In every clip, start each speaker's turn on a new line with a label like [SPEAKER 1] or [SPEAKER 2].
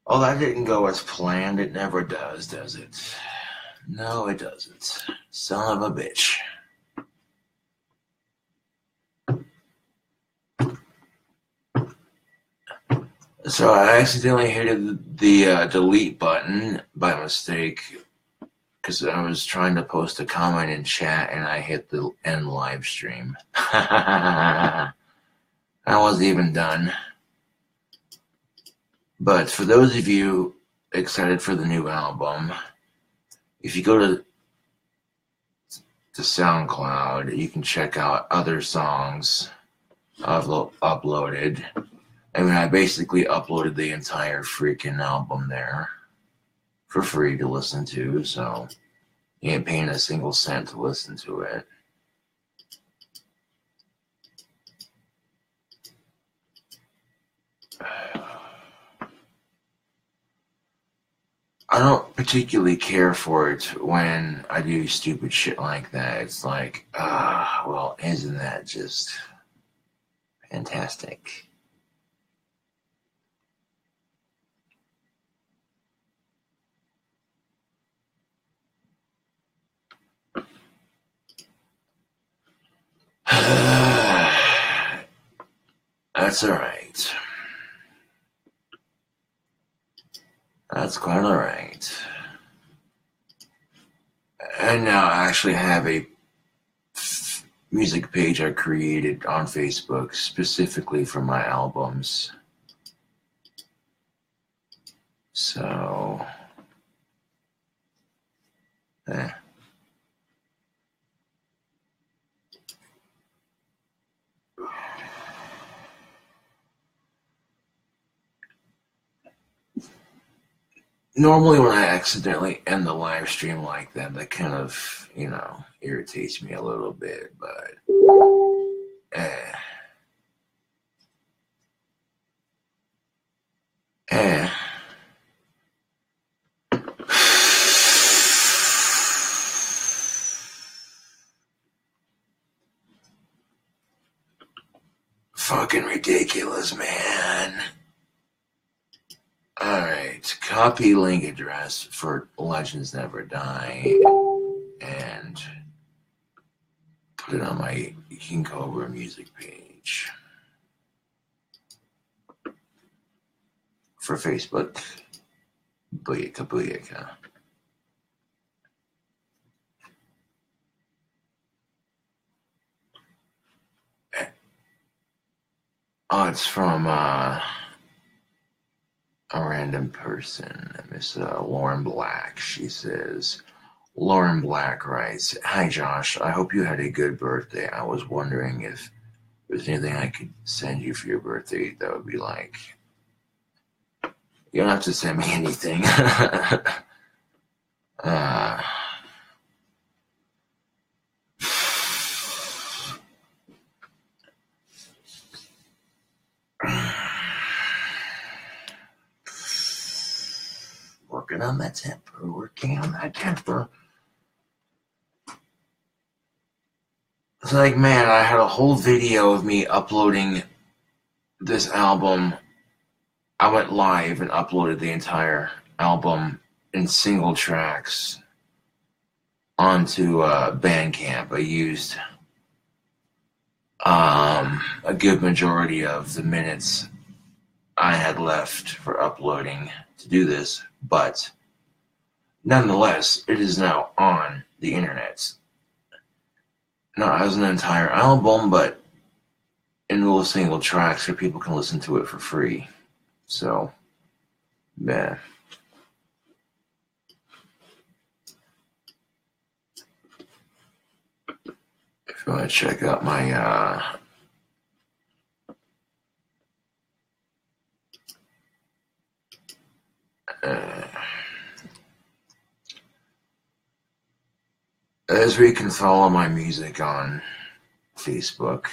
[SPEAKER 1] Oh, that didn't go as planned. It never does it? No, it doesn't. Son of a bitch. So I accidentally hit the delete button by mistake because I was trying to post a comment in chat and I hit the end live stream. I wasn't even done. But for those of you excited for the new album, if you go to SoundCloud, you can check out other songs I've uploaded. I mean, I basically uploaded the entire freaking album there for free to listen to, so you ain't paying a single cent to listen to it. I don't particularly care for it when I do stupid shit like that. It's like, well, isn't that just fantastic? That's alright. That's quite alright. And now I actually have a music page I created on Facebook specifically for my albums. So, normally when I accidentally end the live stream like that kind of, irritates me a little bit, but eh. Fucking ridiculous, man. Alright, copy link address for Legends Never Die and put it on my King Cobra music page. For Facebook. Booyaka, booyaka. Oh, it's from a random person, Miss Lauren Black. She says, Lauren Black writes, "Hi Josh, I hope you had a good birthday. I was wondering if there's anything I could send you for your birthday that would be like, you don't have to send me anything." Working on that temper. It's like, man, I had a whole video of me uploading this album. I went live and uploaded the entire album in single tracks onto Bandcamp. I used a good majority of the minutes I had left for uploading to do this, but nonetheless, it is now on the internet. Not as an entire album, but in little single tracks so people can listen to it for free. So, yeah. If you want to check out my as we can follow my music on Facebook.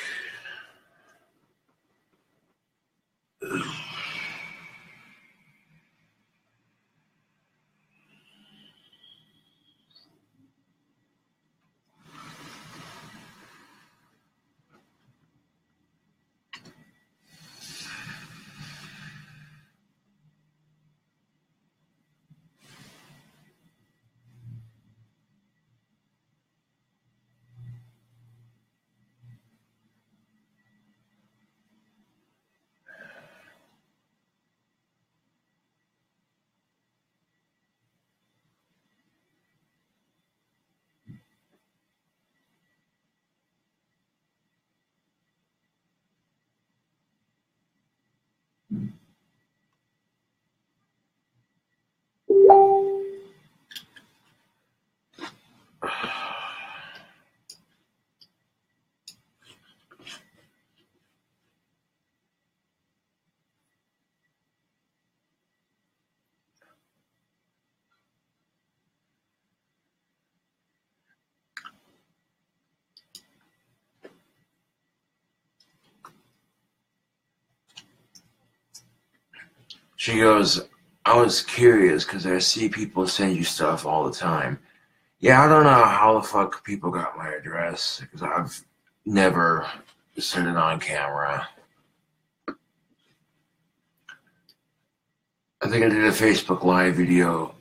[SPEAKER 1] She goes, I was curious because I see people send you stuff all the time. Yeah, I don't know how the fuck people got my address because I've never sent it on camera. I think I did a Facebook Live video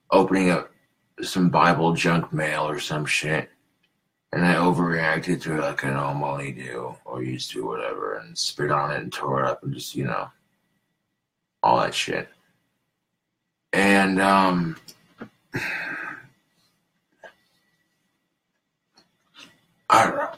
[SPEAKER 1] opening up some Bible junk mail or some shit. And I overreacted to it like I normally do or used to, whatever, and spit on it and tore it up and just, all that shit. And, I don't know.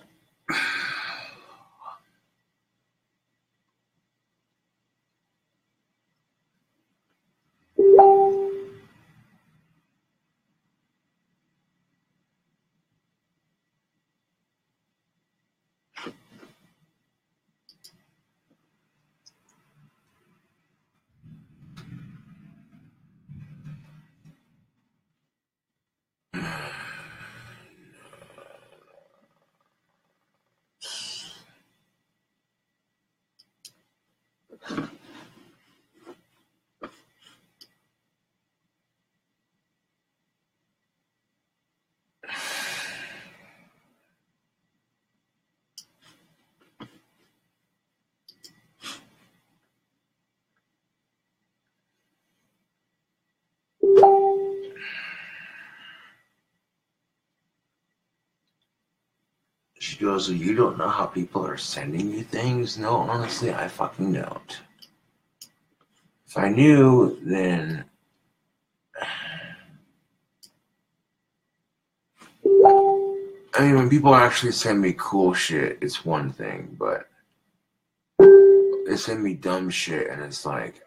[SPEAKER 1] She goes, well, you don't know how people are sending you things? No, honestly, I fucking don't. If I knew, then... I mean, when people actually send me cool shit, it's one thing, but they send me dumb shit, and it's like,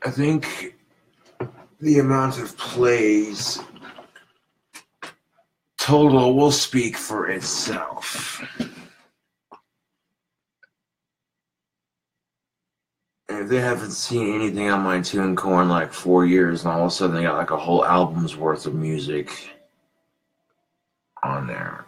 [SPEAKER 1] I think the amount of plays total will speak for itself. And if they haven't seen anything on my TuneCore in like 4 years, and all of a sudden they got like a whole album's worth of music on there.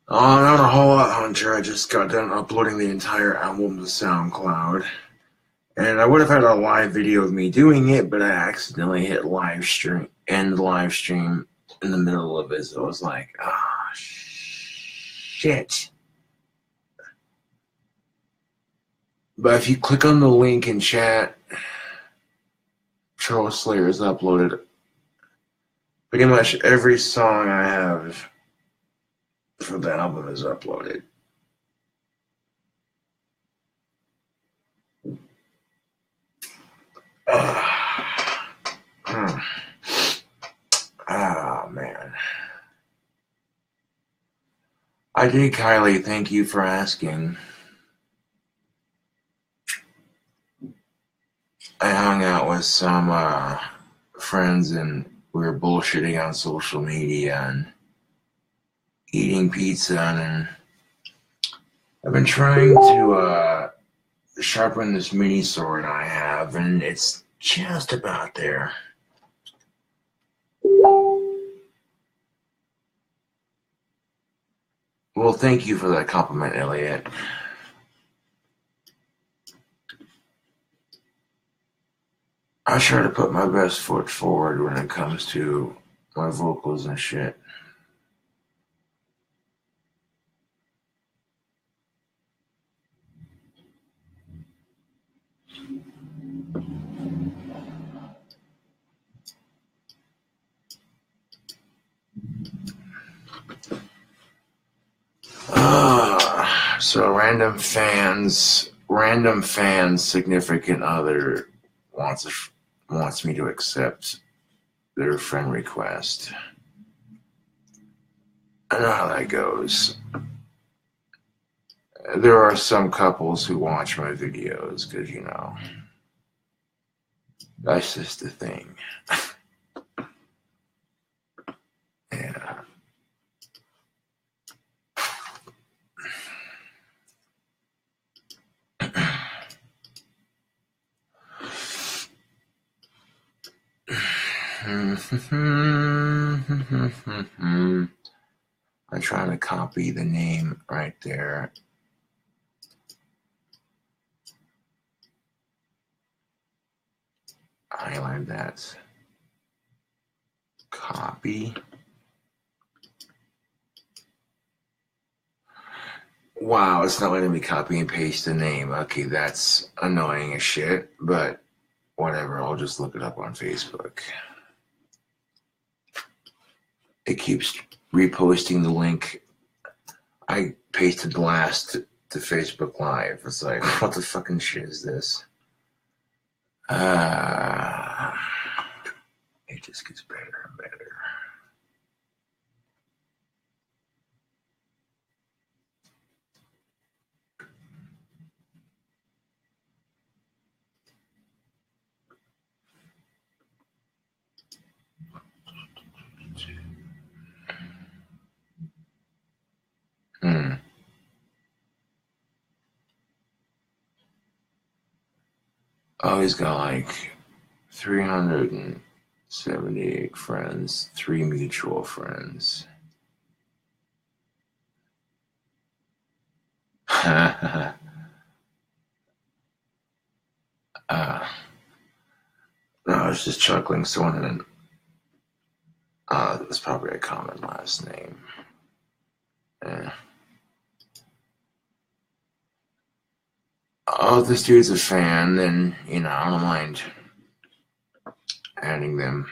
[SPEAKER 1] Oh, not a whole lot, Hunter. I just got done uploading the entire album to SoundCloud. And I would have had a live video of me doing it, but I accidentally hit end live stream in the middle of it. So I was like, shit. But if you click on the link in chat, Chore Slayer is uploaded. Pretty much every song I have for the album is uploaded. Man. I did, Kylie. Thank you for asking. I hung out with some friends in we were bullshitting on social media and eating pizza, and I've been trying to sharpen this mini sword I have, and it's just about there. Well, thank you for that compliment, Elliot. I try to put my best foot forward when it comes to my vocals and shit. So random fans, significant other wants me to accept their friend request. I know how that goes. There are some couples who watch my videos because, you know, that's just the thing. Yeah. I'm trying to copy the name right there. Highlight that. Copy. Wow, it's not letting me copy and paste the name. Okay, that's annoying as shit, but whatever, I'll just look it up on Facebook. It keeps reposting the link I pasted last to Facebook Live. It's like, what the fucking shit is this? It just gets better and better. Oh, he's got like 378 friends, 3 mutual friends. No, I was just chuckling. Someone, that's probably a common last name. Oh, if this dude's a fan, then, you know, I don't mind adding them.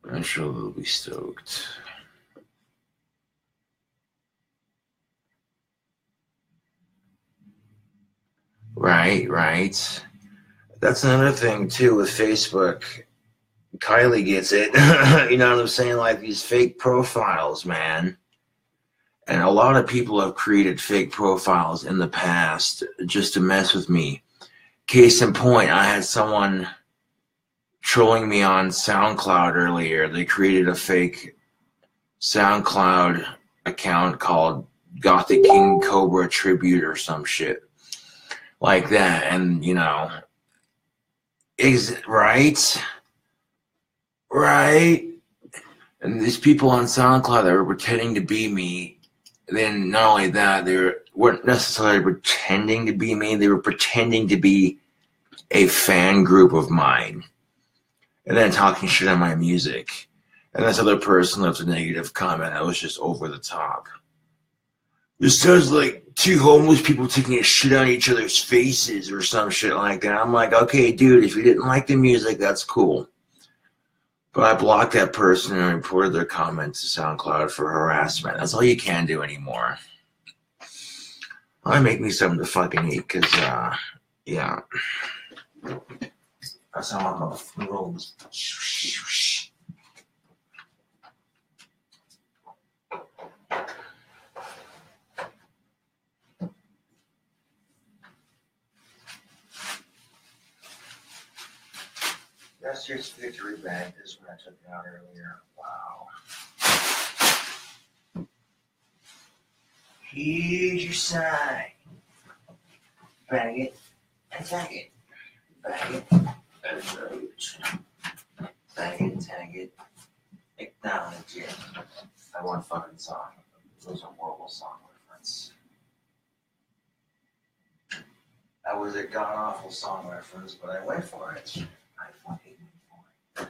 [SPEAKER 1] I'm sure they'll be stoked. Right. That's another thing, too, with Facebook. Kylie gets it. You know what I'm saying? Like these fake profiles, man. And a lot of people have created fake profiles in the past just to mess with me. Case in point, I had someone trolling me on SoundCloud earlier. They created a fake SoundCloud account called Gothic King Cobra Tribute or some shit like that. And, you know, right? And these people on SoundCloud that were pretending to be me, then not only that, they weren't necessarily pretending to be me, they were pretending to be a fan group of mine. And then talking shit on my music. And this other person left a negative comment that was just over the top. This sounds like 2 homeless people taking a shit on each other's faces or some shit like that. I'm like, okay, dude, if you didn't like the music, that's cool. But I blocked that person and reported their comment to SoundCloud for harassment. That's all you can do anymore. Well, make me something to fucking eat, because, yeah. That's how I'm gonna roll. Chester's victory bag. This one I took it out earlier. Wow. Here's your sign. Bag it and tag it. Bag it and approach. Bag it and tag it. Acknowledge it. That one fucking song. It was a horrible song reference. That was a god awful song reference, but I went for it. I fucking went for it.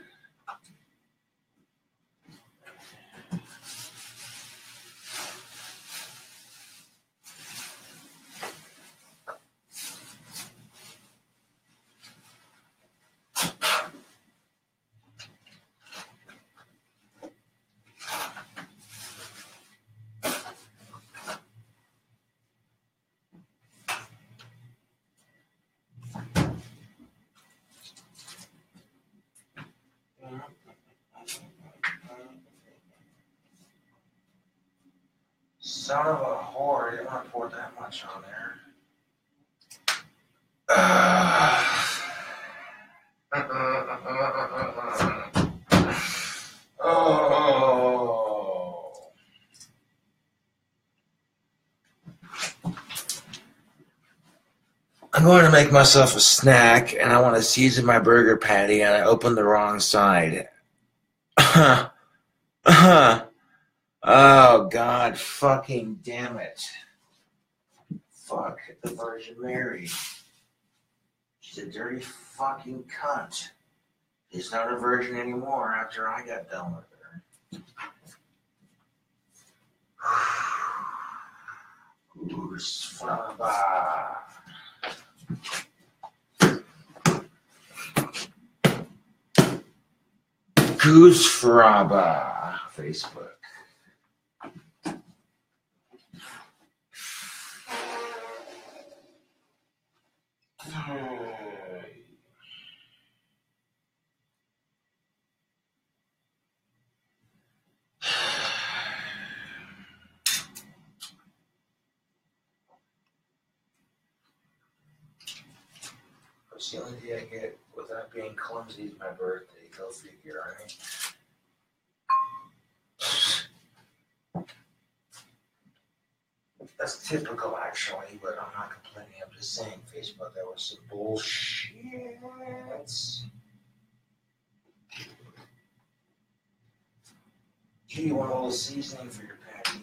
[SPEAKER 1] Son of a whore, I didn't want to pour that much on there. Oh. I'm going to make myself a snack, and I want to season my burger patty, and I opened the wrong side. Oh, God fucking damn it. Fuck the Virgin Mary. She's a dirty fucking cunt. She's not a virgin anymore after I got done with her. Goose fraba. Goose fraba. Facebook. That's the only day I get without being clumsy is my birthday. Go figure, right? That's typical, actually, but I'm not complaining. I'm just saying, Facebook, that was some bullshit. Gee, you want a little seasoning for your patty?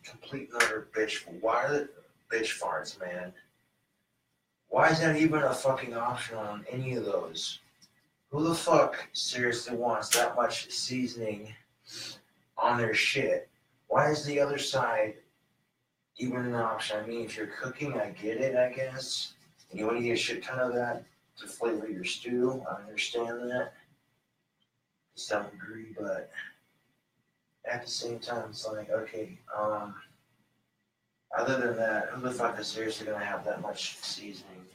[SPEAKER 1] Complete another bitch. Why are the bitch farts, man? Why is that even a fucking option on any of those? Who the fuck seriously wants that much seasoning on their shit? Why is the other side even an option? I mean, if you're cooking, I get it, I guess. And you want to get a shit ton of that to flavor your stew. I understand that to some degree, but at the same time, it's like, okay, other than that, who the fuck is seriously going to have that much seasoning?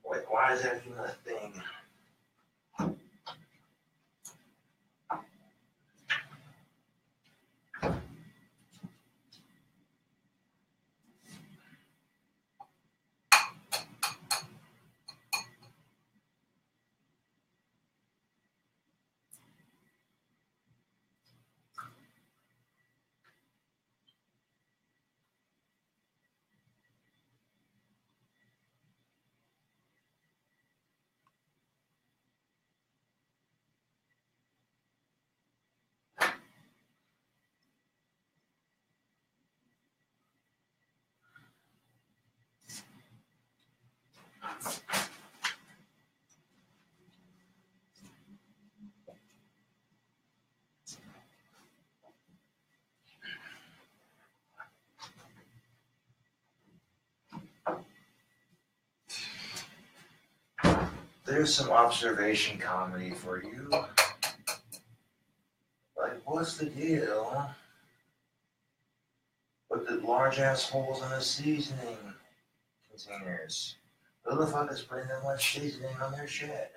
[SPEAKER 1] Wait, why is that even a thing? There's some observation comedy for you. Like, what's the deal with the large ass holes in the seasoning containers? Who the fuck is putting that much seasoning on their shit?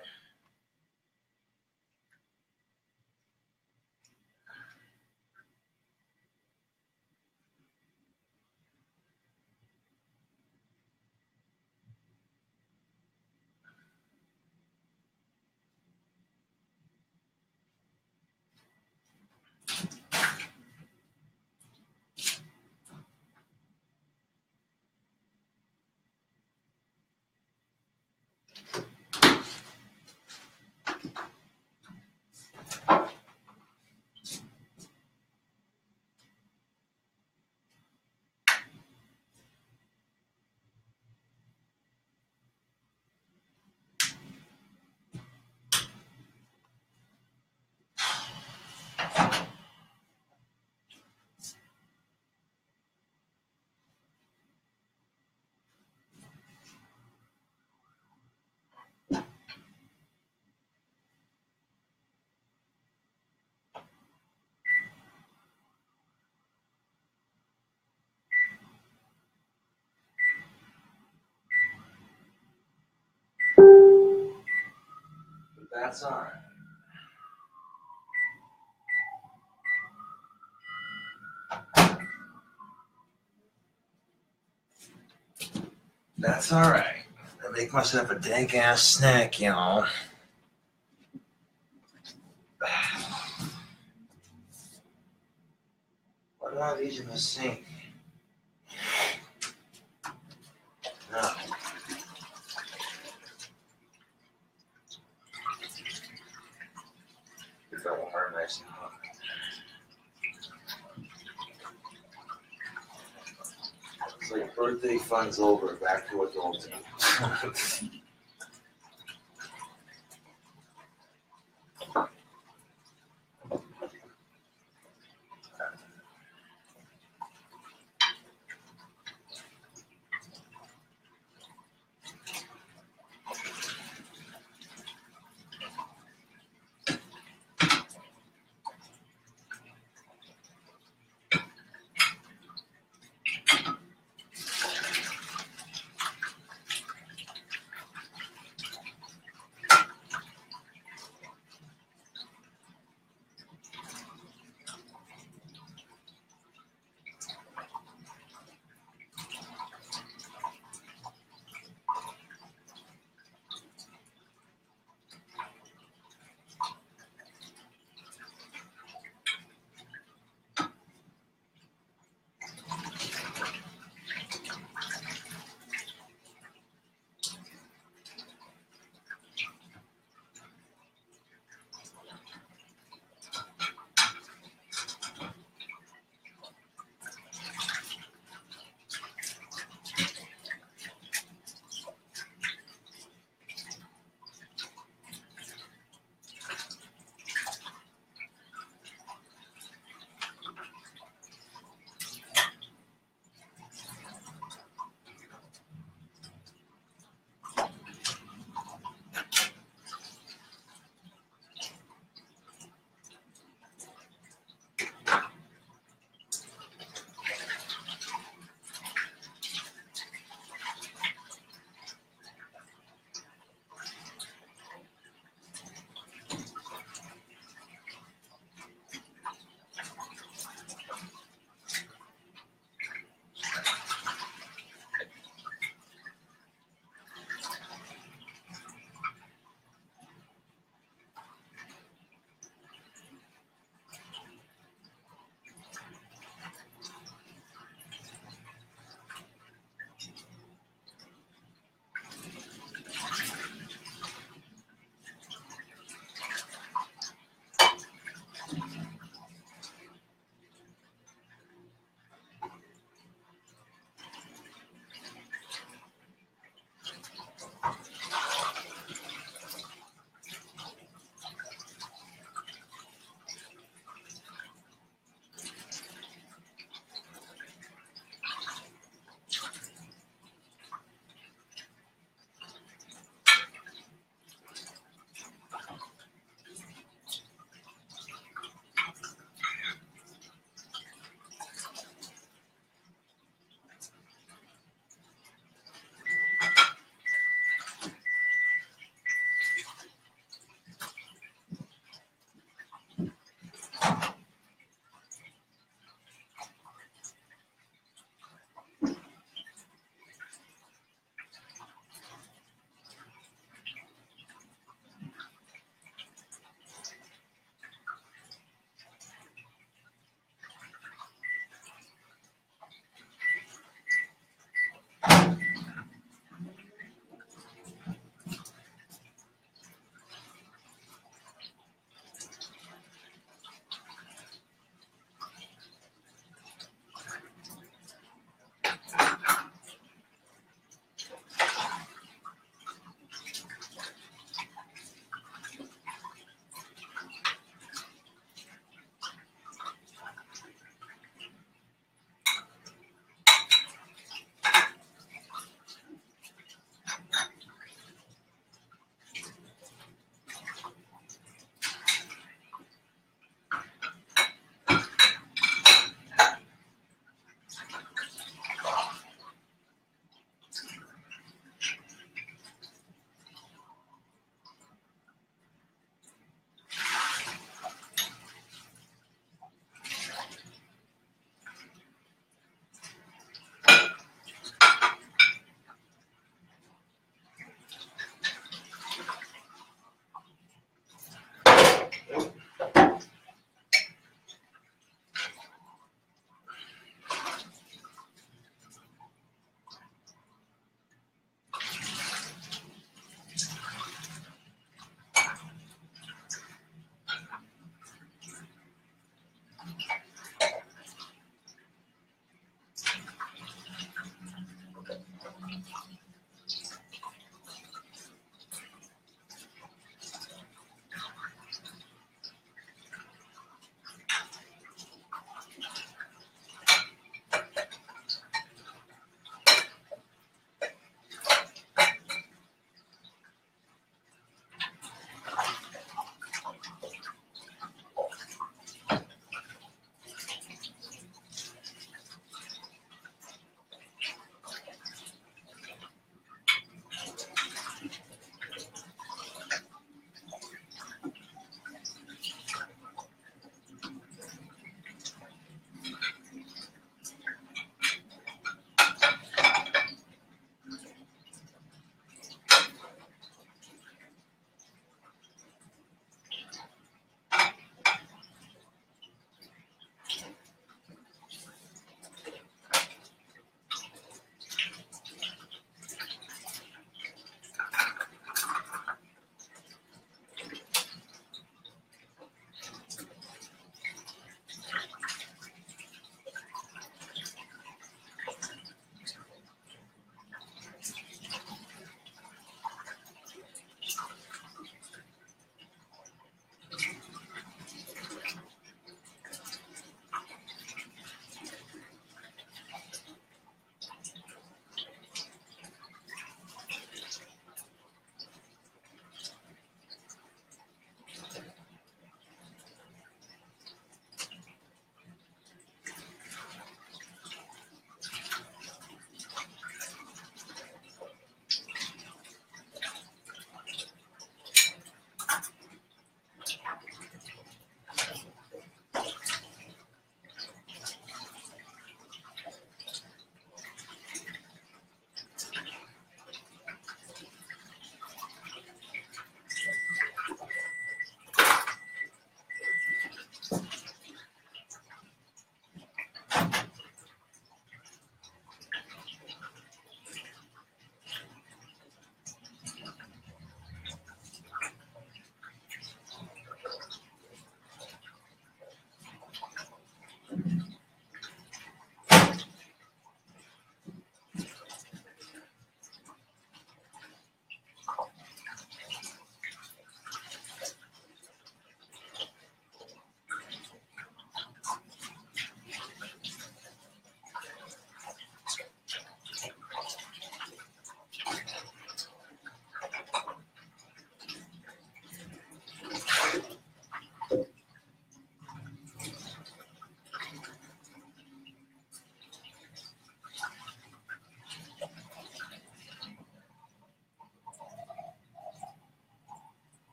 [SPEAKER 1] That's alright. That's alright. I make myself a dank ass snack, y'all. What are these in the sink? No. If I want her nice and hot. It's like birthday fun's over, back to adulting.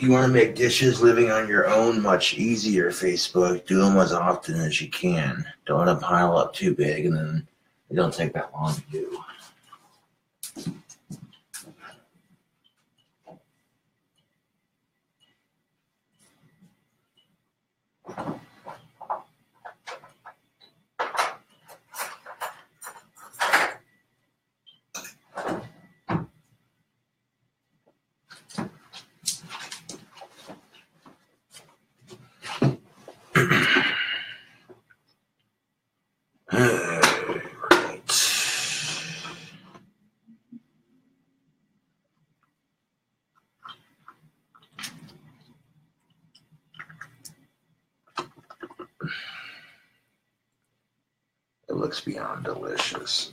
[SPEAKER 1] You want to make dishes living on your own much easier, Facebook. Do them as often as you can. Don't let them pile up too big, and then they don't take that long to do. It looks beyond delicious.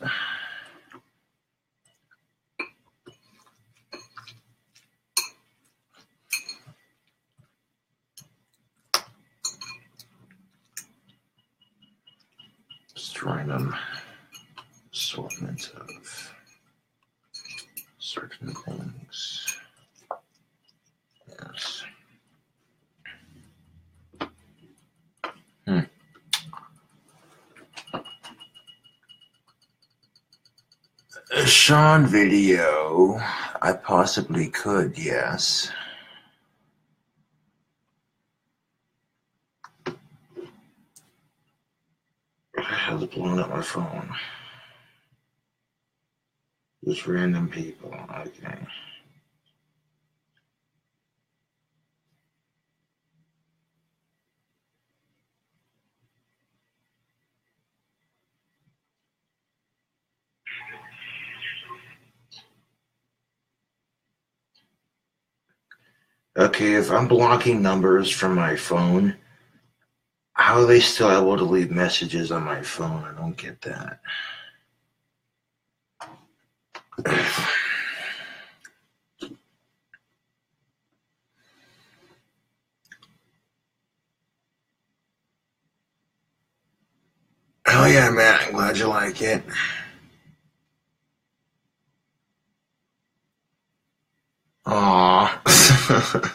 [SPEAKER 1] Just random assortment of certain things. Yes. A Sean video, I possibly could, yes. I was blowing up my phone. Just random people, okay. Okay, if I'm blocking numbers from my phone, how are they still able to leave messages on my phone? I don't get that. Oh yeah, Matt, I'm glad you like it. Aww.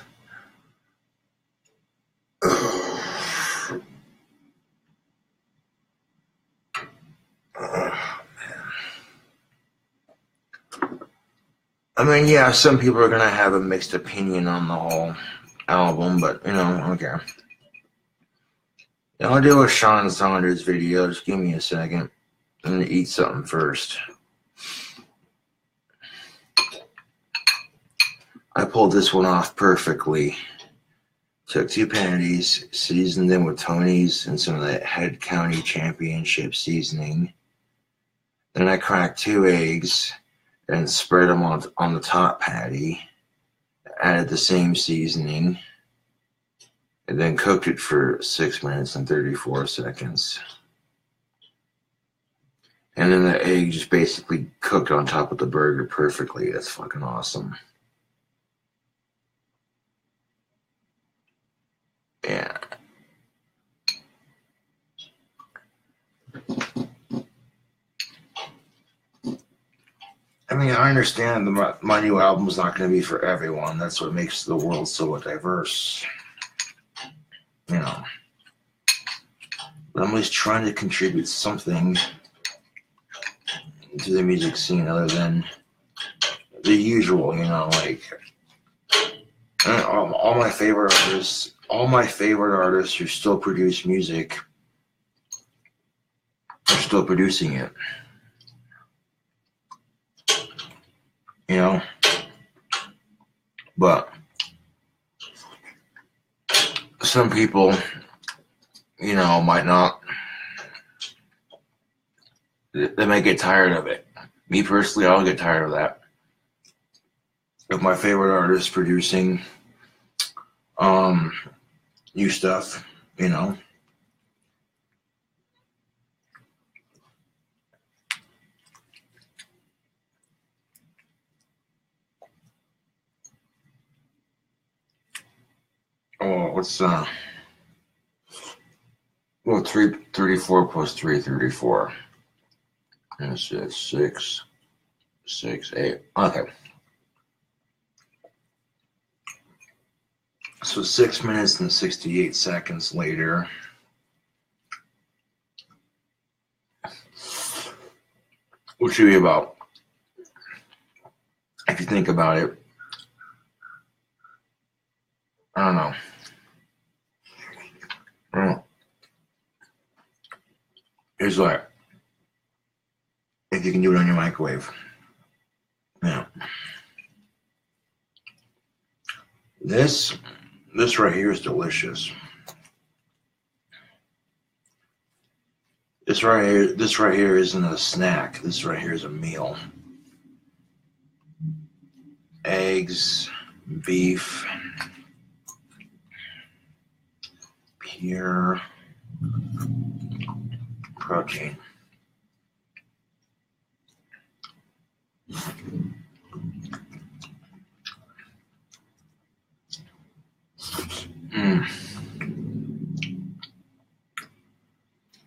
[SPEAKER 1] I mean, yeah, some people are gonna have a mixed opinion on the whole album, but you know, okay. I'll do a Sean Saunders video. Just give me a second. I'm gonna eat something first. I pulled this one off perfectly. Took 2 patties, seasoned them with Tony's and some of that Head County Championship seasoning. Then I cracked 2 eggs and spread them on the top patty. Added the same seasoning. And then cooked it for 6 minutes and 34 seconds. And then the egg just basically cooked on top of the burger perfectly. That's fucking awesome. Yeah. I mean, I understand my new album's not going to be for everyone. That's what makes the world so diverse. You know. But I'm always trying to contribute something to the music scene other than the usual, you know, like all my favorite artists who still produce music are still producing it. You know? But some people, you know, might not. They might get tired of it. Me personally, I'll get tired of that. If my favorite artist producing new stuff, you know. Oh, what's 334 plus 334. And it's 6, 6, 8. Okay. So 6 minutes and 68 seconds later, which should be about, if you think about it, I don't know. Here's like, if you can do it on your microwave. Yeah. This right here is delicious. This right here isn't a snack. This right here is a meal. Eggs, beef, pure protein.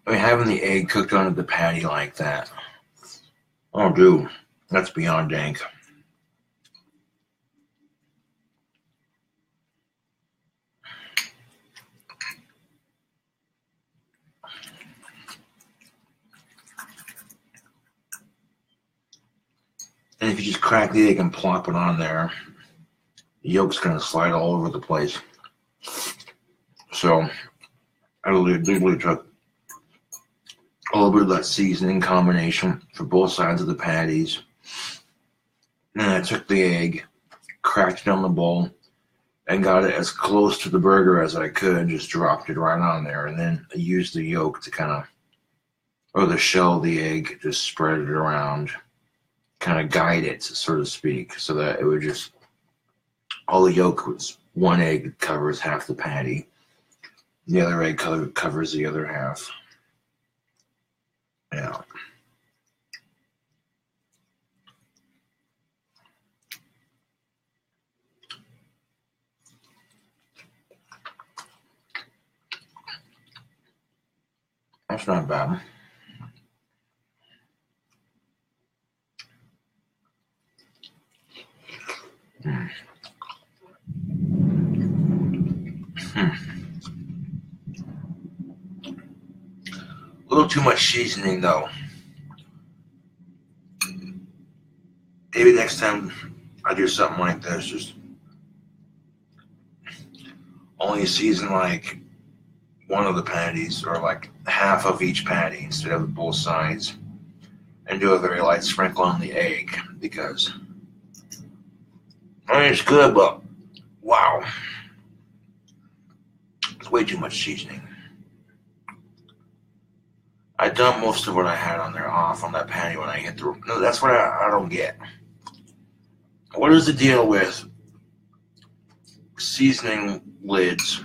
[SPEAKER 1] I mean, having the egg cooked onto the patty like that. Oh, dude, that's beyond dank. And if you just crack the egg and plop it on there, the yolk's going to slide all over the place. So I literally took a little bit of that seasoning combination for both sides of the patties. And I took the egg, cracked it on the bowl, and got it as close to the burger as I could, just dropped it right on there. And then I used the yolk to kind of, or the shell of the egg, just spread it around, kind of guide it, so to speak, so that it would just, all the yolk was, one egg covers half the patty. The other egg covers the other half. Yeah. That's not bad. A little too much seasoning, though. Maybe next time I do something like this, just only season like 1 one of the patties, or like half of each patty instead of both sides, and do a very light sprinkle on the egg, because I mean, it's good, but wow, it's way too much seasoning. I dumped most of what I had on there off on that patty when I hit the. No, that's what I don't get. What is the deal with seasoning lids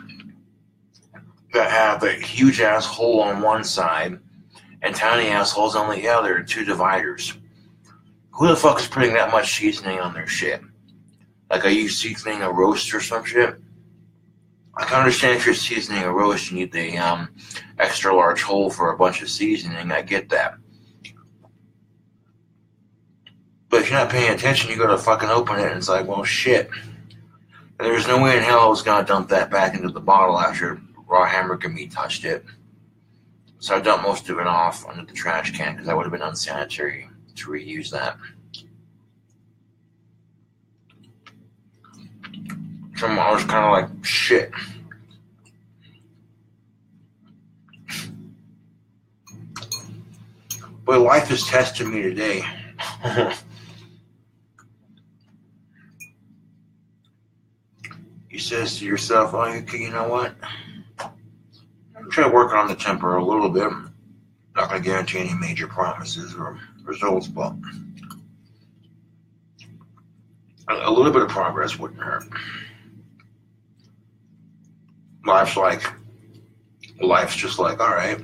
[SPEAKER 1] that have a huge ass hole on one side and tiny assholes on the other, two dividers? Who the fuck is putting that much seasoning on their shit? Like, are you seasoning a roast or some shit? I can understand if you're seasoning a roast, you need the extra large hole for a bunch of seasoning. I get that. But if you're not paying attention, you go to fucking open it, and it's like, well, shit. And there's no way in hell I was going to dump that back into the bottle after raw hamburger meat touched it. So I dumped most of it off under the trash can, because that would have been unsanitary to reuse that. So I was kind of like, shit. But life has tested me today. You says to yourself, oh, you know what? I'm trying to work on the temper a little bit. Not going to guarantee any major promises or results, but a little bit of progress wouldn't hurt. Life's just like, all right.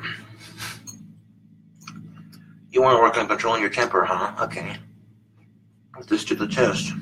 [SPEAKER 1] You want to work on controlling your temper, huh? Okay. Put this to the test.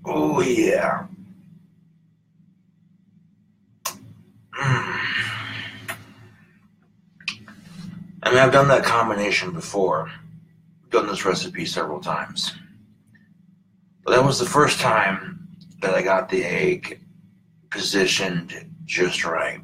[SPEAKER 1] Oh, yeah. I mean, I've done that combination before. I've done this recipe several times. But that was the first time that I got the egg positioned just right.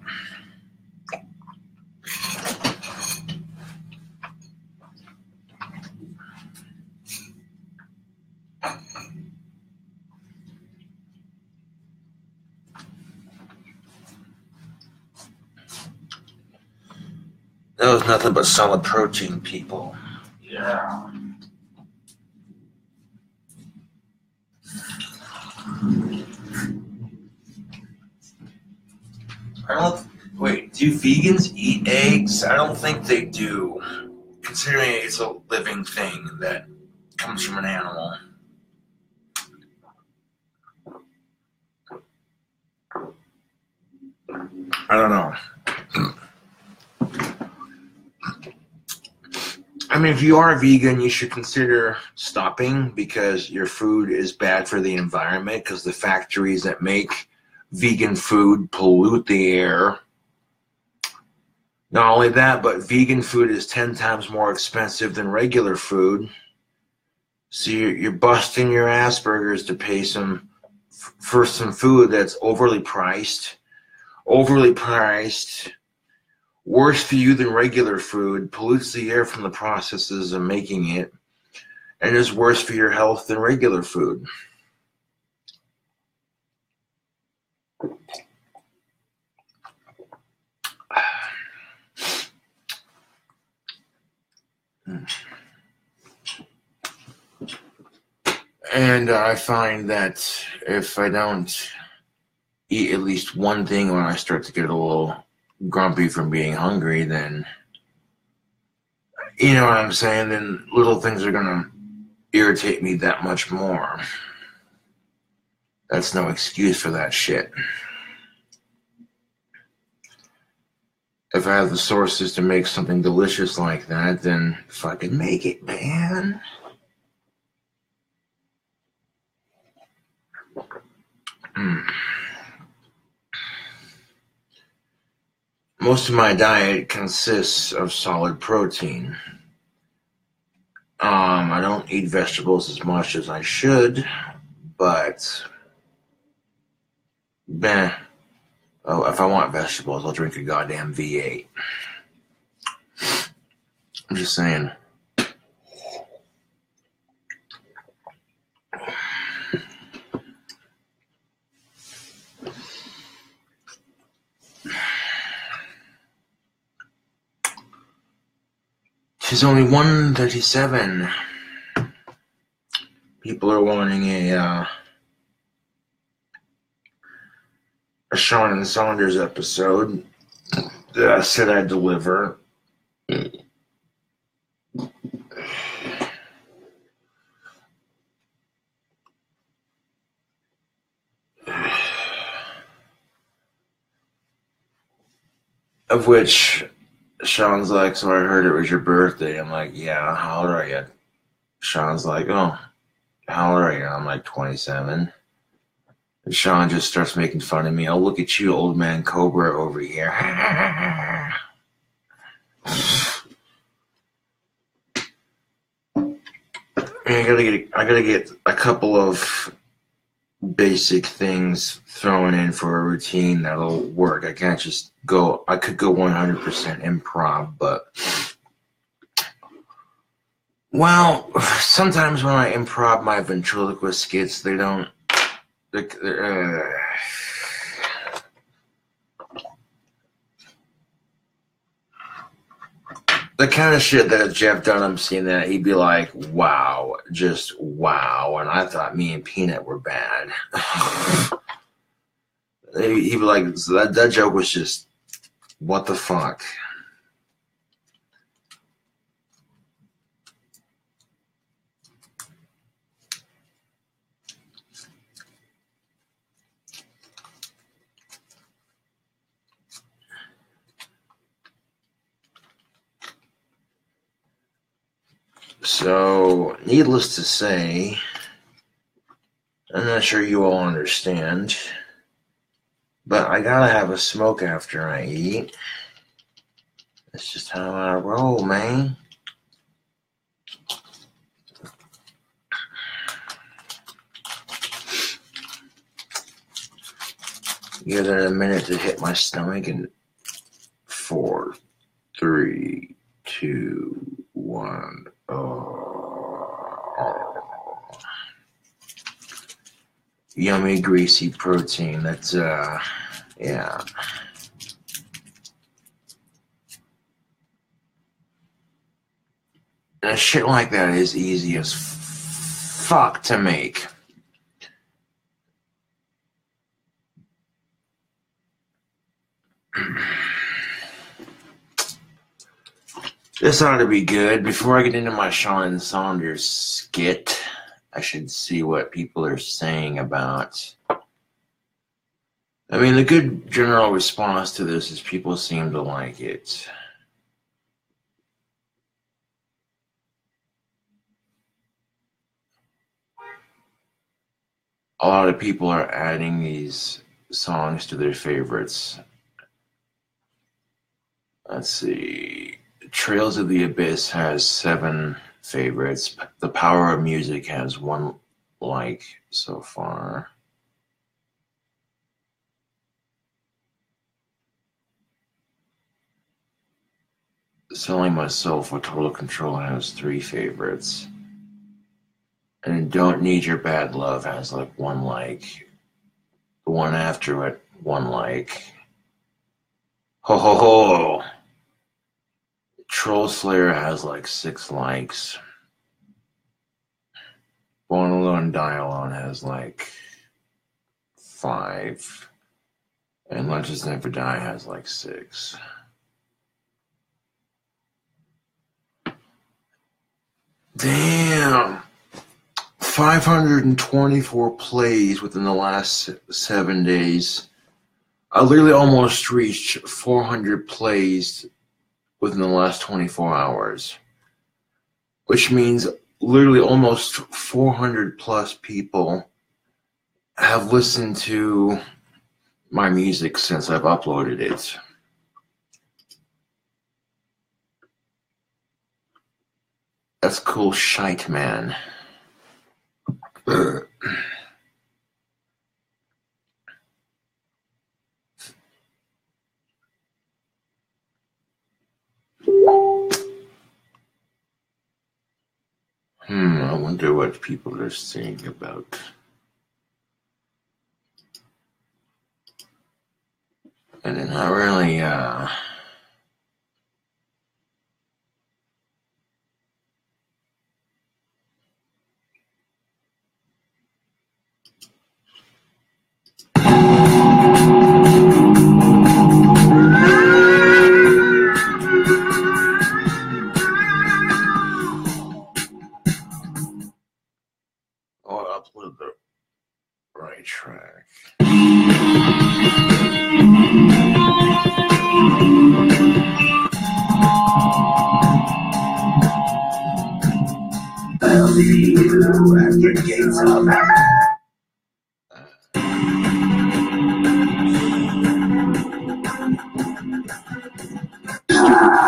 [SPEAKER 1] That was nothing but solid protein, people. Yeah. Wait, do vegans eat eggs? I don't think they do, considering it's a living thing that comes from an animal. I don't know. I mean, if you are a vegan, you should consider stopping, because your food is bad for the environment, because the factories that make vegan food pollute the air. Not only that, but vegan food is 10 times more expensive than regular food. So you're busting your Aspergers to pay for some food that's overly priced. Worse for you than regular food, pollutes the air from the processes of making it, and is worse for your health than regular food. And I find that if I don't eat at least one thing when I start to get a little grumpy from being hungry, then you know what I'm saying, then little things are gonna irritate me that much more. That's no excuse for that shit. If I have the sources to make something delicious like that, then fucking make it, man. Most of my diet consists of solid protein. I don't eat vegetables as much as I should, but oh, if I want vegetables, I'll drink a goddamn V8. I'm just saying. She's only 1:37. People are wanting a Sean and Saunders episode that I said I'd deliver. Of which Sean's like, so I heard it was your birthday. I'm like, yeah, how old are you? Sean's like, oh, how old are you? I'm like, 27. And Sean just starts making fun of me. Oh, look at you, old man Cobra over here. I gotta get a couple of basic things thrown in for a routine that'll work. I can't just go. I could go 100% improv, but well, sometimes when I improv my ventriloquist skits, they don't. The kind of shit that Jeff Dunham seen that he'd be like, wow, just wow. And I thought me and Peanut were bad. He'd be like, so that joke was just, what the fuck? So, needless to say, I'm not sure you all understand, but I gotta have a smoke after I eat. That's just how I roll, man. Give it a minute to hit my stomach in 4, 3, 2, 1. Yummy, greasy protein. That's, yeah. And shit like that is easy as fuck to make. This ought to be good. Before I get into my Sean Saunders skit, I should see what people are saying about. I mean, the good general response to this is people seem to like it. A lot of people are adding these songs to their favorites. Let's see. Trails of the Abyss has 7 favorites. The Power of Music has 1 like so far. Selling Myself with Total Control has 3 favorites. And Don't Need Your Bad Love has like 1 like. The one after it, 1 like. Ho ho ho! Troll Slayer has like 6 likes. Born Alone Die Alone has like 5. And Legends Never Die has like 6. Damn! 524 plays within the last 7 days. I literally almost reached 400 plays within the last 24 hours. Which means literally almost 400 plus people have listened to my music since I've uploaded it. That's cool shite, man. I wonder what people are saying about. And they're not really, I'll upload the right track. I'll see you at the gates of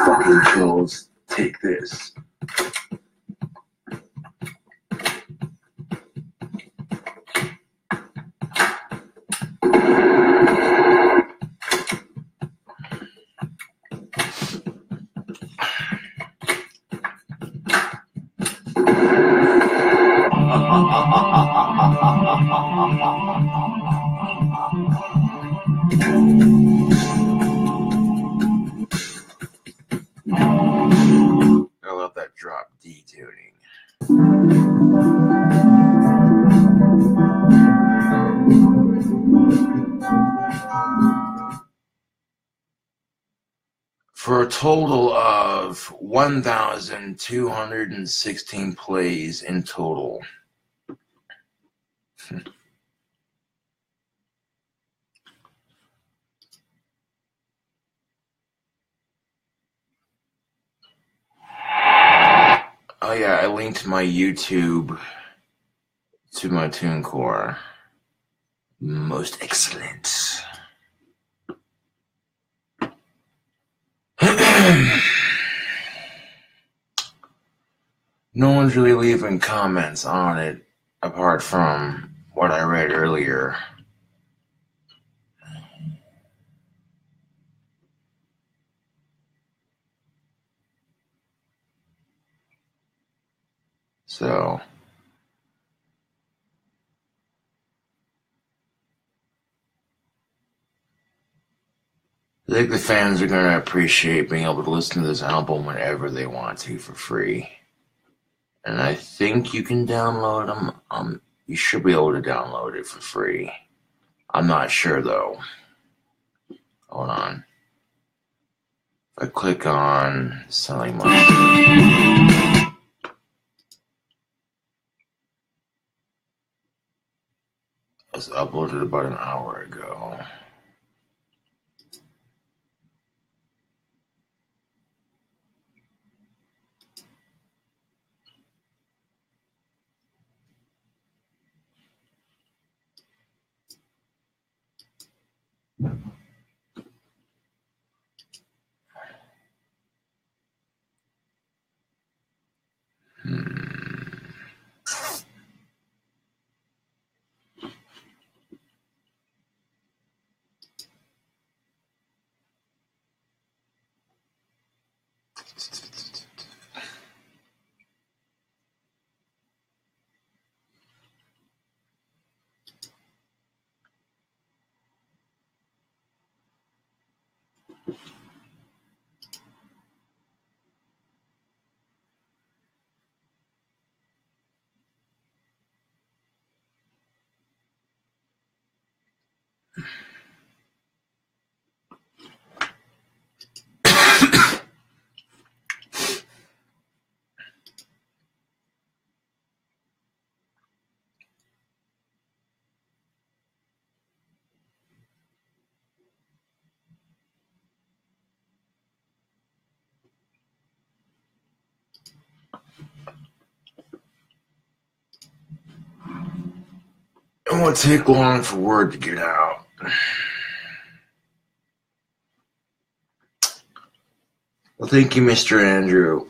[SPEAKER 1] fucking kills. Take this. I love that drop D tuning. For a total of 1,216 plays in total. Oh yeah, I linked my YouTube to my TuneCore. Most excellent. No one's really leaving comments on it, apart from what I read earlier. So, I think the fans are going to appreciate being able to listen to this album whenever they want to for free. And I think you can download them. You should be able to download it for free. I'm not sure though. Hold on. If I click on selling my... It was uploaded about an hour ago. won't take long for word to get out. Well, thank you, Mr. Andrew.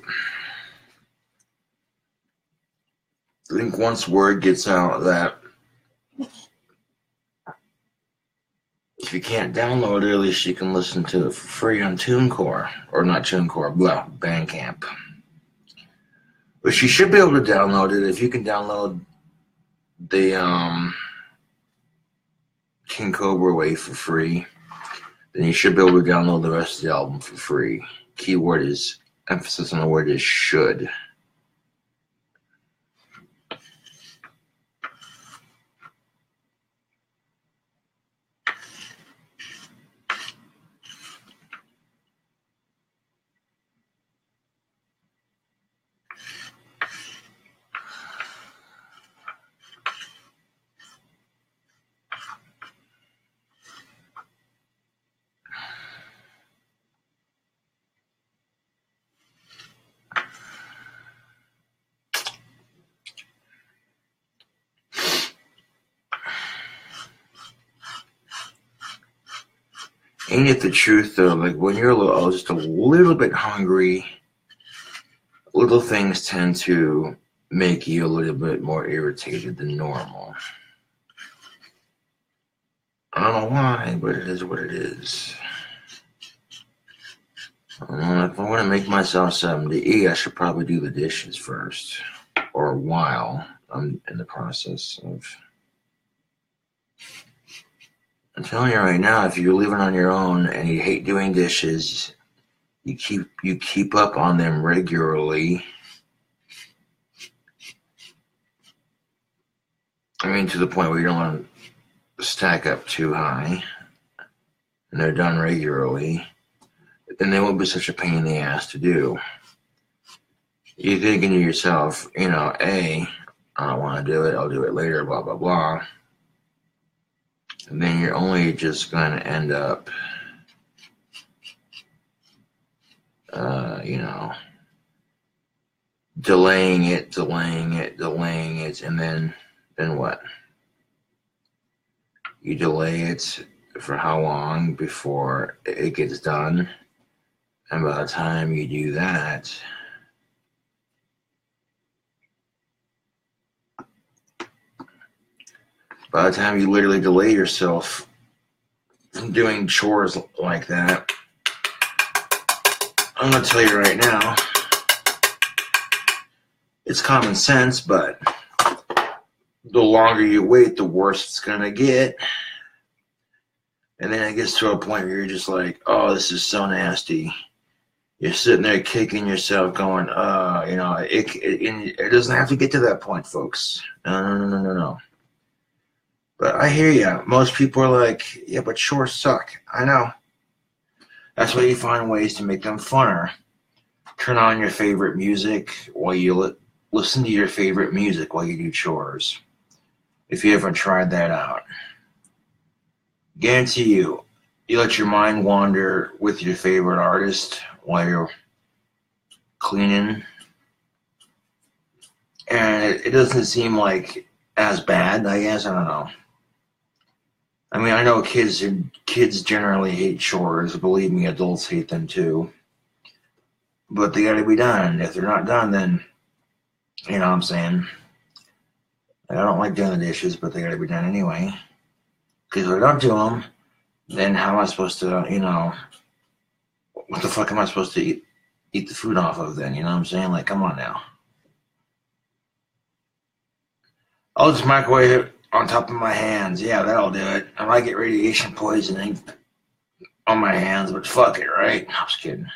[SPEAKER 1] I think once word gets out that if you can't download it, at least you can listen to it for free on TuneCore. Or not TuneCore, Bandcamp. But you should be able to download it. If you can download the King Cobra way for free, then you should be able to download the rest of the album for free. Keyword is, emphasis on the word is should. Ain't it the truth though? Like when you're just a little bit hungry, little things tend to make you a little bit more irritated than normal. I don't know why, but it is what it is. If I want to make myself something to eat, I should probably do the dishes first, or while I'm in the process of. I'm telling you right now, if you're living on your own and you hate doing dishes, you keep up on them regularly. I mean, to the point where you don't want to stack up too high, and they're done regularly, then they won't be such a pain in the ass to do. You're thinking to yourself, I don't want to do it, I'll do it later, blah, blah, blah. And then you're only just going to end up, delaying it, and then what? You delay it for how long before it gets done? And by the time you do that, by the time you literally delay yourself from doing chores like that, I'm going to tell you right now, it's common sense, but the longer you wait, the worse it's going to get. And then it gets to a point where you're just like, oh, this is so nasty. You're sitting there kicking yourself going, it doesn't have to get to that point, folks. No. But I hear you. Most people are like, yeah, but chores suck. I know. That's why you find ways to make them funner. Turn on your favorite music while you listen to your favorite music while you do chores. If you haven't tried that out. Guarantee you let your mind wander with your favorite artist while you're cleaning. And it doesn't seem like as bad, I guess. I don't know. I mean, I know kids generally hate chores. Believe me, adults hate them too. But they gotta be done. If they're not done, then, you know what I'm saying? I don't like doing the dishes, but they gotta be done anyway. Because if I don't do them, then how am I supposed to, what the fuck am I supposed to eat the food off of then? You know what I'm saying? Like, come on now. I'll just microwave it on top of my hands. Yeah, that'll do it. I might get radiation poisoning on my hands, but fuck it, right? I was kidding.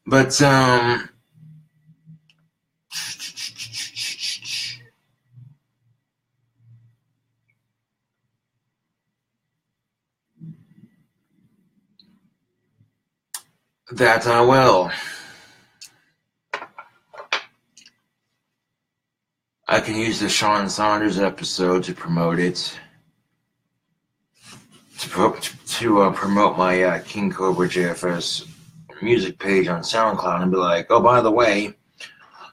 [SPEAKER 1] But, That I will. I can use the Sean Saunders episode to promote it. To promote my KingCobraJFS music page on SoundCloud and be like, oh, by the way,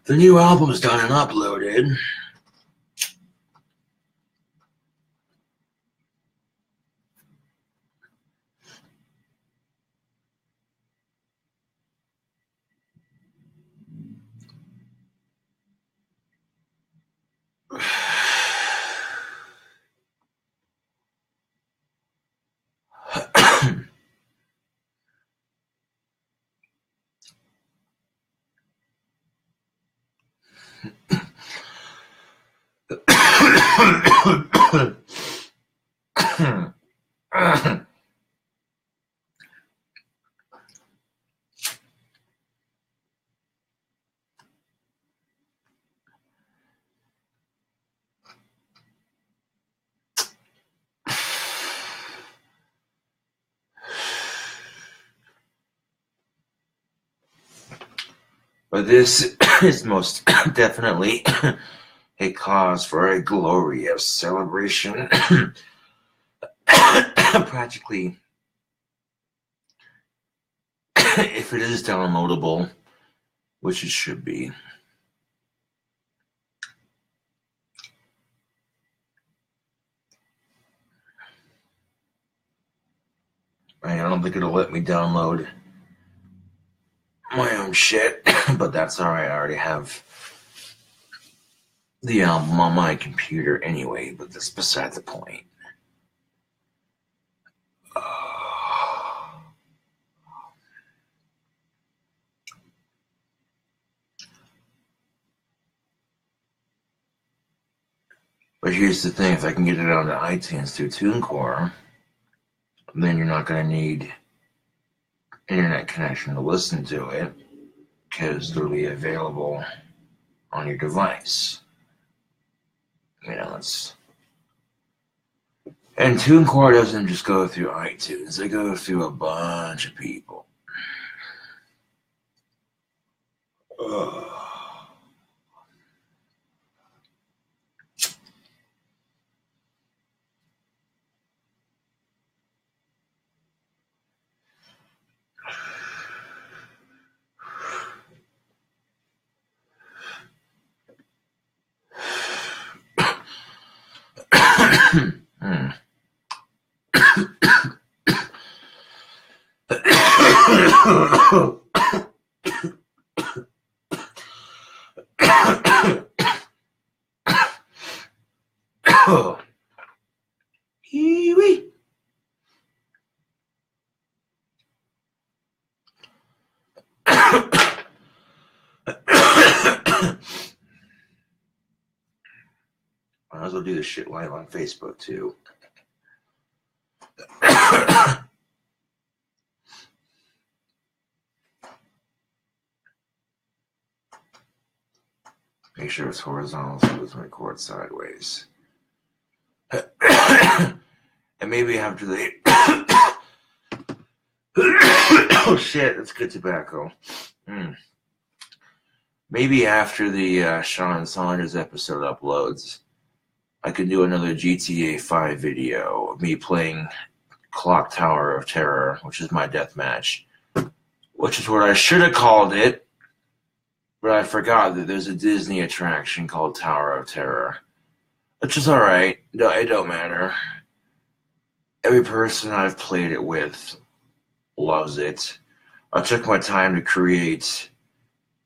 [SPEAKER 1] the new album's done and uploaded. But this is most definitely a cause for a glorious celebration. Practically, if it is downloadable, which it should be. I don't think it'll let me download my own shit, but that's alright. I already have the album on my computer anyway, but that's beside the point. But here's the thing, if I can get it onto iTunes through TuneCore, then you're not going to need internet connection to listen to it, because it'll be available on your device. You know, it's... And TuneCore doesn't just go through iTunes, they go through a bunch of people. I might as well do this shit live on Facebook too. Make sure it's horizontal so it doesn't record sideways. And maybe after the... Oh shit, that's good tobacco. Maybe after the Sean Saunders episode uploads, I can do another GTA 5 video of me playing Clock Tower of Terror, which is my deathmatch. Which is what I should have called it, but I forgot that there's a Disney attraction called Tower of Terror. Which is alright, no, it don't matter. Every person I've played it with loves it. I took my time to create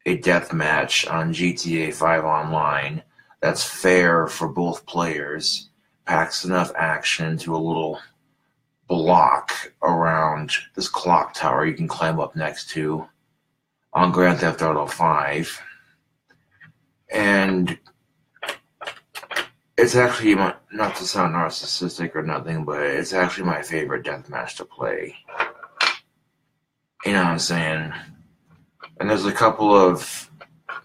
[SPEAKER 1] a deathmatch on GTA 5 Online that's fair for both players, packs enough action to a little block around this clock tower you can climb up next to on Grand Theft Auto 5. And it's actually, not to sound narcissistic or nothing, but it's actually my favorite deathmatch to play. You know what I'm saying? And there's a couple of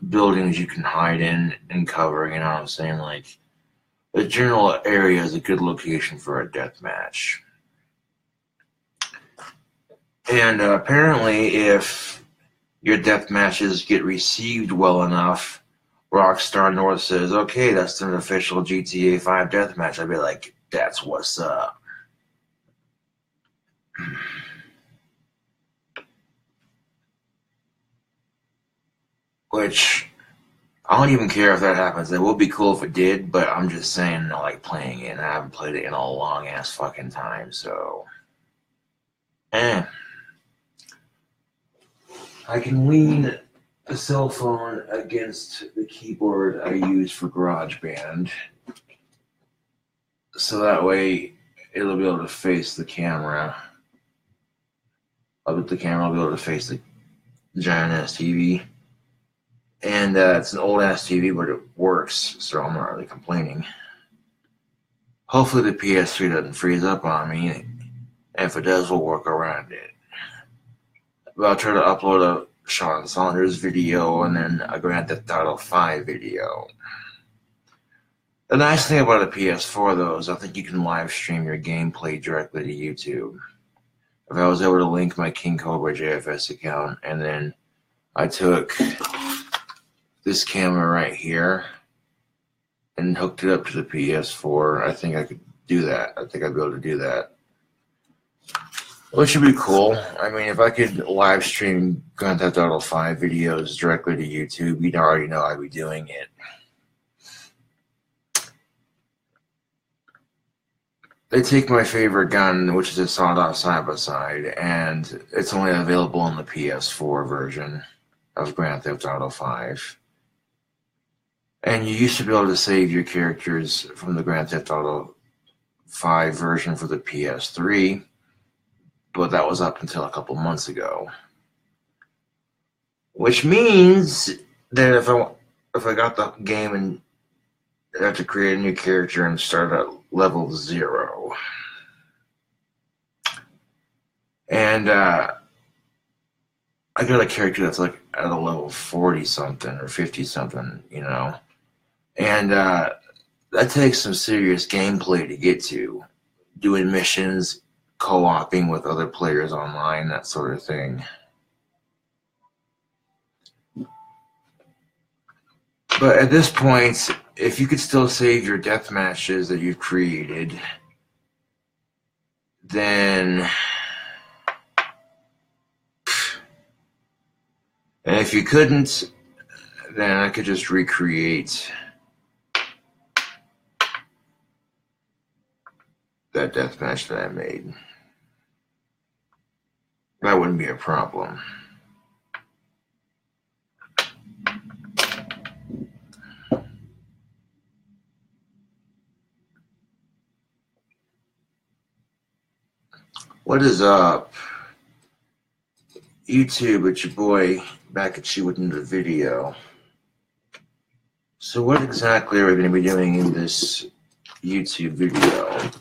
[SPEAKER 1] buildings you can hide in and cover, you know what I'm saying? Like, the general area is a good location for a deathmatch. And apparently, if your death matches get received well enough, Rockstar North says, okay, that's an official GTA 5 deathmatch. I'd be like, that's what's up. Which, I don't even care if that happens. It would be cool if it did, but I'm just saying I like playing it, and I haven't played it in a long-ass fucking time, so... I can lean the cell phone against the keyboard I use for GarageBand, so that way it'll be able to face the camera. The camera will be able to face the giant-ass TV. And it's an old-ass TV, but it works, so I'm not really complaining. Hopefully the PS3 doesn't freeze up on me, and if it does, we'll work around it. But I'll try to upload a Sean Saunders video and then a Grand Theft Auto 5 video. The nice thing about a PS4, though, is I think you can live stream your gameplay directly to YouTube. If I was able to link my KingCobraJFS account, and then I took this camera right here and hooked it up to the PS4, I think I could do that. I think I'd be able to do that. Which would be cool. I mean, if I could live stream Grand Theft Auto 5 videos directly to YouTube, you'd already know I'd be doing it. They take my favorite gun, which is a sawed-off side-by-side, and it's only available in the PS4 version of Grand Theft Auto 5. And you used to be able to save your characters from the Grand Theft Auto 5 version for the PS3, but that was up until a couple months ago. Which means that if I got the game and I have to create a new character and start at level 0. And I got a character that's like at a level 40 something or 50 something, you know. And that takes some serious gameplay to get to. Doing missions, co-oping with other players online, that sort of thing. But at this point, if you could still save your death matches that you've created, then... And if you couldn't, then I could just recreate that deathmatch that I made. That wouldn't be a problem. What is up? YouTube, it's your boy back at you with another video. So what exactly are we going to be doing in this YouTube video?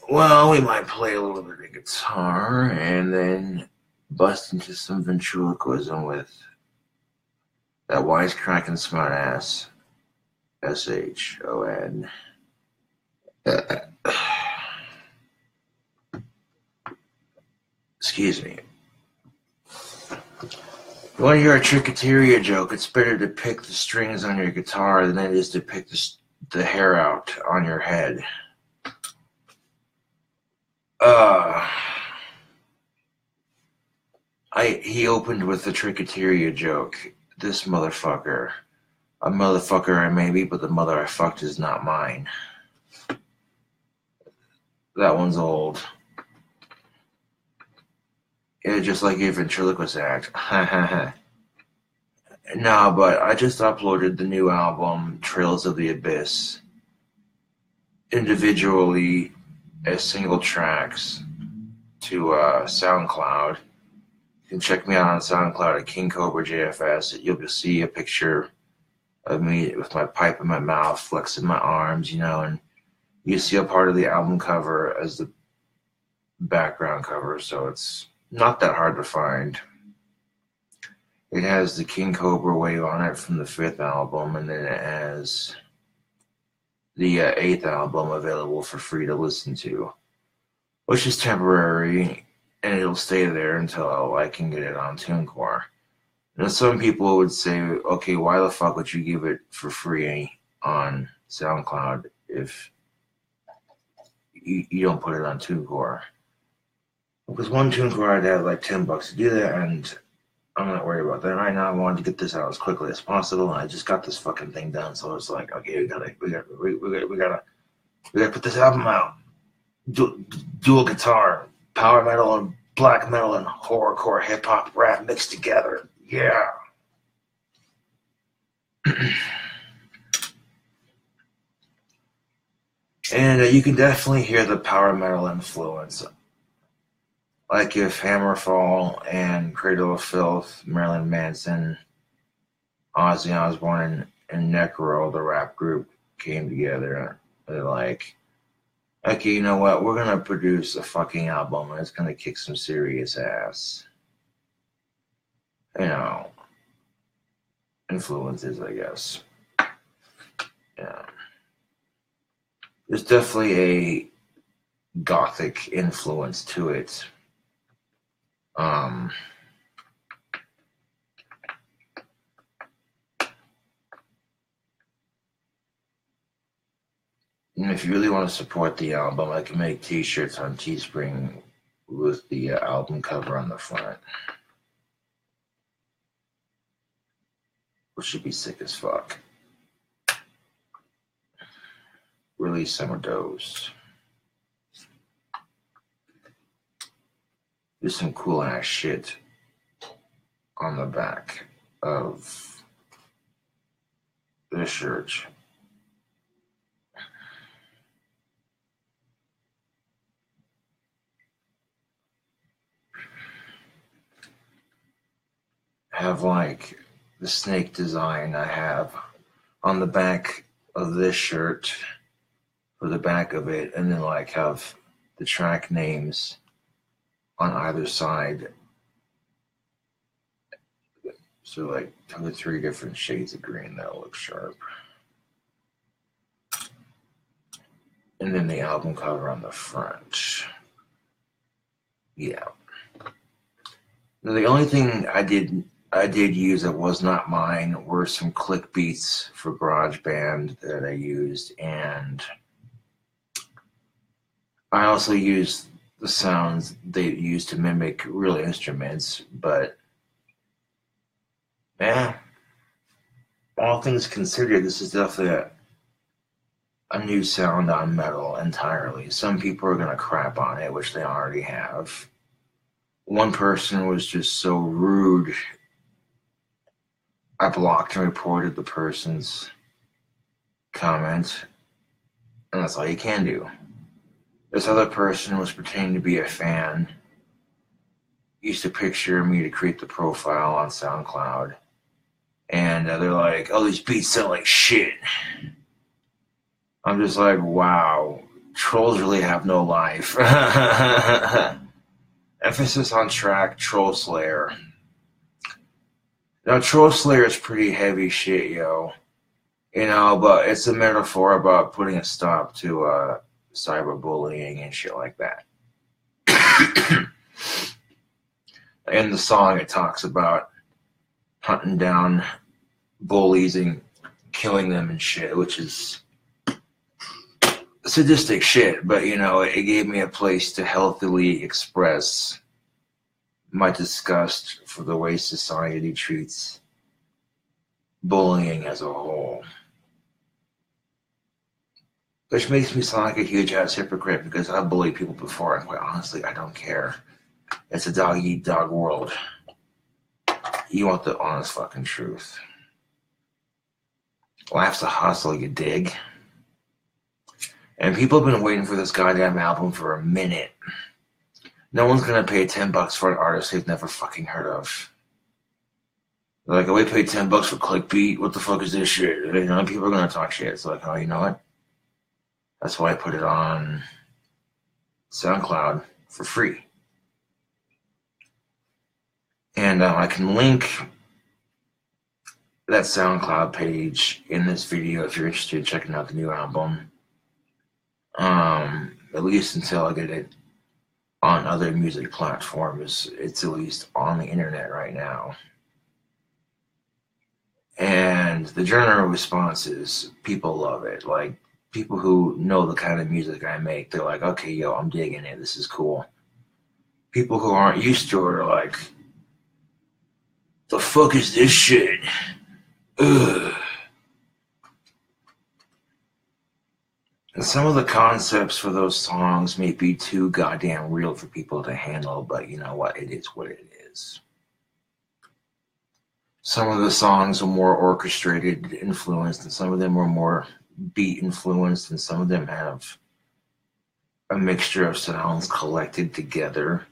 [SPEAKER 1] Well, we might play a little bit of guitar and then bust into some ventriloquism with that wisecracking smartass SHON. Excuse me. If you want to hear a tricketeria joke, it's better to pick the strings on your guitar than it is to pick the hair out on your head. He opened with the tricketeria joke. This motherfucker. A motherfucker I may be, but the mother I fucked is not mine. That one's old. Yeah, just like your ventriloquist act. Ha ha ha. No, but I just uploaded the new album, Trails of the Abyss, individually as single tracks to SoundCloud. You can check me out on SoundCloud at KingCobraJFS. You'll see a picture of me with my pipe in my mouth, flexing my arms, you know, and you see a part of the album cover as the background cover, so it's not that hard to find. It has the King Cobra wave on it from the 5th album, and then it has the 8th album available for free to listen to, which is temporary. and it'll stay there until I can get it on TuneCore. Now, some people would say, okay, why the fuck would you give it for free on SoundCloud if you don't put it on TuneCore? Because one TuneCore I'd have like $10 to do that, and I'm not worried about that right now. I wanted to get this out as quickly as possible, and I just got this fucking thing done. So it's like, okay, we gotta put this album out. Dual guitar, power metal and black metal and horrorcore, hip hop, rap mixed together. Yeah. And you can definitely hear the power metal influence. Like if Hammerfall and Cradle of Filth, Marilyn Manson, Ozzy Osbourne, and Necro, the rap group, came together. They're like, okay, you know what? We're going to produce a fucking album and it's going to kick some serious ass. You know, influences, I guess. Yeah. There's definitely a gothic influence to it. And if you really want to support the album, I can make t-shirts on Teespring with the album cover on the front, which should be sick as fuck. Release some of those. There's some cool ass shit on the back of this shirt. Have like the snake design I have on the back of this shirt for the back of it, and then like have the track names on either side. So like 2 or 3 different shades of green that'll look sharp. And then the album cover on the front. Yeah. Now, the only thing I did use that was not mine were some click beats for GarageBand that I used, and I also used the sounds they used to mimic real instruments, but yeah, all things considered, this is definitely a new sound on metal entirely. Some people are going to crap on it, which they already have. One person was just so rude, I blocked and reported the person's comment, and that's all you can do. This other person was pretending to be a fan, used a picture of me to create the profile on SoundCloud, and they're like, oh, these beats sound like shit. I'm just like, wow, trolls really have no life. Emphasis on track, Troll Slayer. Now, Troll Slayer is pretty heavy shit, yo. You know, but it's a metaphor about putting a stop to cyberbullying and shit like that. In the song, it talks about hunting down bullies and killing them and shit, which is sadistic shit, but you know, it gave me a place to healthily express my disgust for the way society treats bullying as a whole. Which makes me sound like a huge ass hypocrite because I've bullied people before, and quite honestly, I don't care. It's a dog eat dog world. You want the honest fucking truth. Life's a hustle, you dig? And people have been waiting for this goddamn album for a minute. No one's gonna pay $10 for an artist they've never fucking heard of. They're like, oh, we paid $10 for clickbait. What the fuck is this shit? You know, people are gonna talk shit. It's like, oh, you know what? That's why I put it on SoundCloud for free. And I can link that SoundCloud page in this video if you're interested in checking out the new album. At least until I get it on other music platforms. It's at least on the internet right now. And the general response is people love it. Like, people who know the kind of music I make, they're like, okay, yo, I'm digging it. This is cool. People who aren't used to it are like, the fuck is this shit? Ugh. And some of the concepts for those songs may be too goddamn real for people to handle, but you know what? It is what it is. Some of the songs are more orchestrated, influenced, and some of them are more beat influenced, and some of them have a mixture of sounds collected together.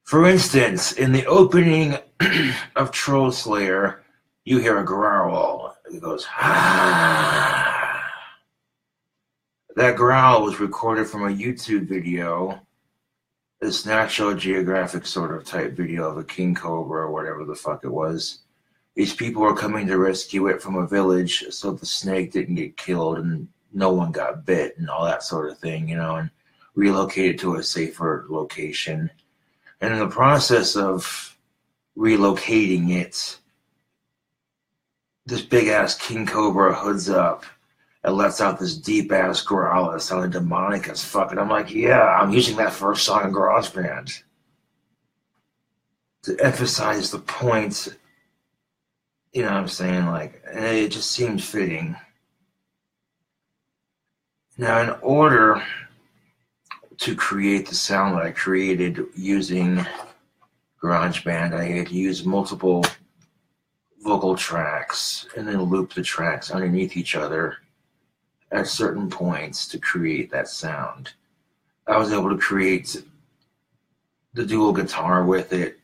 [SPEAKER 1] For instance, in the opening of Troll Slayer, you hear a growl. It goes, ah. That growl was recorded from a YouTube video, this National Geographic sort of type video of a king cobra or whatever the fuck it was. These people were coming to rescue it from a village so the snake didn't get killed and no one got bit and all that sort of thing, you know, and relocate it to a safer location. And in the process of relocating it, this big-ass king cobra hoods up and lets out this deep-ass growl that sounded demonic as fuck. And I'm like, yeah, I'm using that first song in GarageBand to emphasize the point. You know what I'm saying? Like, it just seemed fitting. Now, in order to create the sound that I created using GarageBand, I had to use multiple vocal tracks and then loop the tracks underneath each other at certain points to create that sound. I was able to create the dual guitar with it,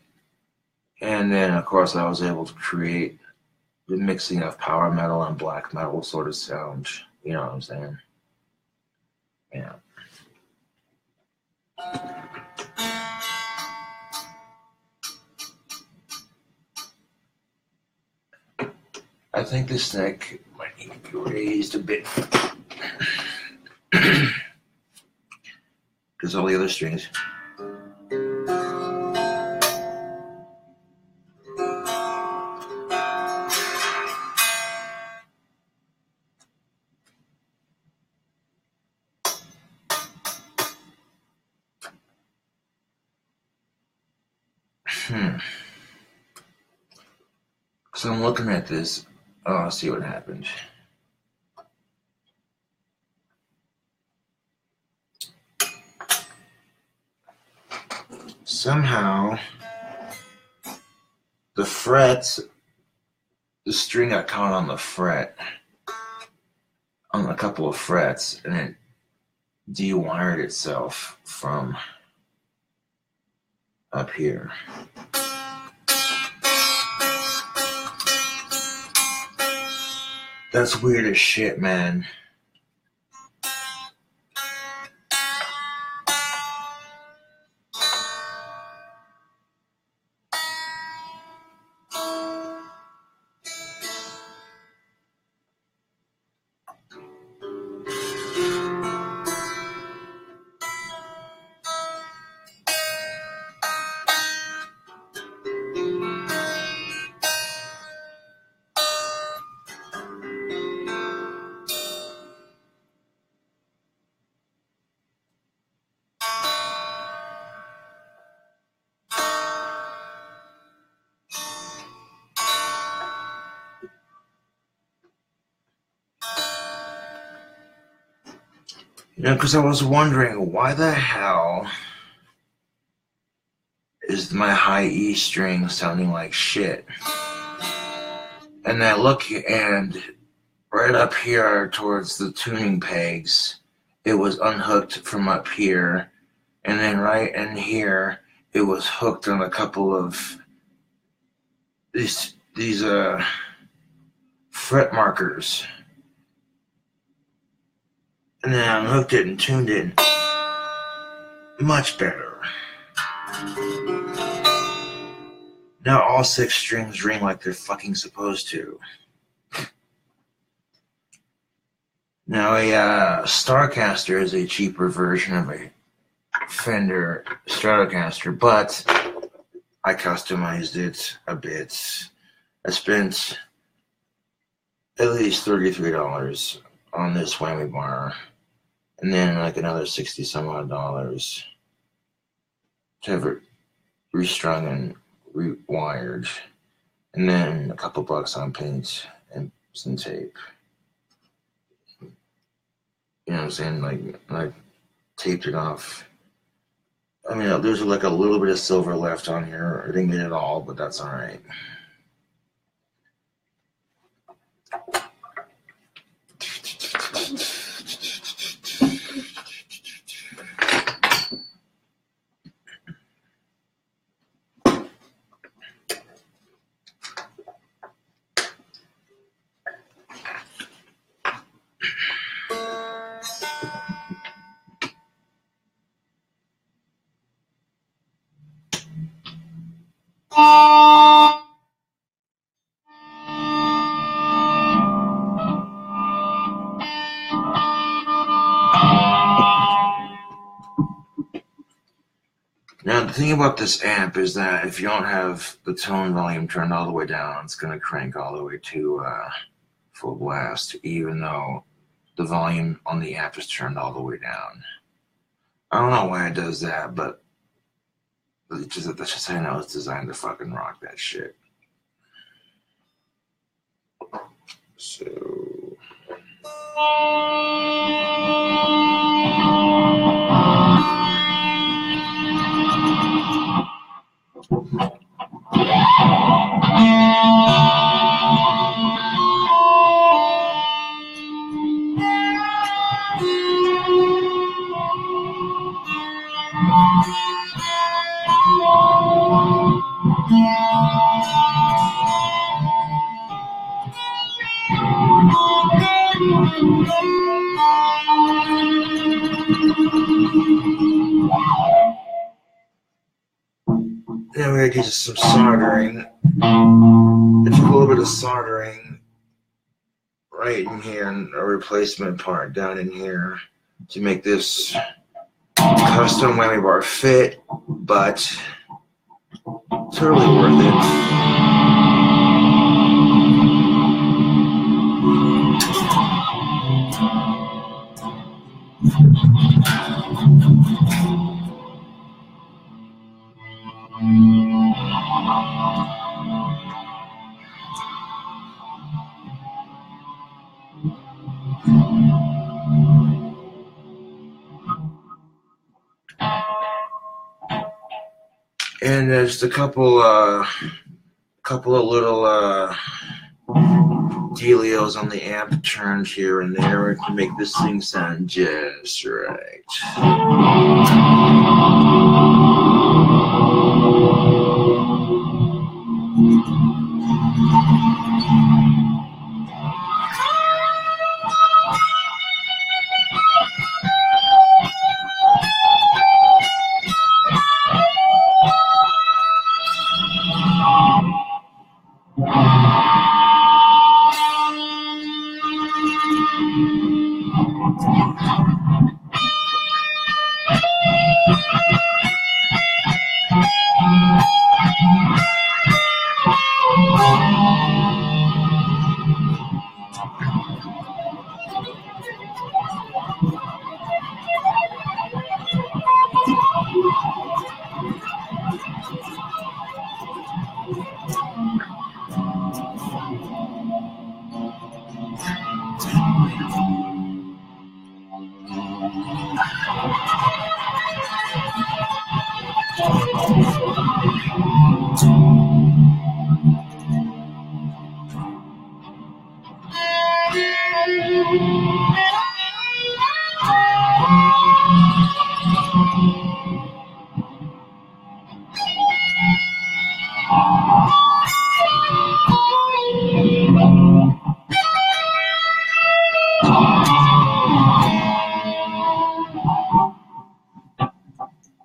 [SPEAKER 1] and then of course I was able to create the mixing of power metal and black metal sort of sound. You know what I'm saying? Yeah. I think this neck might need to be raised a bit. Because all the other strings. So I'm looking at this. Oh, I'll see what happened. Somehow, the frets, the string got caught on the fret, on a couple of frets, and it de-wired itself from up here. That's weird as shit, man. You know, because I was wondering, why the hell is my high E string sounding like shit? And I look, and right up here towards the tuning pegs, it was unhooked from up here. And then right in here, it was hooked on a couple of these fret markers. And then I unhooked it and tuned it much better. Now all 6 strings ring like they're fucking supposed to. Now a Starcaster is a cheaper version of a Fender Stratocaster, but I customized it a bit. I spent at least $33 on this whammy bar, and then like another 60 some odd dollars to have it restrung and rewired, and then a couple bucks on paint and some tape. You know what I'm saying? Like taped it off. I mean, there's like a little bit of silver left on here. I didn't get it all, but that's all right. Now, the thing about this amp is that if you don't have the tone volume turned all the way down, it's going to crank all the way to full blast, even though the volume on the amp is turned all the way down. I don't know why it does that, but that's just how I know it's designed to fucking rock that shit. So... Now we're going to do some soldering. It's a little bit of soldering right in here and a replacement part down in here to make this custom whammy bar fit, but totally worth it. And there's a couple of little dealios on the amp turned here and there to make this thing sound just right.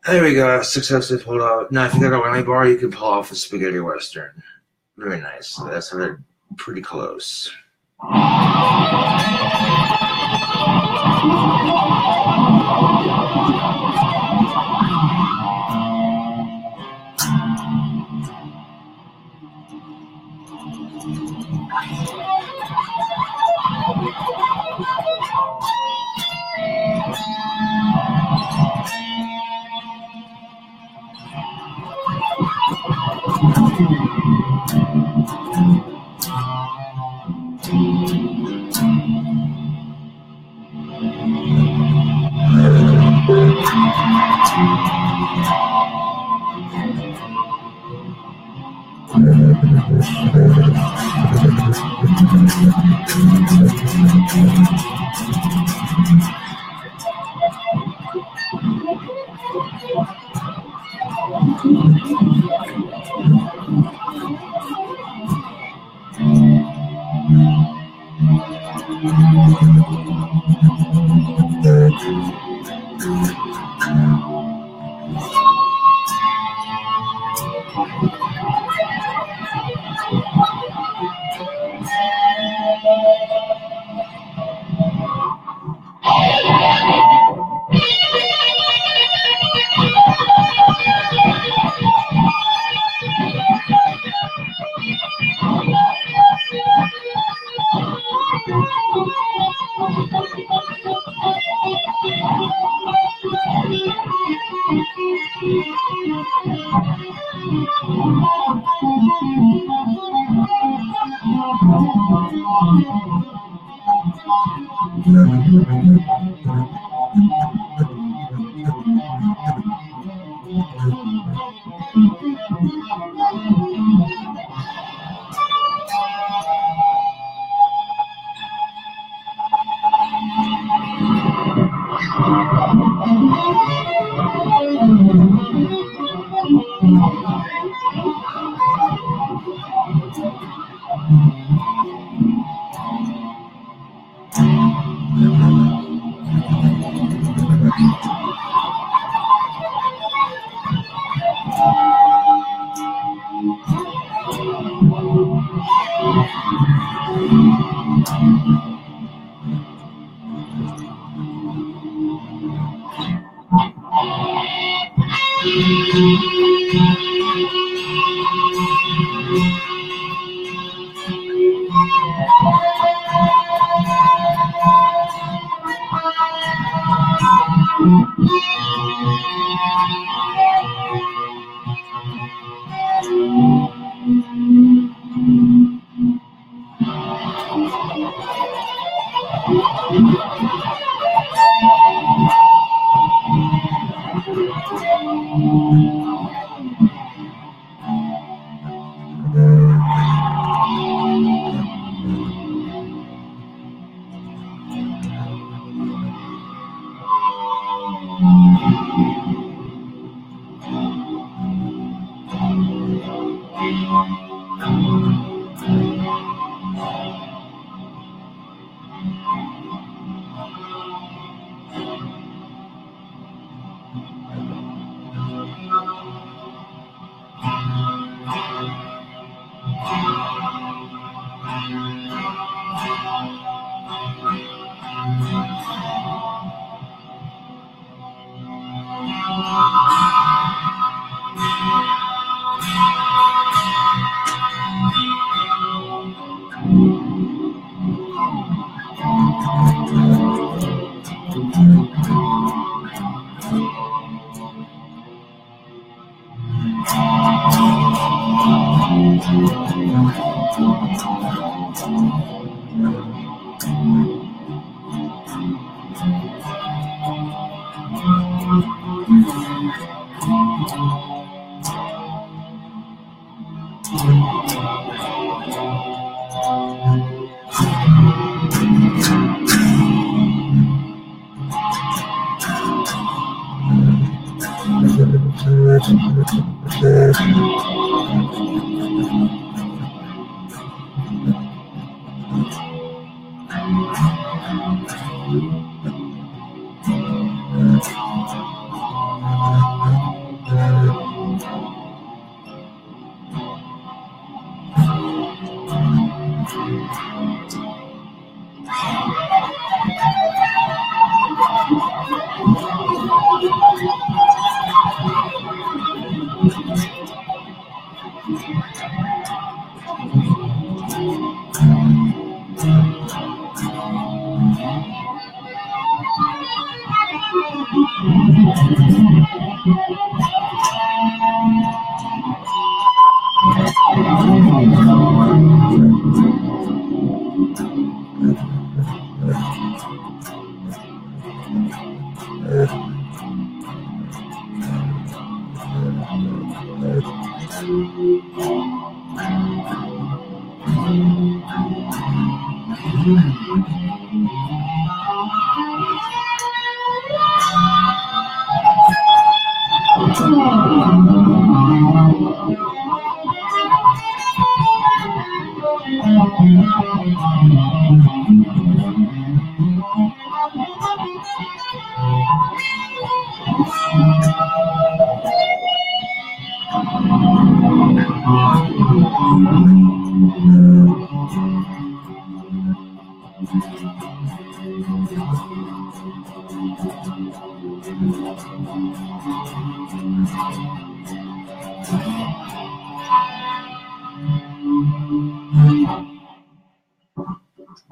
[SPEAKER 1] There we go, successfully pulled out. Now, if you got a whammy bar, you can pull off a spaghetti western. Very nice. That's pretty close.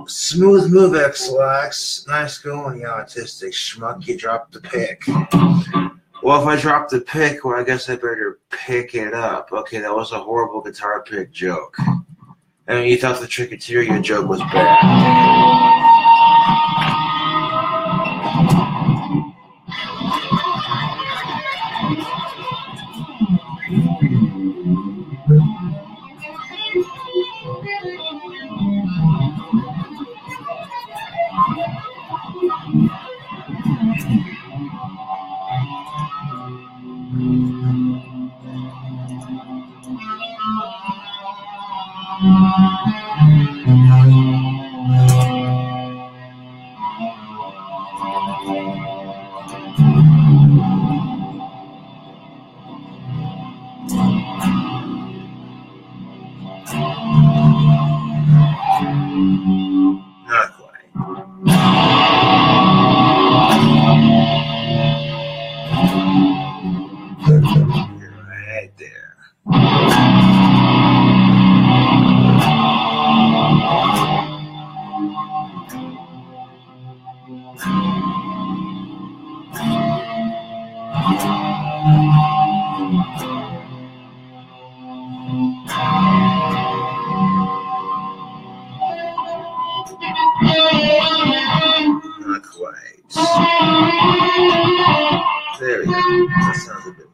[SPEAKER 1] Smooth move, X-Lax. Nice going, you autistic schmuck. You dropped the pick. Well, if I dropped the pick, well, I guess I better pick it up. Okay, that was a horrible guitar pick joke. I mean, you thought the Tricketeria joke was bad. Not quite. You're right there. Not quite. There we go. That sounds a bit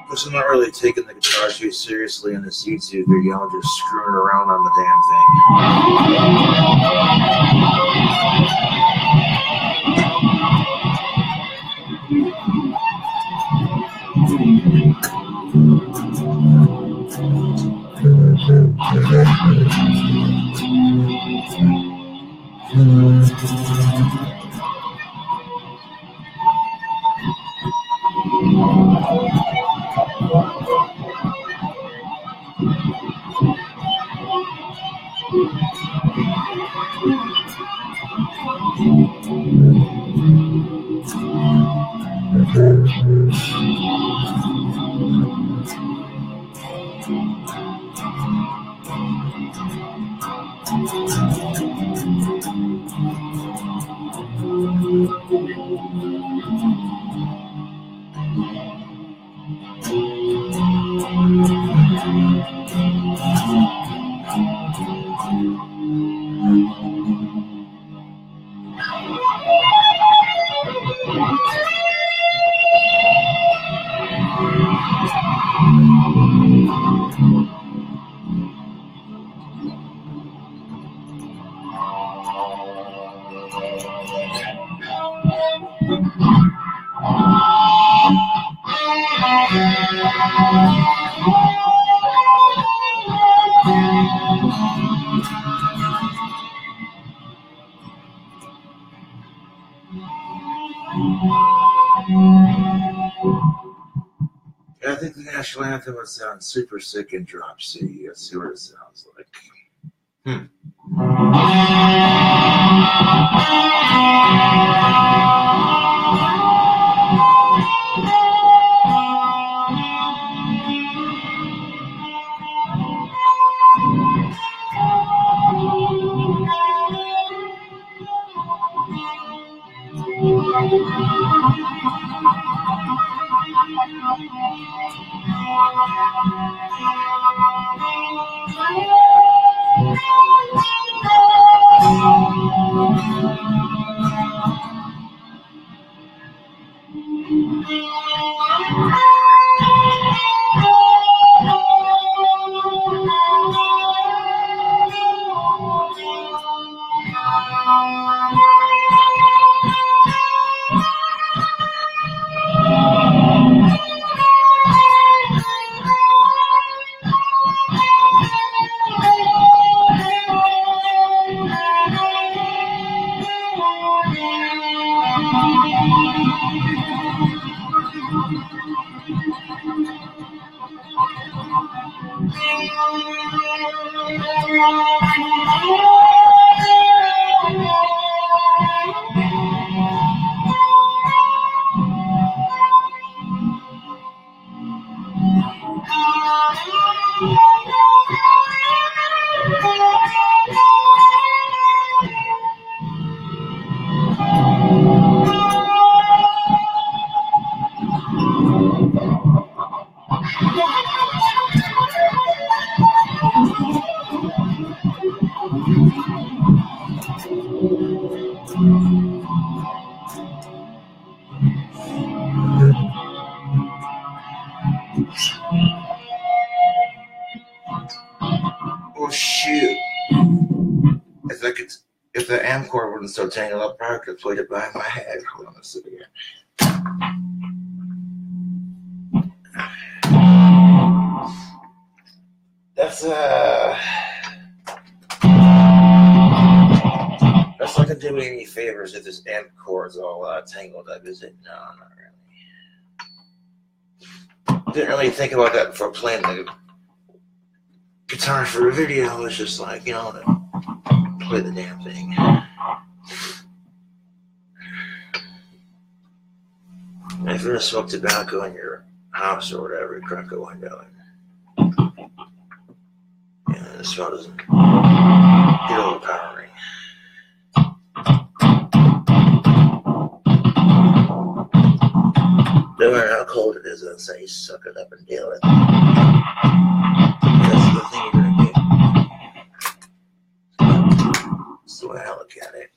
[SPEAKER 1] Plus, I'm not really taking the guitar too seriously in this YouTube video. I'm just screwing around on the damn thing. I think the national anthem would sound super sick in drop C. Let's see what it sounds like. Well, shoot. If the Amcor wasn't so tangled up, I could have played it by my head. Hold on a second. That's not gonna do me any favors if this amp cord is all tangled up, is it? No, not really. Didn't really think about that before playing the guitar for a video. I was just like, to play the damn thing. And if you're gonna smoke tobacco in your house or whatever, crack a window and the smell doesn't get overpowering. No matter how cold it is, I'll say suck it up and deal with it. That's the thing you're gonna do. That's the way I look at it.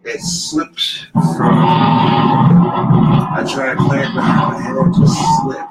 [SPEAKER 1] It slipped from. I tried to play it behind my head, it just slipped.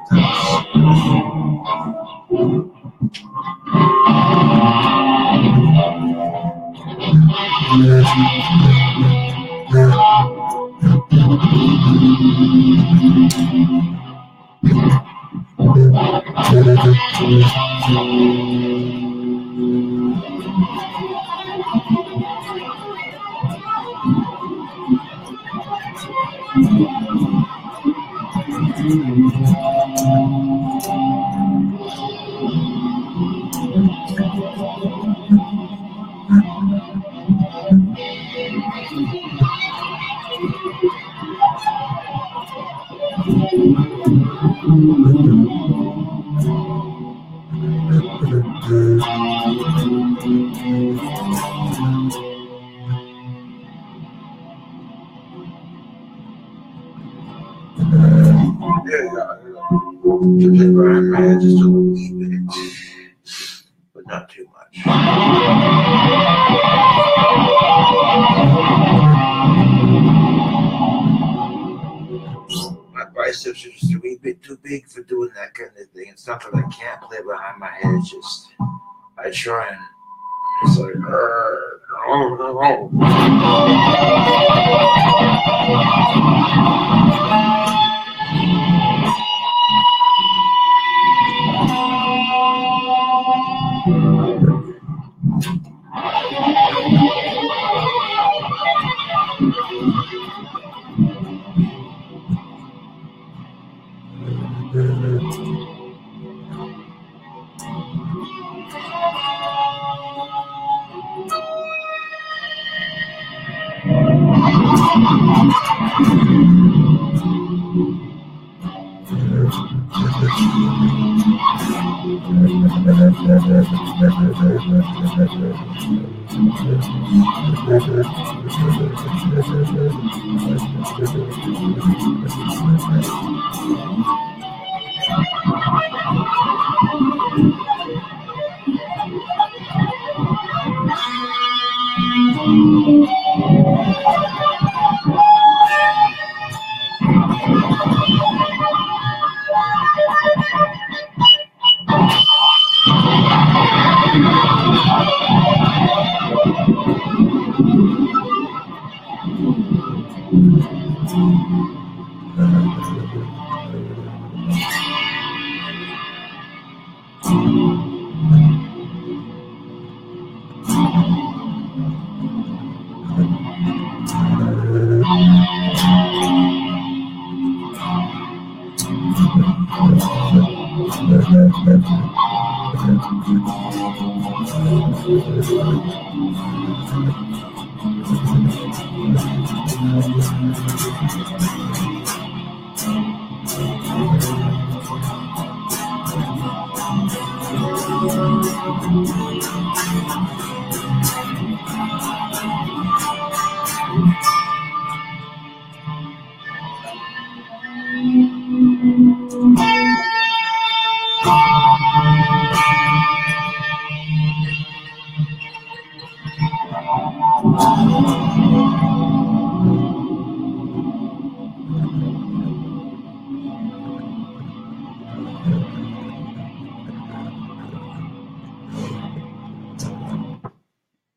[SPEAKER 1] Behind my head just a wee bit, but not too much. My biceps are just a wee bit too big for doing that kind of thing. It's not that I can't play behind my head, it's just I try and it's like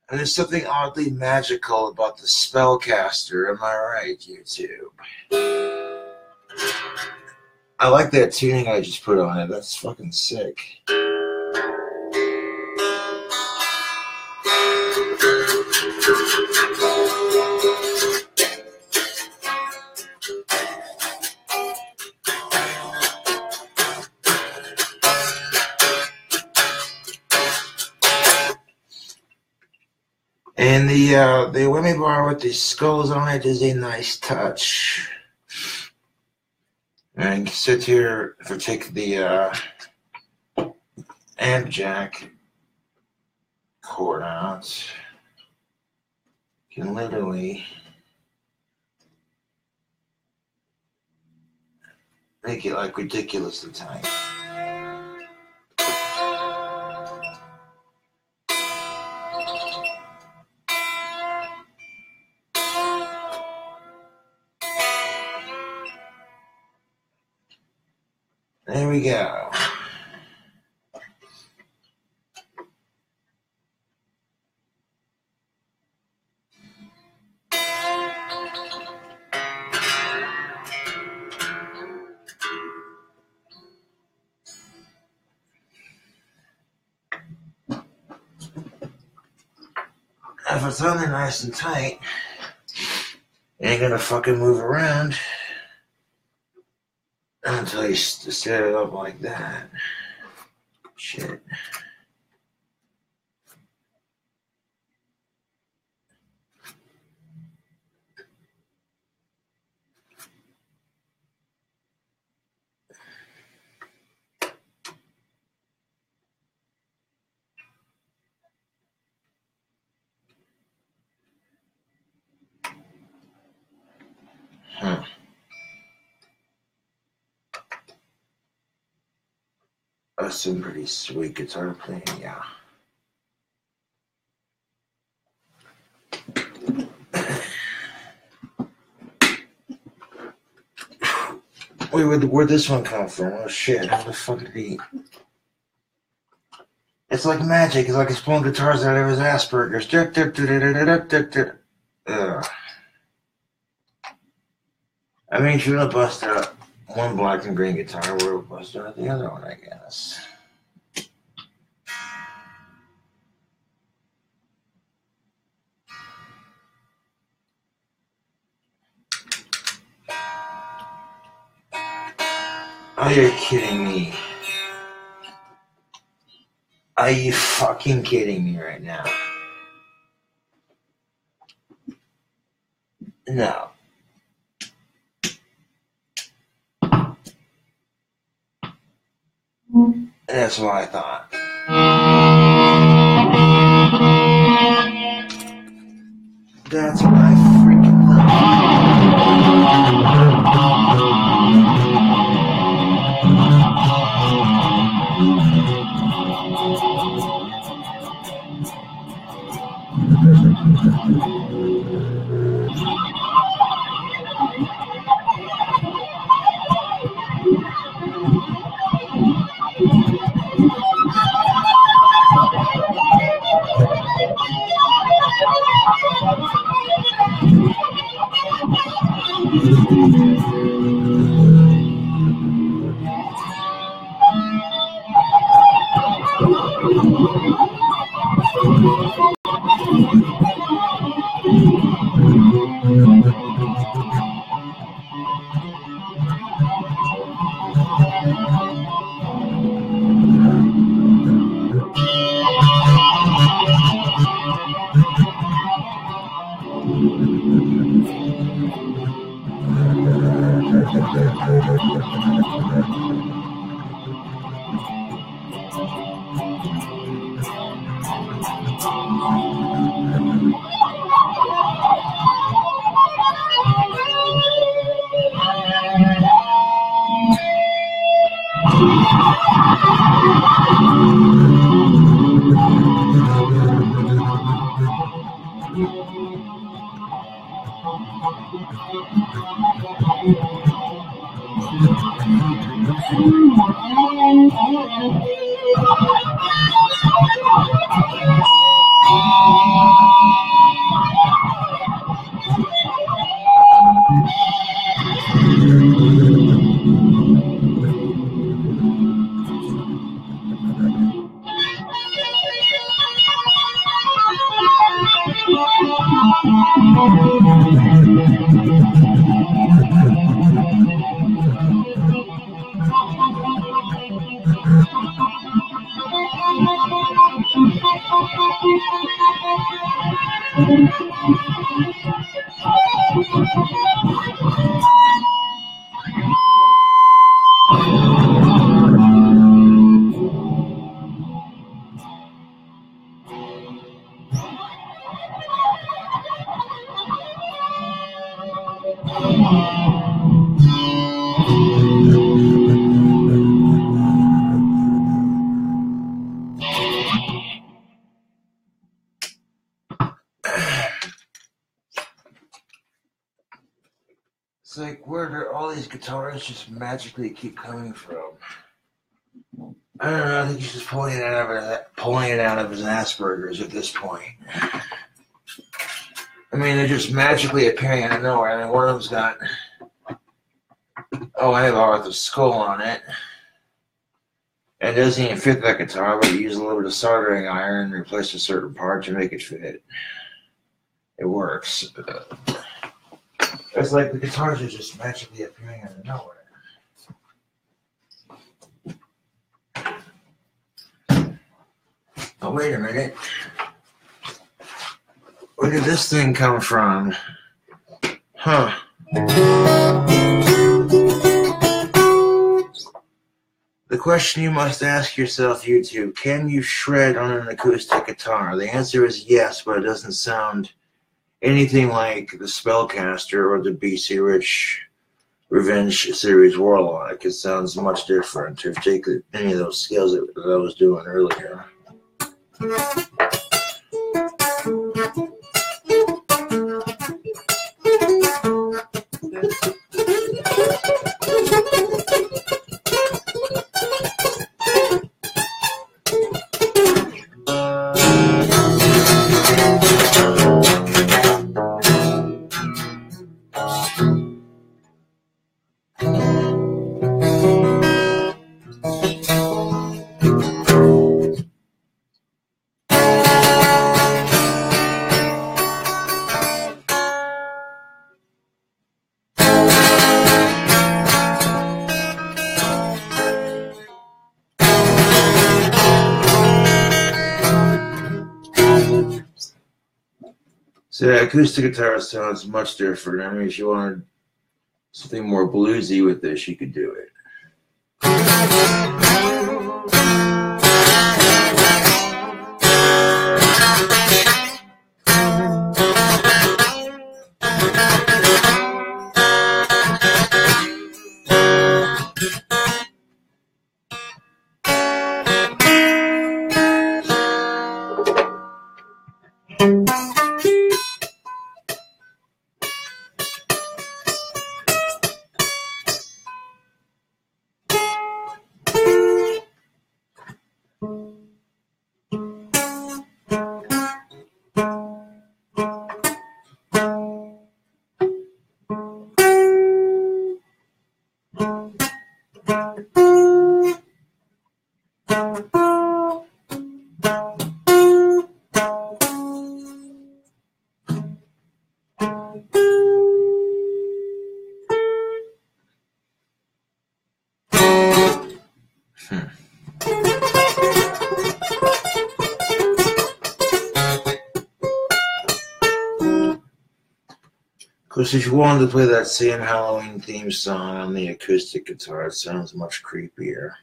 [SPEAKER 1] And there's something oddly magical about the spellcaster, am I right, YouTube? I like that tuning I just put on it. That's fucking sick. And the whammy bar with the skulls on it is a nice touch. And I can sit here if I take the amp jack cord out. You can literally make it like ridiculously tight. There we go. If it's on there nice and tight, it ain't gonna fucking move around until you set it up like that. Shit. That's some pretty sweet guitar playing, yeah. Wait, where'd this one come from? Oh shit, how the fuck did he... It's like magic, it's like he's pulling guitars out of his Asperger's. I mean, if you want to bust out one black and green guitar, we'll bust out the other one, I guess. Are you kidding me? Are you fucking kidding me right now? No. That's what I thought. That's what I freaking It's like, where do all these guitars just magically keep coming from? I don't know. I think he's just pulling it out of his Asperger's at this point. I mean, they're just magically appearing out of nowhere. I mean, one of them's got, I have Arthur's skull on it. And it doesn't even fit that guitar, but you use a little bit of soldering iron and replace a certain part to make it fit. It works. It's like the guitars are just magically appearing out of nowhere. Oh, wait a minute. Where did this thing come from? Huh. The question you must ask yourself, YouTube, can you shred on an acoustic guitar? The answer is yes, but it doesn't sound anything like the Spellcaster or the BC Rich Revenge series Warlock. It sounds much different to take any of those scales that I was doing earlier. So yeah, acoustic guitar sounds much different. I mean, if you wanted something more bluesy with this, you could do it. Because if you wanted to play that same Halloween theme song on the acoustic guitar, it sounds much creepier.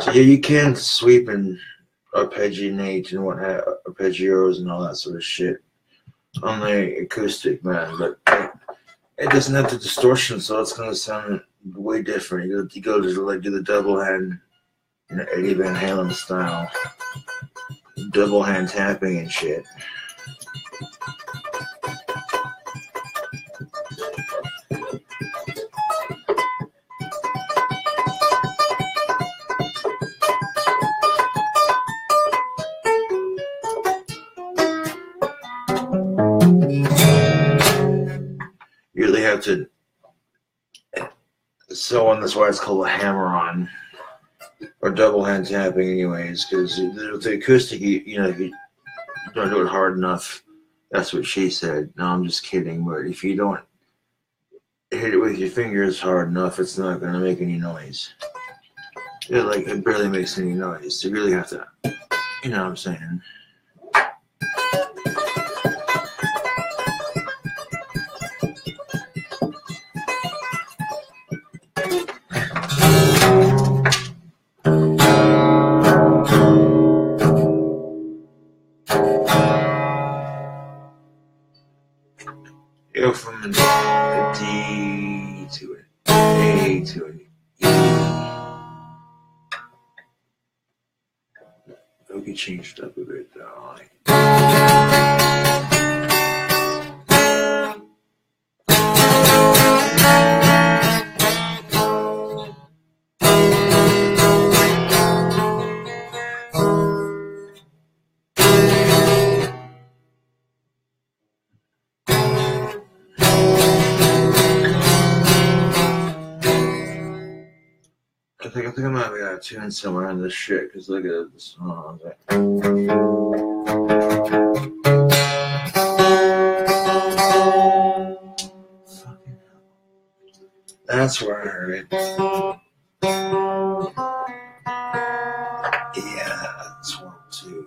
[SPEAKER 1] So yeah, you can sweep and arpeggiate and arpeggios and all that sort of shit on the acoustic, man, but it doesn't have the distortion, so it's gonna sound way different. You go to like do the double hand, Eddie Van Halen style, double hand tapping and shit. You really have to sew on. That's why it's called a hammer-on or double hand tapping, anyways. Because the acoustic, if you don't do it hard enough, that's what she said. No, I'm just kidding. But if you don't hit it with your fingers hard enough, it's not gonna make any noise. It barely makes any noise. So you really have to, you know what I'm saying. Go from a D to an A to an E. It'll get changed up a bit though. think I might be out of tune somewhere on this shit, because look at this song. That's where I heard it. Yeah, that's one too.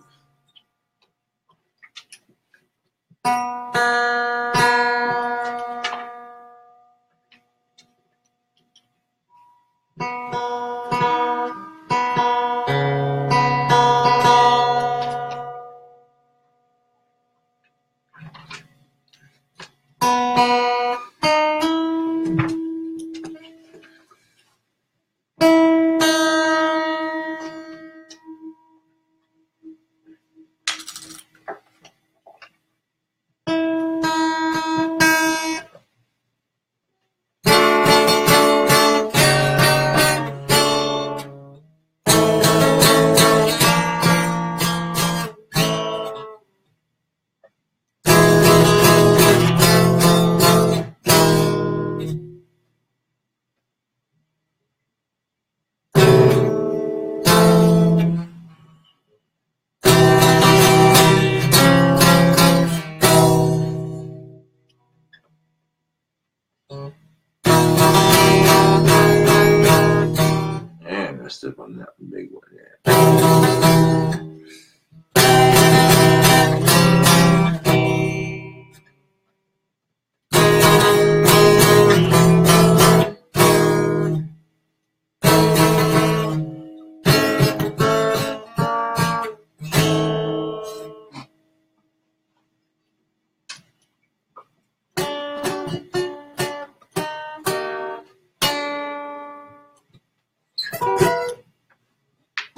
[SPEAKER 1] Up on that big one there.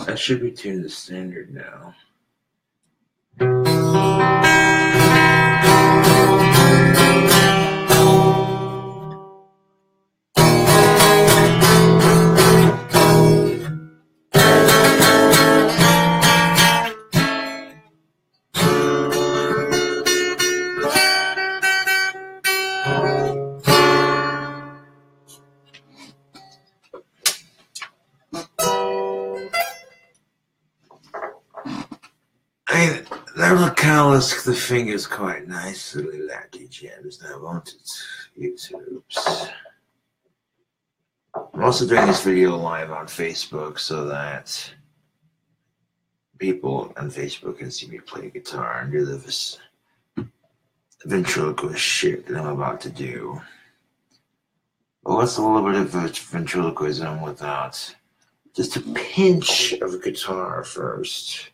[SPEAKER 1] I should be tuned to standard now. The finger's quite nicely laddie gems. I wanted YouTube's. I'm also doing this video live on Facebook so that people on Facebook can see me play guitar and do this ventriloquist shit that I'm about to do. Well, what's a little bit of ventriloquism without just a pinch of guitar first?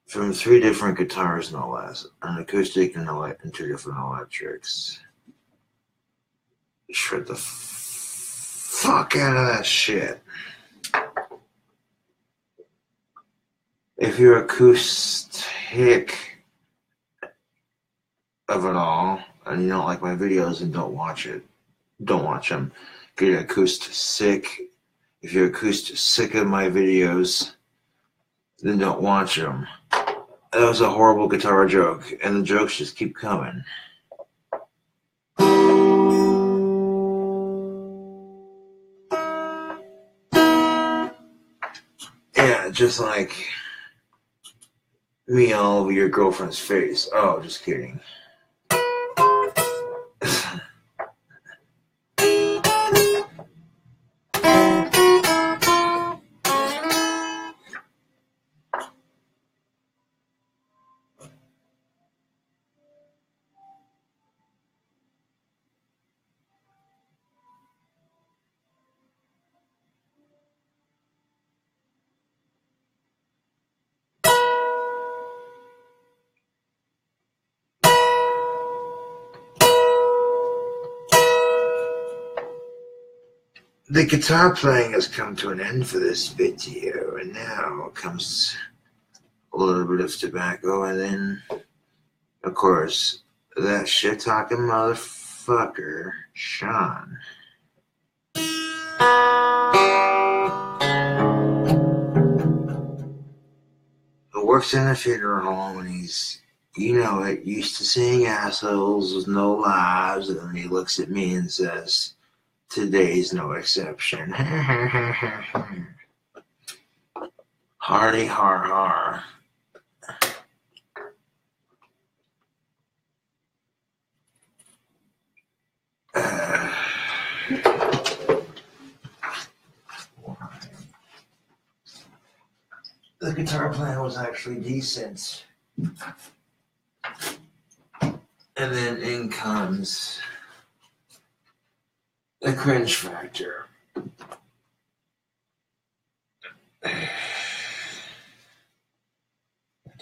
[SPEAKER 1] From 3 different guitars, no less. An acoustic and 2 different electrics. Shred the fuck out of that shit. If you're acoustic of it all, and you don't like my videos, then don't watch it. Don't watch them. Get acoustic sick. If you're acoustic sick of my videos, then don't watch them. That was a horrible guitar joke, and the jokes just keep coming. Yeah, just like me all over your girlfriend's face. Oh, just kidding. The guitar playing has come to an end for this video, and now comes a little bit of tobacco, and then, of course, that shit-talking motherfucker, Sean. Who works in a funeral home, and he's, you know it, used to seeing assholes with no lives, and then he looks at me and says, "Today's no exception." Hardy har har. The guitar playing was actually decent. And then in comes the cringe factor.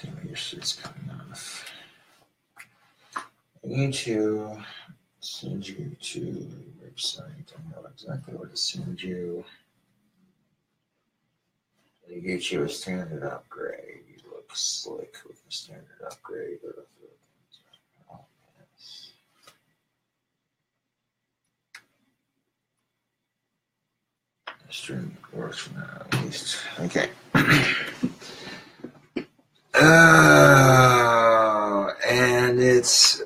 [SPEAKER 1] Damn it, your shit's coming off. I need to send you to the website. I know exactly what to send you. They get you a standard upgrade. You look slick with a standard upgrade. Oh, yes. The stream works for now, at least. Okay. And it's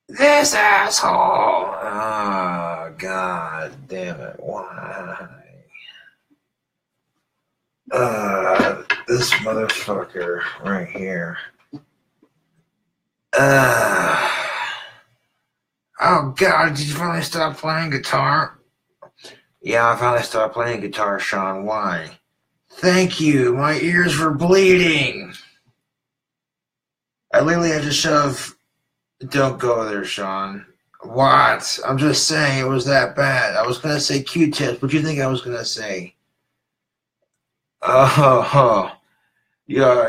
[SPEAKER 1] this asshole. Oh, God damn it. Why? This motherfucker right here. Oh, God, did you finally stop playing guitar? Yeah, I finally stopped playing guitar, Sean. Why? Thank you. My ears were bleeding. I literally had to shove. Don't go there, Sean. What? I'm just saying it was that bad. I was going to say Q-tips. What do you think I was going to say? Oh, yeah.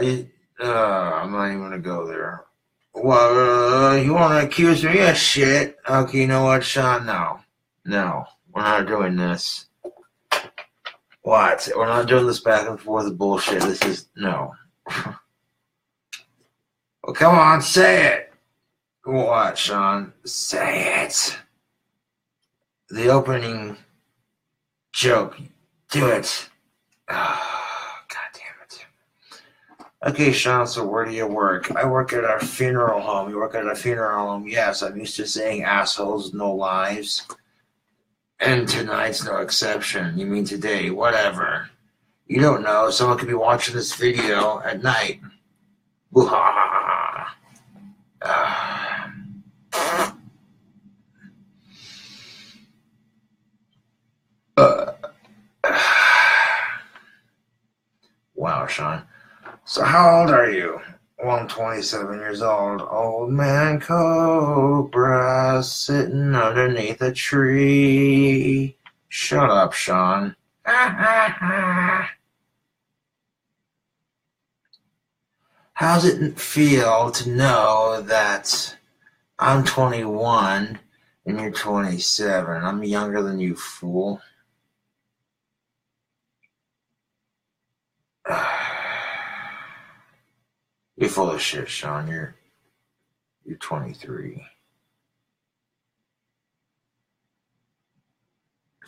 [SPEAKER 1] I'm not even going to go there. Well, you want to accuse me of shit? Okay, you know what, Sean? No. No. We're not doing this. What? We're not doing this back and forth bullshit. This is... No. Well, come on, say it. What, Sean? Say it. The opening joke. Do it. Oh, God damn it. Okay, Sean, so where do you work? I work at a funeral home. You work at a funeral home? Yes, I'm used to saying assholes, no lives. And tonight's no exception. You mean today? Whatever. You don't know. Someone could be watching this video at night. Boo-ha-ha-ha. Wow, Sean. So how old are you? Well, I'm 27 years old. Old man Cobra sitting underneath a tree. Shut up, Sean. How's it feel to know that I'm 21 and you're 27? I'm younger than you, fool. You're full of shit, Sean. You're 23.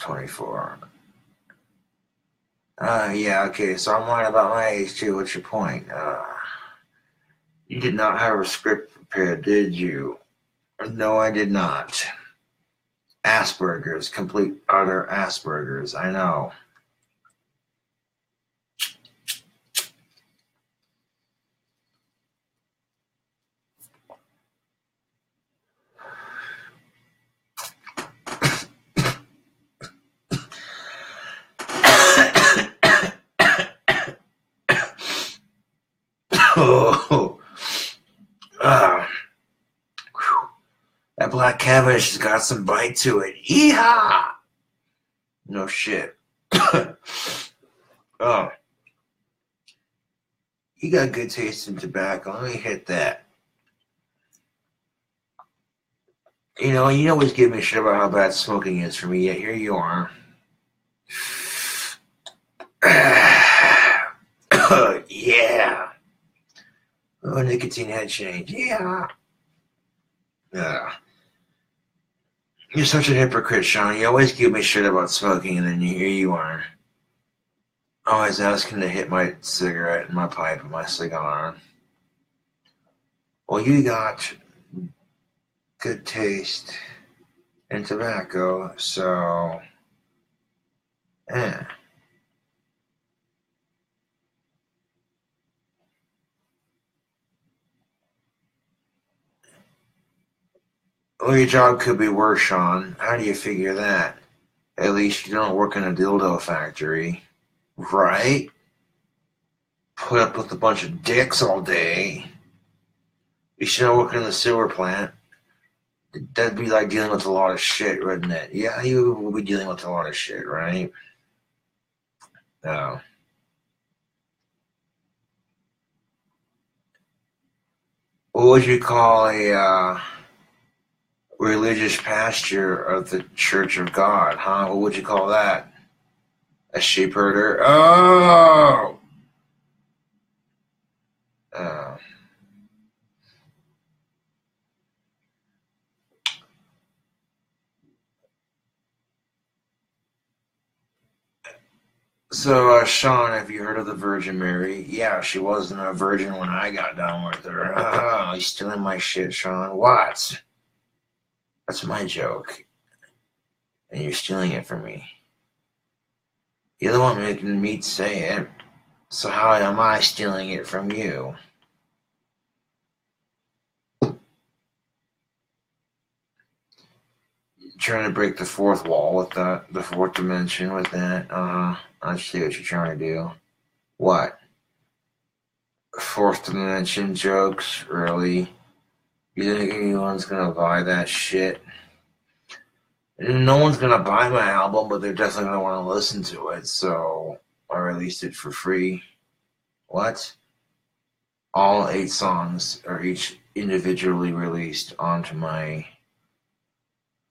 [SPEAKER 1] 24. Yeah, okay, so I'm lying about my age too. What's your point? You did not have a script prepared, did you? No, I did not. Asperger's, complete utter Asperger's, I know. Oh, that black cabbage has got some bite to it. Yeehaw! No shit. Oh, you got good taste in tobacco. Let me hit that. You always give me shit about how bad smoking is for me, yet here you are. Yeah. Oh, nicotine head change. Yeah. You're such a hypocrite, Sean. You always give me shit about smoking, and then here you are. Always asking to hit my cigarette and my pipe and my cigar. Well, you got good taste in tobacco, so... Well, your job could be worse, Sean. How do you figure that? At least you don't work in a dildo factory. Right? Put up with a bunch of dicks all day. You should not work in the sewer plant. That'd be like dealing with a lot of shit, wouldn't it? Yeah, you will be dealing with a lot of shit, right? Oh. What would you call a religious pastor of the Church of God, huh? What would you call that? A sheep herder? Oh! Oh. So, Sean, have you heard of the Virgin Mary? Yeah, she wasn't a virgin when I got done with her. Oh, you stealing my shit, Sean. What? That's my joke. And you're stealing it from me. You're the one making me say it. So how am I stealing it from you? Trying to break the fourth wall with that, the fourth dimension with that. I see what you're trying to do. What? Fourth dimension jokes? Really? You think anyone's gonna buy that shit? No one's gonna buy my album, but they're definitely gonna want to listen to it, so I released it for free. What? All 8 songs are each individually released onto my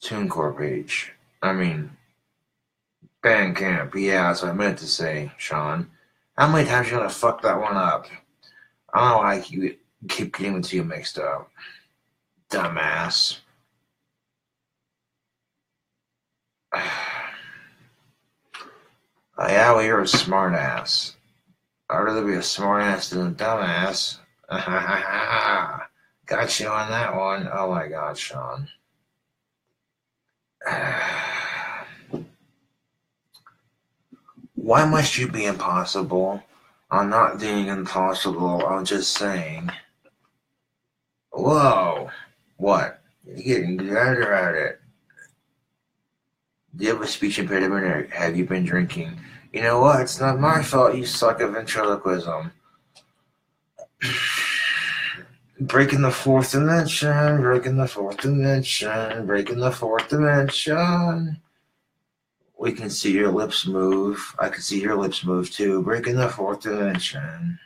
[SPEAKER 1] TuneCore page. I mean, Bandcamp. Yeah, that's what I meant to say, Sean. How many times you gonna fuck that one up? I don't know why you keep getting the two mixed up. Dumbass. Yeah, well, you're a smartass. I'd rather be a smartass than a dumbass. Got you on that one. Oh my God, Sean. Why must you be impossible? I'm not being impossible. I'm just saying. Whoa. What? You're getting better at it. Do you have a speech impediment or have you been drinking? You know what? It's not my fault you suck at ventriloquism. Breaking the fourth dimension, breaking the fourth dimension, breaking the fourth dimension. We can see your lips move. I can see your lips move too. Breaking the fourth dimension.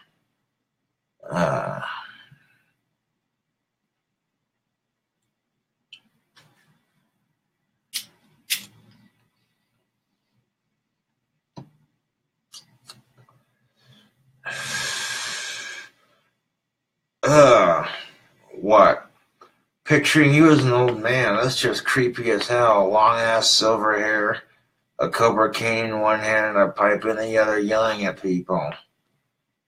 [SPEAKER 1] What? Picturing you as an old man, that's just creepy as hell. Long ass silver hair, a cobra cane in one hand and a pipe in the other, yelling at people.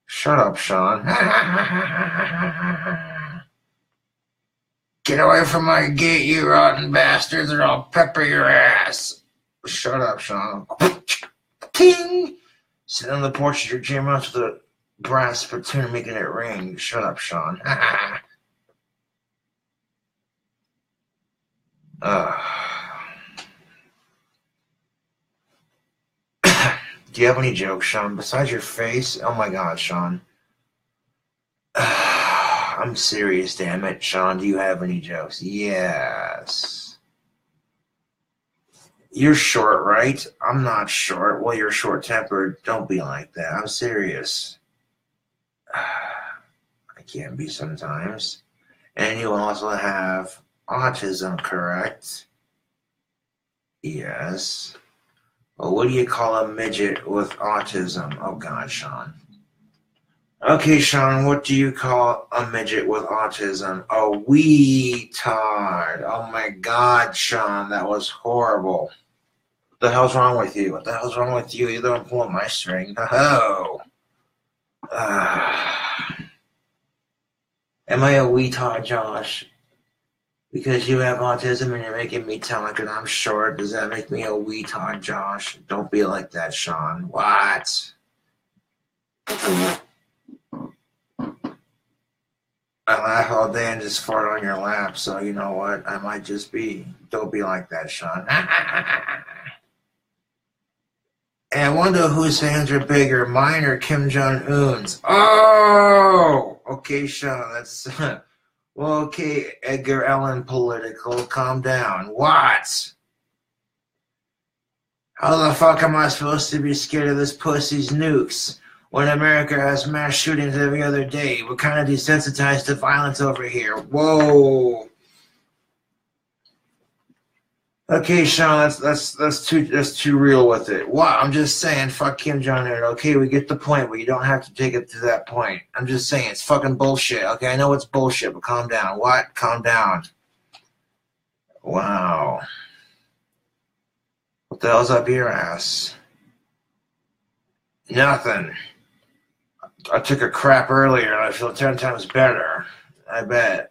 [SPEAKER 1] Shut up, Sean. Get away from my gate, you rotten bastards, or I'll pepper your ass. Shut up, Sean. Ting! Sit on the porch of your gym house with a brass spittoon making it ring. Shut up, Sean. Do you have any jokes, Sean? Besides your face? Oh my God, Sean. I'm serious, damn it. Sean, do you have any jokes? Yes. You're short, right? I'm not short. Well, you're short-tempered. Don't be like that. I'm serious. I can be sometimes. And you also have autism, correct? Yes. Well, what do you call a midget with autism? Oh, God, Sean. Okay, Sean, what do you call a midget with autism? A weetard. Oh, my God, Sean, that was horrible. What the hell's wrong with you? What the hell's wrong with you? You don't pull my string. Oh. Am I a weetard, Josh? Because you have autism and you're making me tell like I'm short, does that make me a weetard, Josh? Don't be like that, Sean. What? I laugh all day and just fart on your lap, so you know what? I might just be. Don't be like that, Sean. And I wonder whose hands are bigger, mine or Kim Jong-un's. Oh! Okay, Sean, that's... Well, okay, Edgar Allan Political, calm down. What? How the fuck am I supposed to be scared of this pussy's nukes when America has mass shootings every other day? We're kind of desensitized to violence over here. Whoa. Okay, Sean, that's too real with it. What? I'm just saying, fuck Kim Jong-un. Okay, we get the point, but you don't have to take it to that point. I'm just saying, it's fucking bullshit. Okay, I know it's bullshit, but calm down. What? Calm down. Wow. What the hell's up your ass? Nothing. I took a crap earlier and I feel 10 times better. I bet.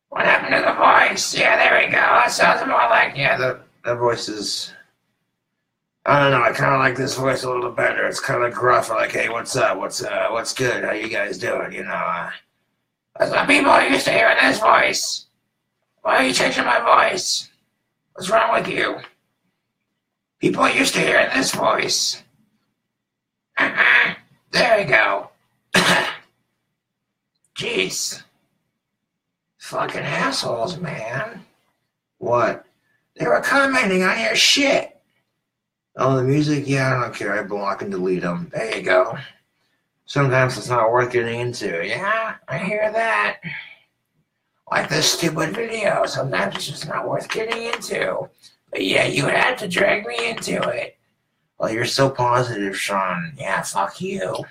[SPEAKER 1] What happened to the voice? Yeah, there we go. That sounds more like, yeah, the voice is, I don't know, I kind of like this voice a little better. It's kind of gruff, like, hey, what's up? What's good? How you guys doing? You know, some people are used to hearing this voice. Why are you changing my voice? What's wrong with you? People are used to hearing this voice. There we go. Jeez. Fucking assholes, man. What? They were commenting on your shit. Oh, the music? Yeah, I don't care. I block and delete them. There you go. Sometimes it's not worth getting into. Yeah, I hear that. Like this stupid video. Sometimes it's just not worth getting into. But yeah, you had to drag me into it. Well, you're so positive, Sean. Yeah, fuck you.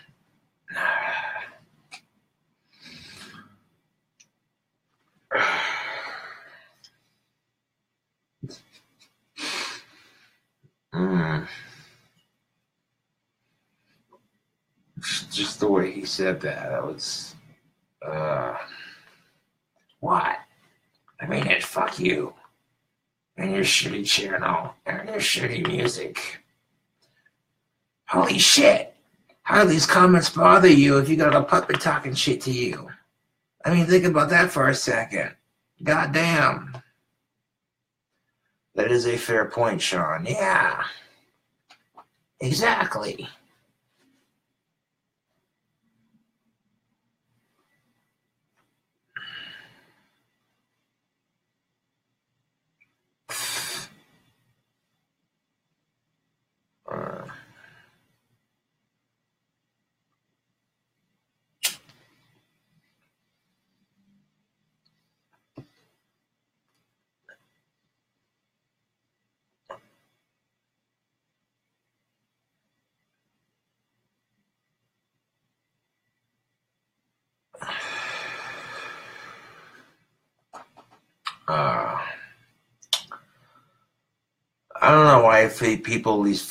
[SPEAKER 1] Just the way he said that was, what? I mean it, fuck you. And your shitty channel, and your shitty music. Holy shit! How do these comments bother you if you got a puppet talking shit to you? I mean, think about that for a second. Goddamn. That is a fair point, Sean. Yeah. Exactly. I don't know why these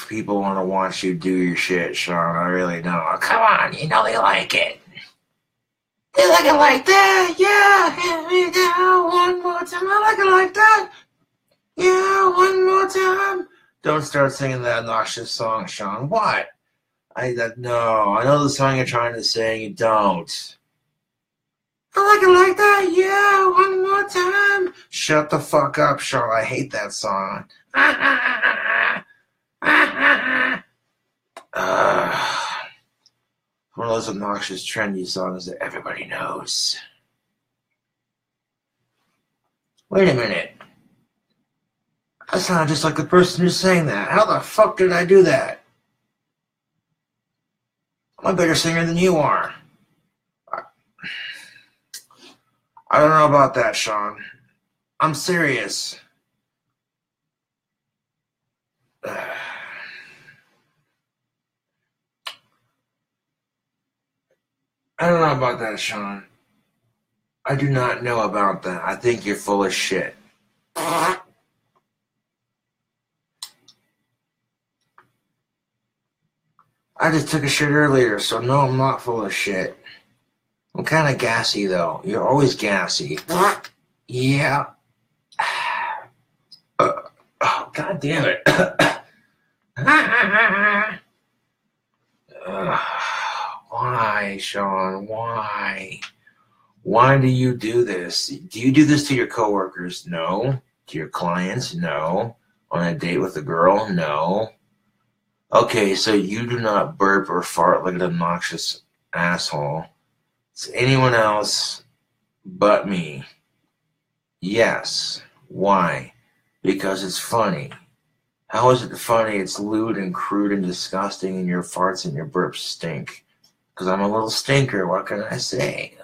[SPEAKER 1] people want to watch you do your shit, Sean. I really don't. Oh, come on, you know they like it. They like it like that. Yeah, hit me down one more time. I like it like that. Yeah, one more time. Don't start singing that obnoxious song, Sean. What? No. I know the song you're trying to sing. You don't. I like it like that. Yeah, one more time. Shut the fuck up, Sean. I hate that song. One of those obnoxious, trendy songs that everybody knows. Wait a minute. I sound just like the person who's saying that. How the fuck did I do that? I'm a better singer than you are. I don't know about that, Sean. I'm serious. I don't know about that, Sean. I do not know about that. I think you're full of shit. I just took a shit earlier, so no, I'm not full of shit. I'm kind of gassy, though. You're always gassy. Yeah. Oh, God damn it. Why, Sean? Why? Why do you do this? Do you do this to your coworkers? No. To your clients? No. On a date with a girl? No. Okay, so you do not burp or fart like an obnoxious asshole. It's anyone else but me. Yes. Why? Because it's funny. How is it funny? It's lewd and crude and disgusting, and your farts and your burps stink. Because I'm a little stinker, what can I say?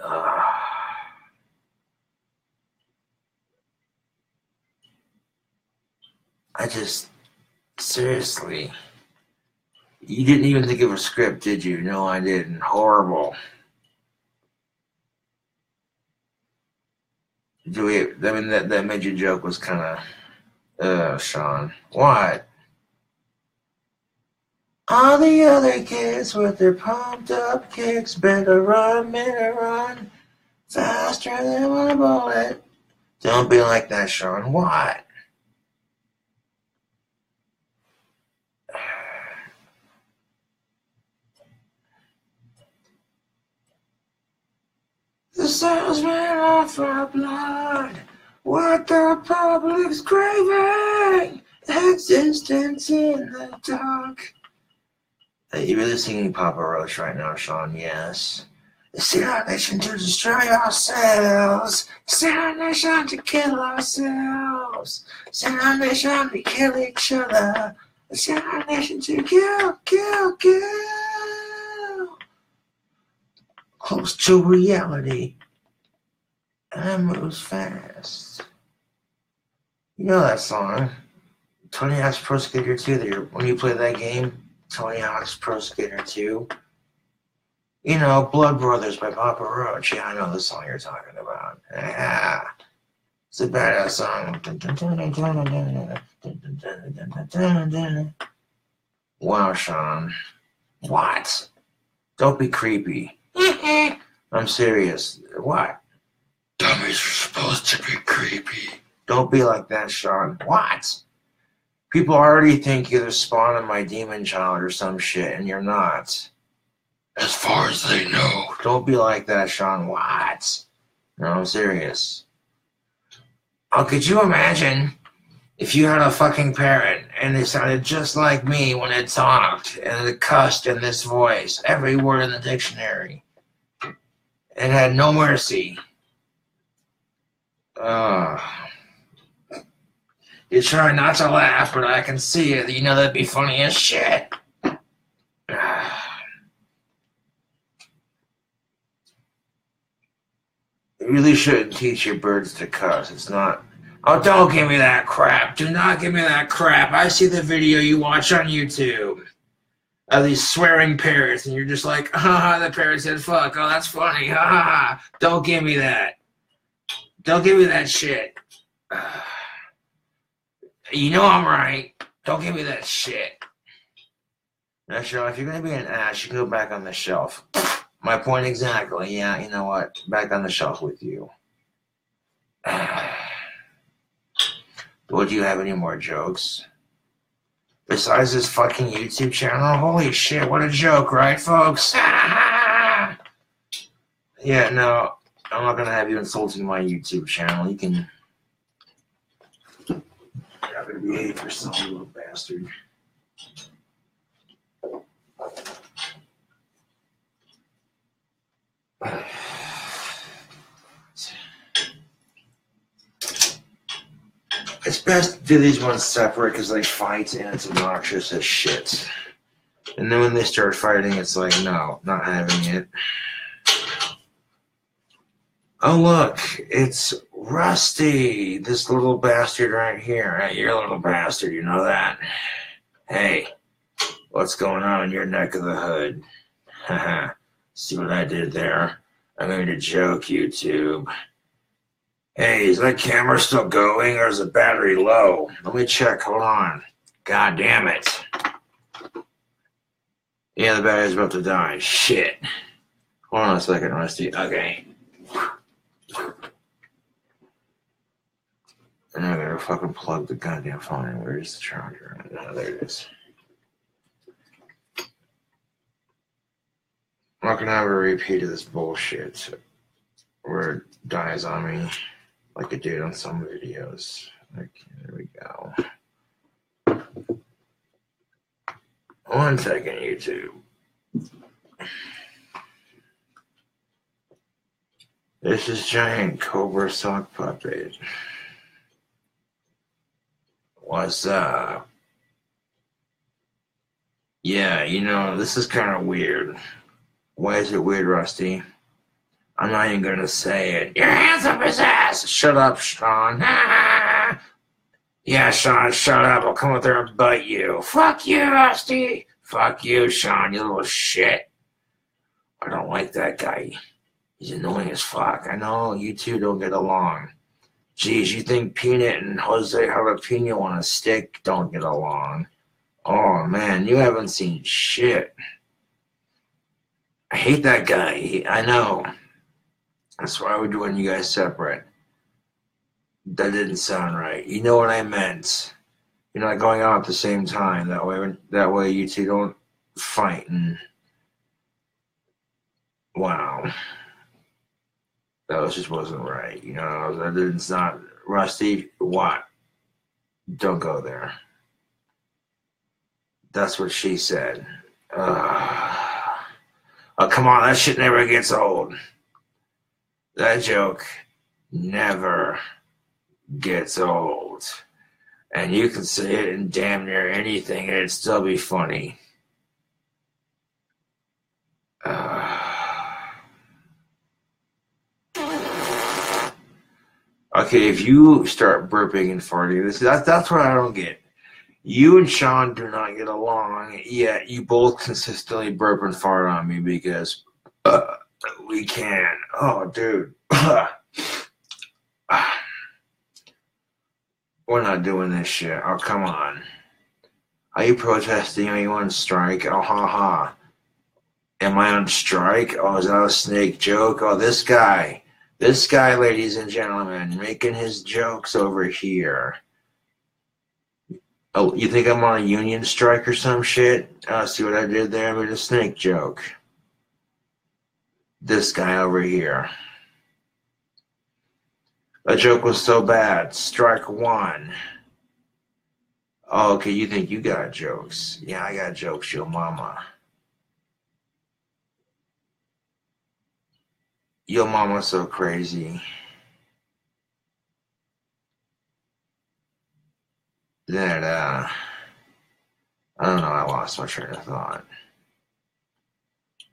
[SPEAKER 1] Seriously. You didn't even think of a script, did you? No, I didn't. Horrible. That made your joke was kind of, Sean. What? All the other kids with their pumped up kicks better run, faster than a bullet. Don't be like that, Sean. What? The salesman offer blood. What the public's craving. Existence in the dark. Are you really singing Papa Roach right now, Sean? Yes. It's our nation to destroy ourselves. It's our nation to kill ourselves. It's our nation to kill each other. It's our nation to kill. Close to reality. And moves fast. You know that song. Tony Hawk's Pro Skater 2. When you play that game, Tony Hawk's Pro Skater 2. You know, Blood Brothers by Papa Roach. Yeah, I know the song you're talking about. Yeah. It's a badass song. Wow, Sean. What? Don't be creepy. I'm serious. What? Dummies are supposed to be creepy. Don't be like that, Sean. What? People already think you're the spawn of my demon child or some shit, and you're not. As far as they know. Don't be like that, Sean. What? No, I'm serious. Oh, could you imagine if you had a fucking parrot and it sounded just like me when it talked and it cussed in this voice, every word in the dictionary. It had no mercy. You're trying not to laugh, but I can see it. You know that'd be funny as shit. You really shouldn't teach your birds to cuss. It's not... Oh, don't give me that crap. Do not give me that crap. I see the video you watch on YouTube of these swearing parrots, and you're just like, haha, the parrot said fuck. Oh, that's funny. Ha ha ha. Don't give me that. Don't give me that shit. You know I'm right. Don't give me that shit. Now, Sean, if you're going to be an ass, you can go back on the shelf. My point exactly. Yeah, you know what? Back on the shelf with you. Would you have any more jokes? Besides this fucking YouTube channel? Holy shit, what a joke, right, folks? Yeah, no, I'm not going to have you insulting my YouTube channel. You can... You're going to behave yourself, you little bastard. It's best to do these ones separate because they fight and it's obnoxious as shit. And then when they start fighting, it's like, no, not having it. Oh, look, it's Rusty, this little bastard right here. Hey, you're a little bastard, you know that? Hey, what's going on in your neck of the hood? Haha, see what I did there? I'm going to joke, YouTube. Hey, is that camera still going or is the battery low? Let me check, hold on. God damn it. Yeah, the battery's about to die. Shit. Hold on a second, Rusty. Okay. And I gotta fucking plug the goddamn phone in. Where's the charger? Oh, there it is. not gonna have a repeat of this bullshit where it dies on me like it did on some videos. Okay, there we go. 1 second, YouTube. This is Giant Cobra Sock Puppet. What's up? Yeah, you know, this is kind of weird. Why is it weird, Rusty? I'm not even gonna say it. Your hands up his ass! Shut up, Sean. Yeah, Sean, shut up. I'll come up there and bite you. Fuck you, Rusty. Fuck you, Sean, you little shit. I don't like that guy. He's annoying as fuck. I know you two don't get along. Geez, you think Peanut and Jose Jalapeno on a stick don't get along? Oh, man, you haven't seen shit. I hate that guy. I know. That's why we're doing you guys separate. That didn't sound right. You know what I meant. You're not going out at the same time. That way you two don't fight. And wow. That just wasn't right. You know, it's not. Rusty, what? Don't go there. That's what she said. Oh, come on. That shit never gets old. That joke never gets old. And you can say it in damn near anything and it'd still be funny. Okay, if you start burping and farting, that's what I don't get. You and Sean do not get along, yet you both consistently burp and fart on me because we can. Oh, dude. We're not doing this shit. Oh, come on. Are you protesting? Are you on strike? Oh, ha ha. Am I on strike? Oh, is that a snake joke? Oh, this guy, ladies and gentlemen, making his jokes over here. Oh, you think I'm on a union strike or some shit? Oh, see what I did there? I made a snake joke. This guy over here. That joke was so bad. Strike one. Oh, okay, you think you got jokes. Yeah, I got jokes, your mama. Your mama's so crazy that, I don't know, I lost my train of thought.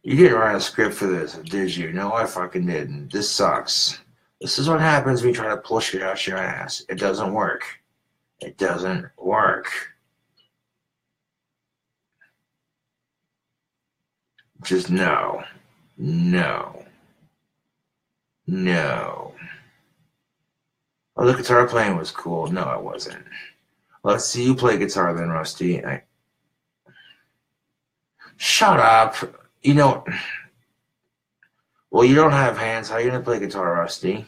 [SPEAKER 1] You didn't write a script for this, did you? No, I fucking didn't. This sucks. This is what happens when you try to pull shit out your ass. It doesn't work. It doesn't work. Just no. No. No. Oh, the guitar playing was cool. No, it wasn't. Let's see you play guitar then, Rusty. Shut up. You know, well, you don't have hands. How are you going to play guitar, Rusty?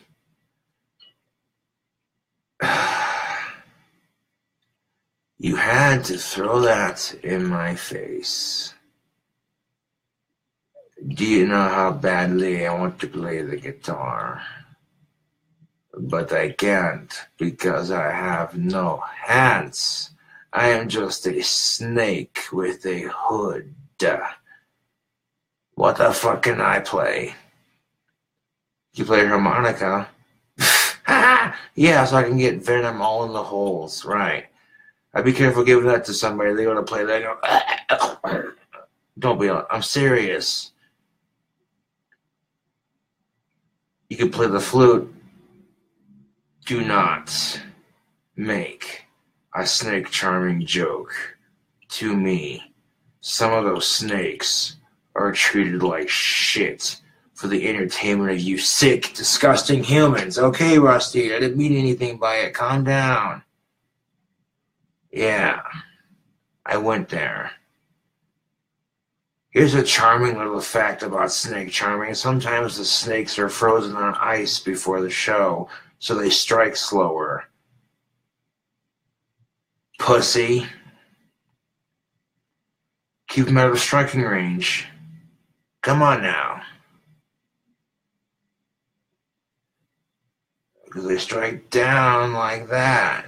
[SPEAKER 1] You had to throw that in my face. Do you know how badly I want to play the guitar? But I can't because I have no hands. I am just a snake with a hood. What the fuck can I play? You play harmonica? Yeah, so I can get venom all in the holes. Right. I'd be careful giving that to somebody. They want to play that. Go, don't be. I'm serious. You can play the flute. Do not make a snake charming joke to me. Some of those snakes are treated like shit for the entertainment of you sick, disgusting humans. Okay, Rusty, I didn't mean anything by it. Calm down. Yeah, I went there. Here's a charming little fact about snake charming. Sometimes the snakes are frozen on ice before the show, so they strike slower. Pussy. Keep them out of striking range. Come on now. Because they strike down like that.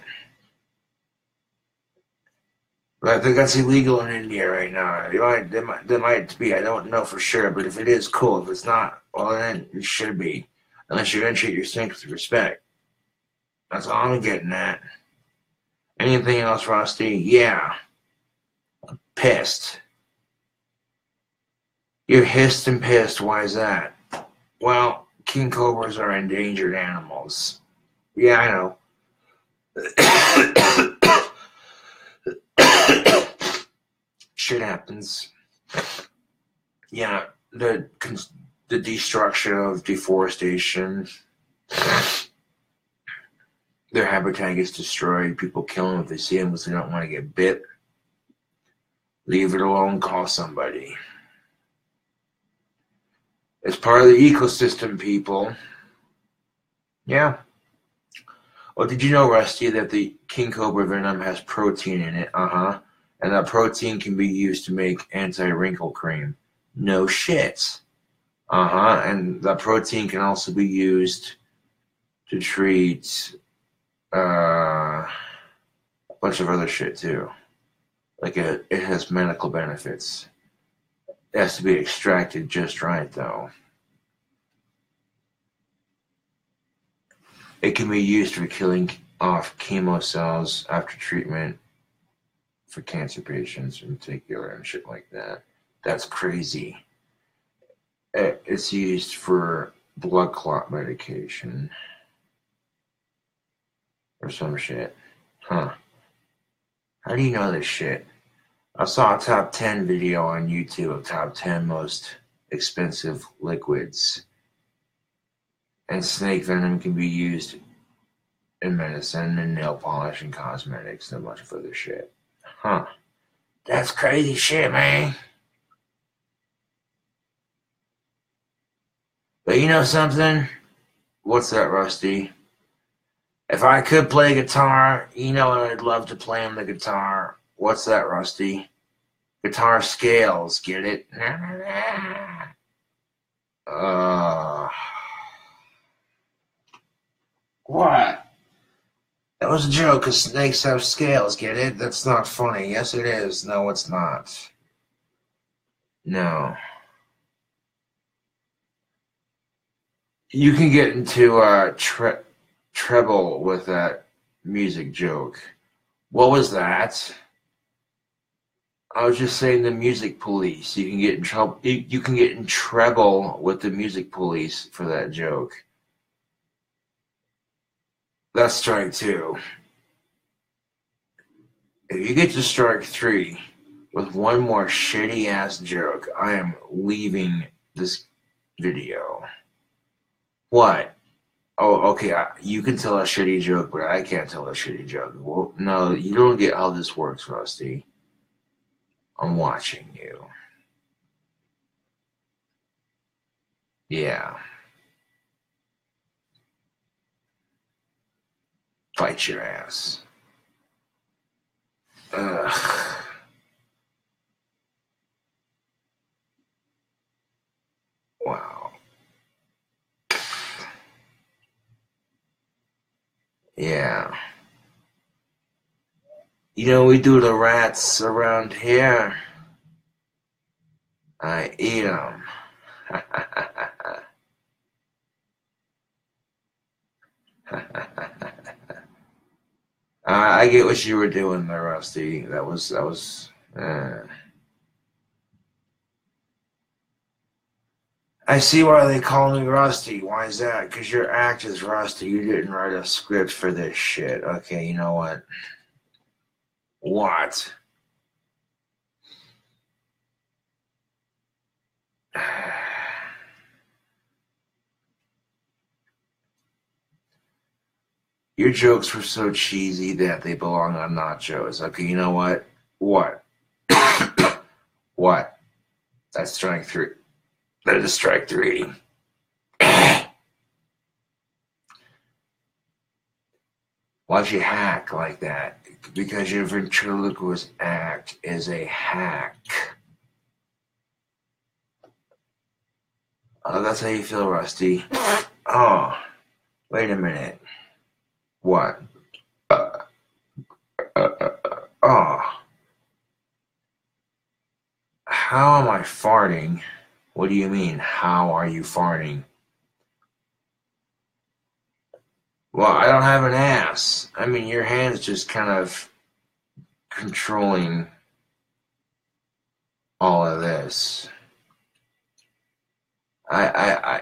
[SPEAKER 1] But I think that's illegal in India right now. There might be. I don't know for sure. But if it is, cool. If it's not, well, then it should be. Unless you're going to treat your strength with respect. That's all I'm getting at. Anything else, Rusty? Yeah. I'm pissed. You're hissed and pissed. Why is that? Well, king cobras are endangered animals. Yeah, I know. Shit happens. Yeah, the destruction of deforestation. Their habitat gets destroyed. People kill them if they see them because they don't want to get bit. Leave it alone. Call somebody. It's part of the ecosystem, people. Yeah. Well, did you know, Rusty, that the king cobra venom has protein in it? And that protein can be used to make anti-wrinkle cream. No shit. And that protein can also be used to treat a bunch of other shit too. Like it has medical benefits. It has to be extracted just right, though. It can be used for killing off chemo cells after treatment for cancer patients in particular and shit like that. That's crazy. It's used for blood clot medication or some shit. Huh. How do you know this shit? I saw a top 10 video on YouTube of top 10 most expensive liquids. And snake venom can be used in medicine and nail polish and cosmetics and a bunch of other shit. Huh. That's crazy shit, man. But you know something? What's that, Rusty? If I could play guitar, you know what I'd love to play on the guitar. What's that, Rusty? Guitar scales, get it? What? That was a joke, because snakes have scales, get it? That's not funny. Yes, it is. No, it's not. No. You can get into treble with that music joke. What was that? I was just saying the music police. You can get in trouble. You can get in treble with the music police for that joke. That's strike 2. If you get to strike 3 with one more shitty ass joke, I am leaving this video. What? Oh, okay. You can tell a shitty joke, but I can't tell a shitty joke. Well, no, you don't get how this works, Rusty. I'm watching you. Yeah. Fight your ass. Ugh. Wow. Yeah. You know, we do the rats around here. I eat them. I get what you were doing there, Rusty. That was. I see why they call me Rusty. Why is that? Because your act is rusty. You didn't write a script for this shit. Okay, you know what? What? Your jokes were so cheesy that they belong on nachos. Okay, you know what? What? What? That's strike 3. That is strike 3. Why'd you hack like that? Because your ventriloquist act is a hack. Oh, that's how you feel, Rusty. Oh, wait a minute. What? Oh, how am I farting? What do you mean, how are you farting? Well, I don't have an ass. I mean, your hand's just kind of controlling all of this. I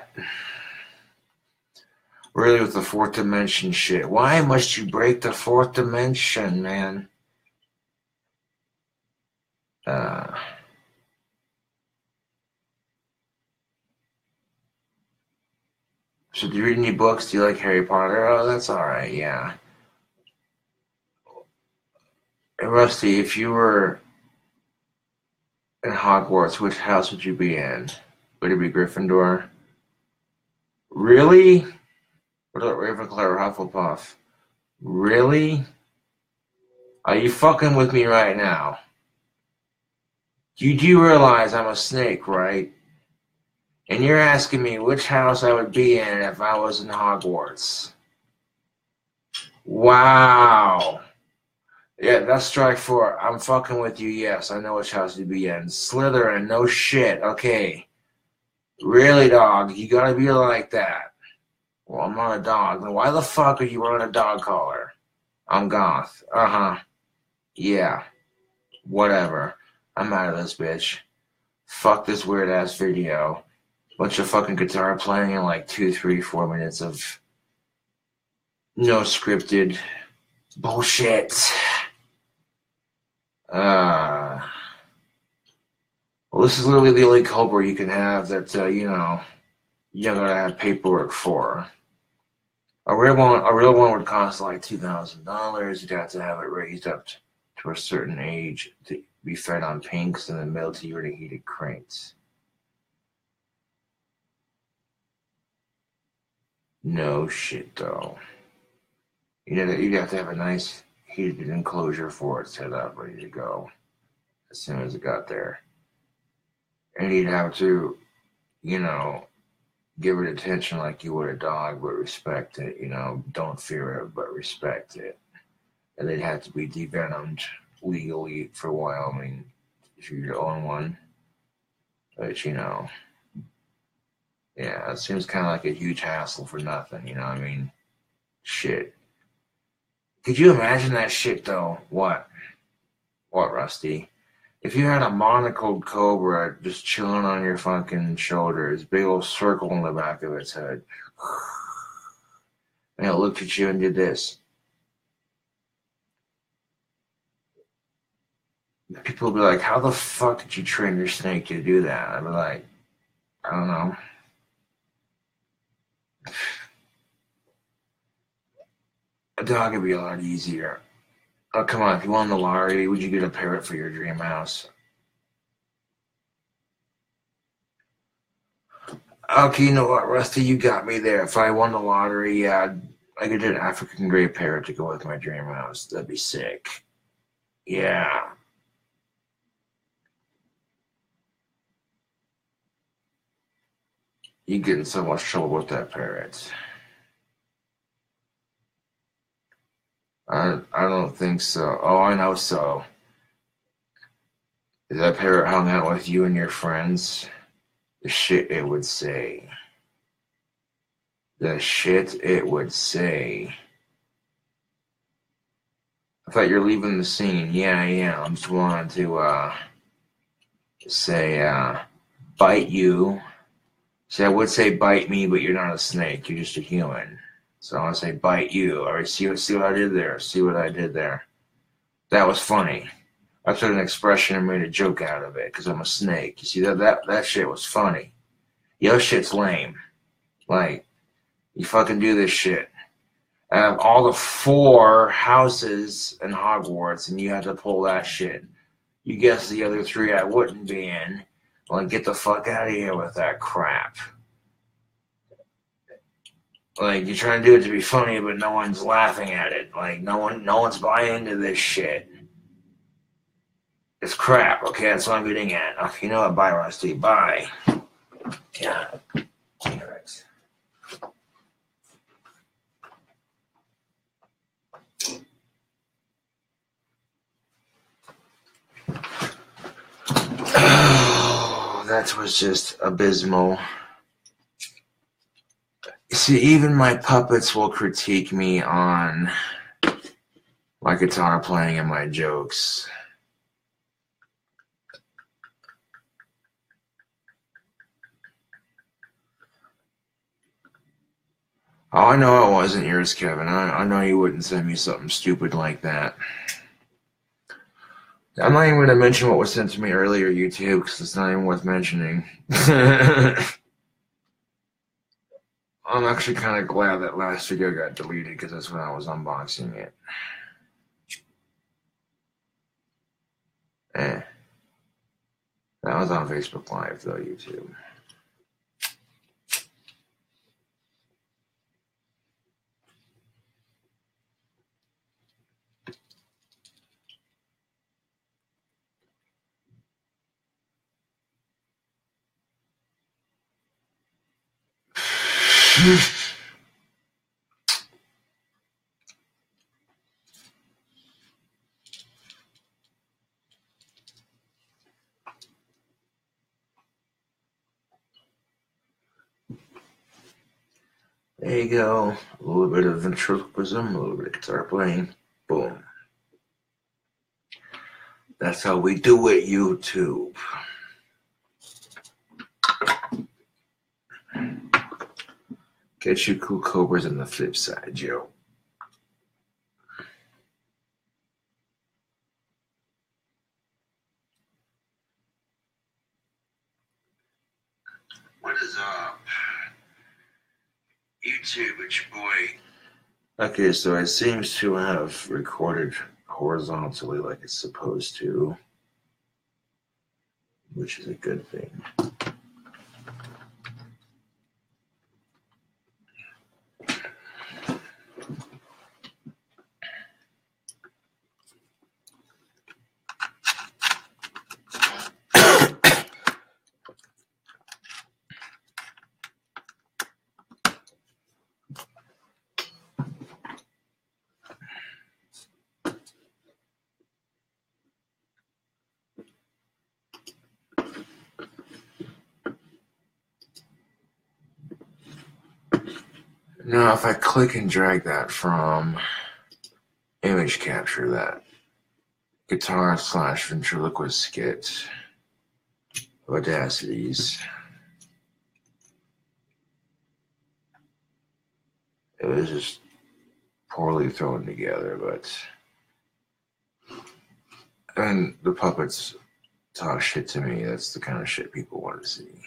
[SPEAKER 1] really with the fourth dimension shit. Why must you break the fourth dimension, man? So do you read any books? Do you like Harry Potter? Oh, that's alright, yeah. Hey, Rusty, if you were in Hogwarts, which house would you be in? Would it be Gryffindor? Really? What about Ravenclaw or Hufflepuff? Really? Are you fucking with me right now? You do realize I'm a snake, right? And you're asking me which house I would be in if I was in Hogwarts. Wow. Yeah, that's strike four. I'm fucking with you, yes. I know which house you'd be in. Slytherin, no shit. Okay. Really, dog? You gotta be like that. Well, I'm not a dog. Then why the fuck are you wearing a dog collar? I'm goth. Uh-huh. Yeah. Whatever. I'm out of this bitch. Fuck this weird ass video. Bunch of fucking guitar playing in like 2, 3, 4 minutes of no scripted bullshit. Well, this is literally the only Cobra you can have that, you know, you're gonna have paperwork for. A real one would cost like $2,000. You'd have to have it raised up to a certain age to be fed on pinks and then mailed to you in heated crates. No shit, though. You'd have to have a nice heated enclosure for it set up, ready to go as soon as it got there. And you'd have to, you know, give it attention like you would a dog, but respect it. You know, don't fear it, but respect it. And they'd have to be devenomed legally for Wyoming if you own one. But, you know, yeah, it seems kind of like a huge hassle for nothing, you know what I mean? Shit. Could you imagine that shit, though? What? What, Rusty? If you had a monocled cobra just chilling on your fucking shoulders, big old circle in the back of its head, and it looked at you and did this, people would be like, how the fuck did you train your snake to do that? I'd be like, I don't know. A dog would be a lot easier. Oh, come on, if you won the lottery, would you get a parrot for your dream house? Okay, you know what, Rusty, you got me there. If I won the lottery, yeah, I could get an African gray parrot to go with my dream house. That'd be sick. Yeah. You get in so much trouble with that parrot. I don't think so. Oh, I know so. If that parrot hung out with you and your friends, the shit it would say. The shit it would say. I thought you're leaving the scene. Yeah, I'm just wanting to say bite you. See, I would say bite me, but you're not a snake. You're just a human. So I want to say bite you. All right, see what I did there. See what I did there. That was funny. I took an expression and made a joke out of it because I'm a snake. You see that shit was funny. Your shit's lame. Like, you fucking do this shit. I have all the 4 houses in Hogwarts, and you have to pull that shit. You guess the other 3 I wouldn't be in. Like, get the fuck out of here with that crap. Like, you're trying to do it to be funny, but no one's laughing at it. Like, no one's buying into this shit. It's crap, okay? That's what I'm getting at. Okay, you know what? Bye, Rusty. Bye. Yeah. that was just abysmal. See, even my puppets will critique me on my guitar playing and my jokes. Oh, I know it wasn't yours, Kevin. I know you wouldn't send me something stupid like that. I'm not even going to mention what was sent to me earlier, YouTube, because it's not even worth mentioning. I'm actually kind of glad that last video got deleted, because that's when I was unboxing it. That was on Facebook Live, though, YouTube. There you go. A little bit of ventriloquism, a little bit of guitar playing. Boom. That's how we do it, YouTube. Get you cool cobras on the flip side, Joe. What is up? YouTube, it's your boy. Okay, so it seems to have recorded horizontally like it's supposed to, which is a good thing. Now, if I click and drag that from image capture, that guitar / ventriloquist skit, Audacities, it was just poorly thrown together, but and the puppets talk shit to me. That's the kind of shit people want to see.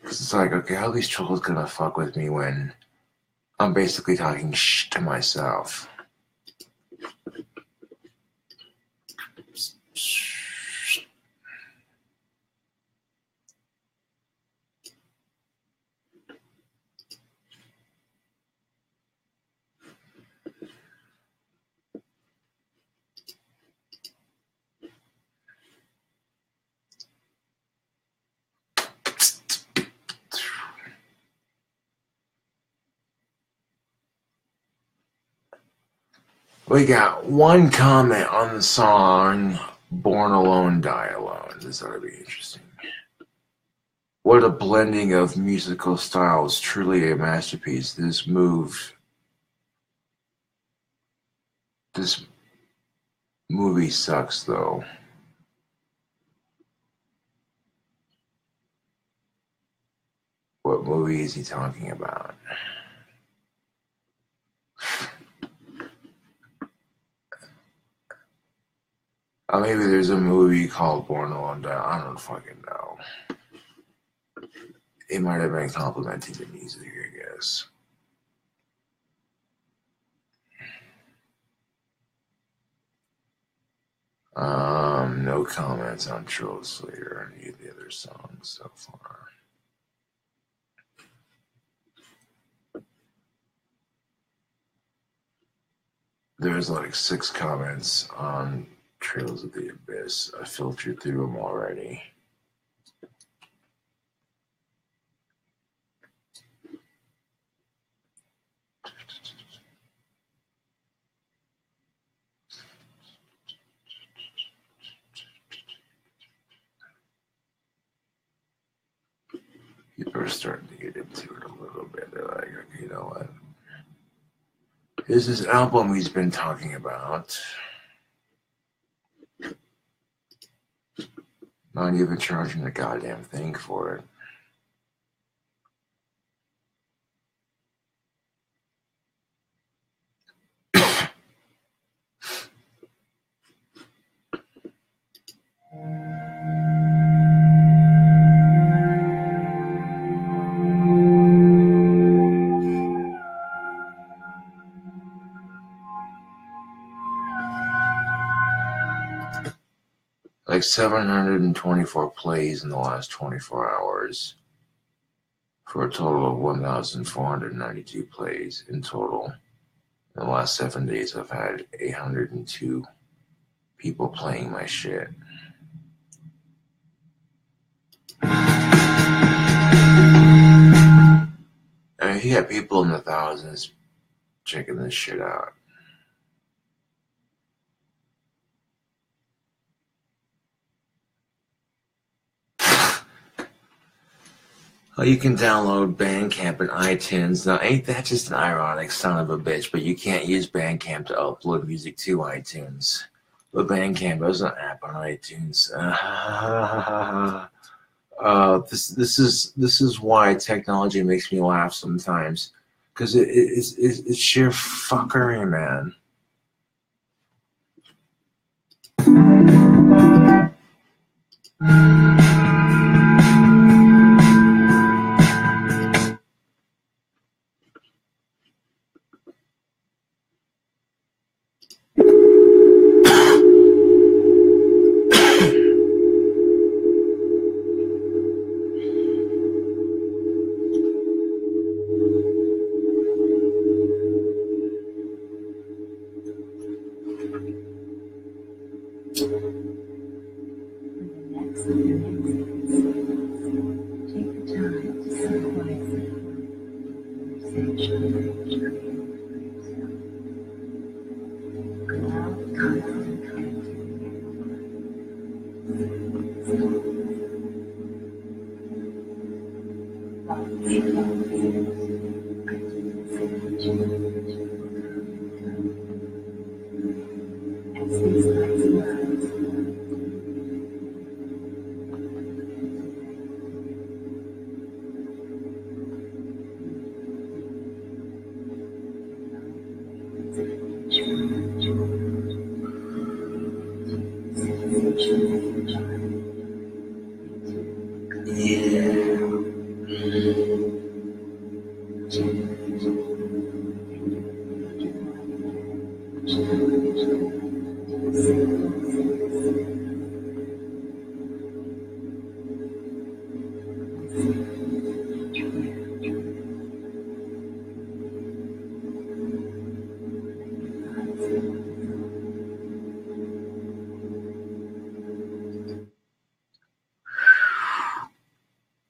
[SPEAKER 1] Cause it's like, okay, how are these trolls gonna fuck with me when I'm basically talking shit to myself? We got one comment on the song Born Alone, Die Alone. This ought to be interesting. What a blending of musical styles. Truly a masterpiece. This movie sucks, though. What movie is he talking about? Maybe there's a movie called Born Alone, Die. I don't fucking know. It might have been complimenting the music, I guess. No comments on Troll Slayer or any of the other songs so far. There's like 6 comments on Trails of the Abyss. I filtered through them already. are starting to get into it a little bit. They're like, okay, you know what? Here's this album he's been talking about. Not even charging the goddamn thing for it. Like 724 plays in the last 24 hours for a total of 1,492 plays in total. In the last 7 days, I've had 802 people playing my shit. I mean, you got people in the thousands checking this shit out. Well, you can download Bandcamp and iTunes. Now, ain't that just an ironic son of a bitch? But you can't use Bandcamp to upload music to iTunes. But Bandcamp is an app on iTunes. This is why technology makes me laugh sometimes, because it's sheer fuckery, man.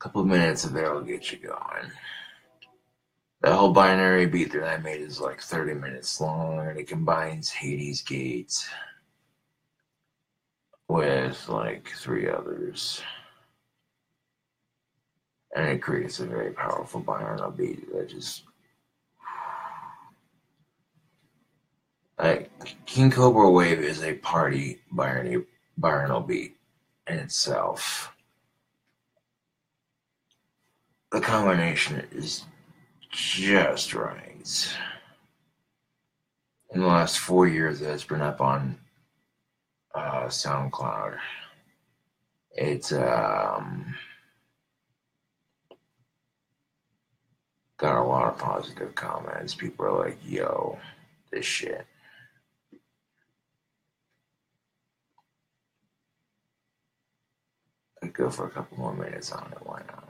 [SPEAKER 1] Couple minutes of there will get you going. The whole binary beat that I made is like 30 minutes long, and it combines Hades Gate with like 3 others. And it creates a very powerful binaural beat that just... King Cobra Wave is a party binaural beat in itself. The combination is just right. In the last 4 years that it's been up on SoundCloud, it's got a lot of positive comments. People are like, yo, this shit. I'd go for a couple more minutes on it, why not?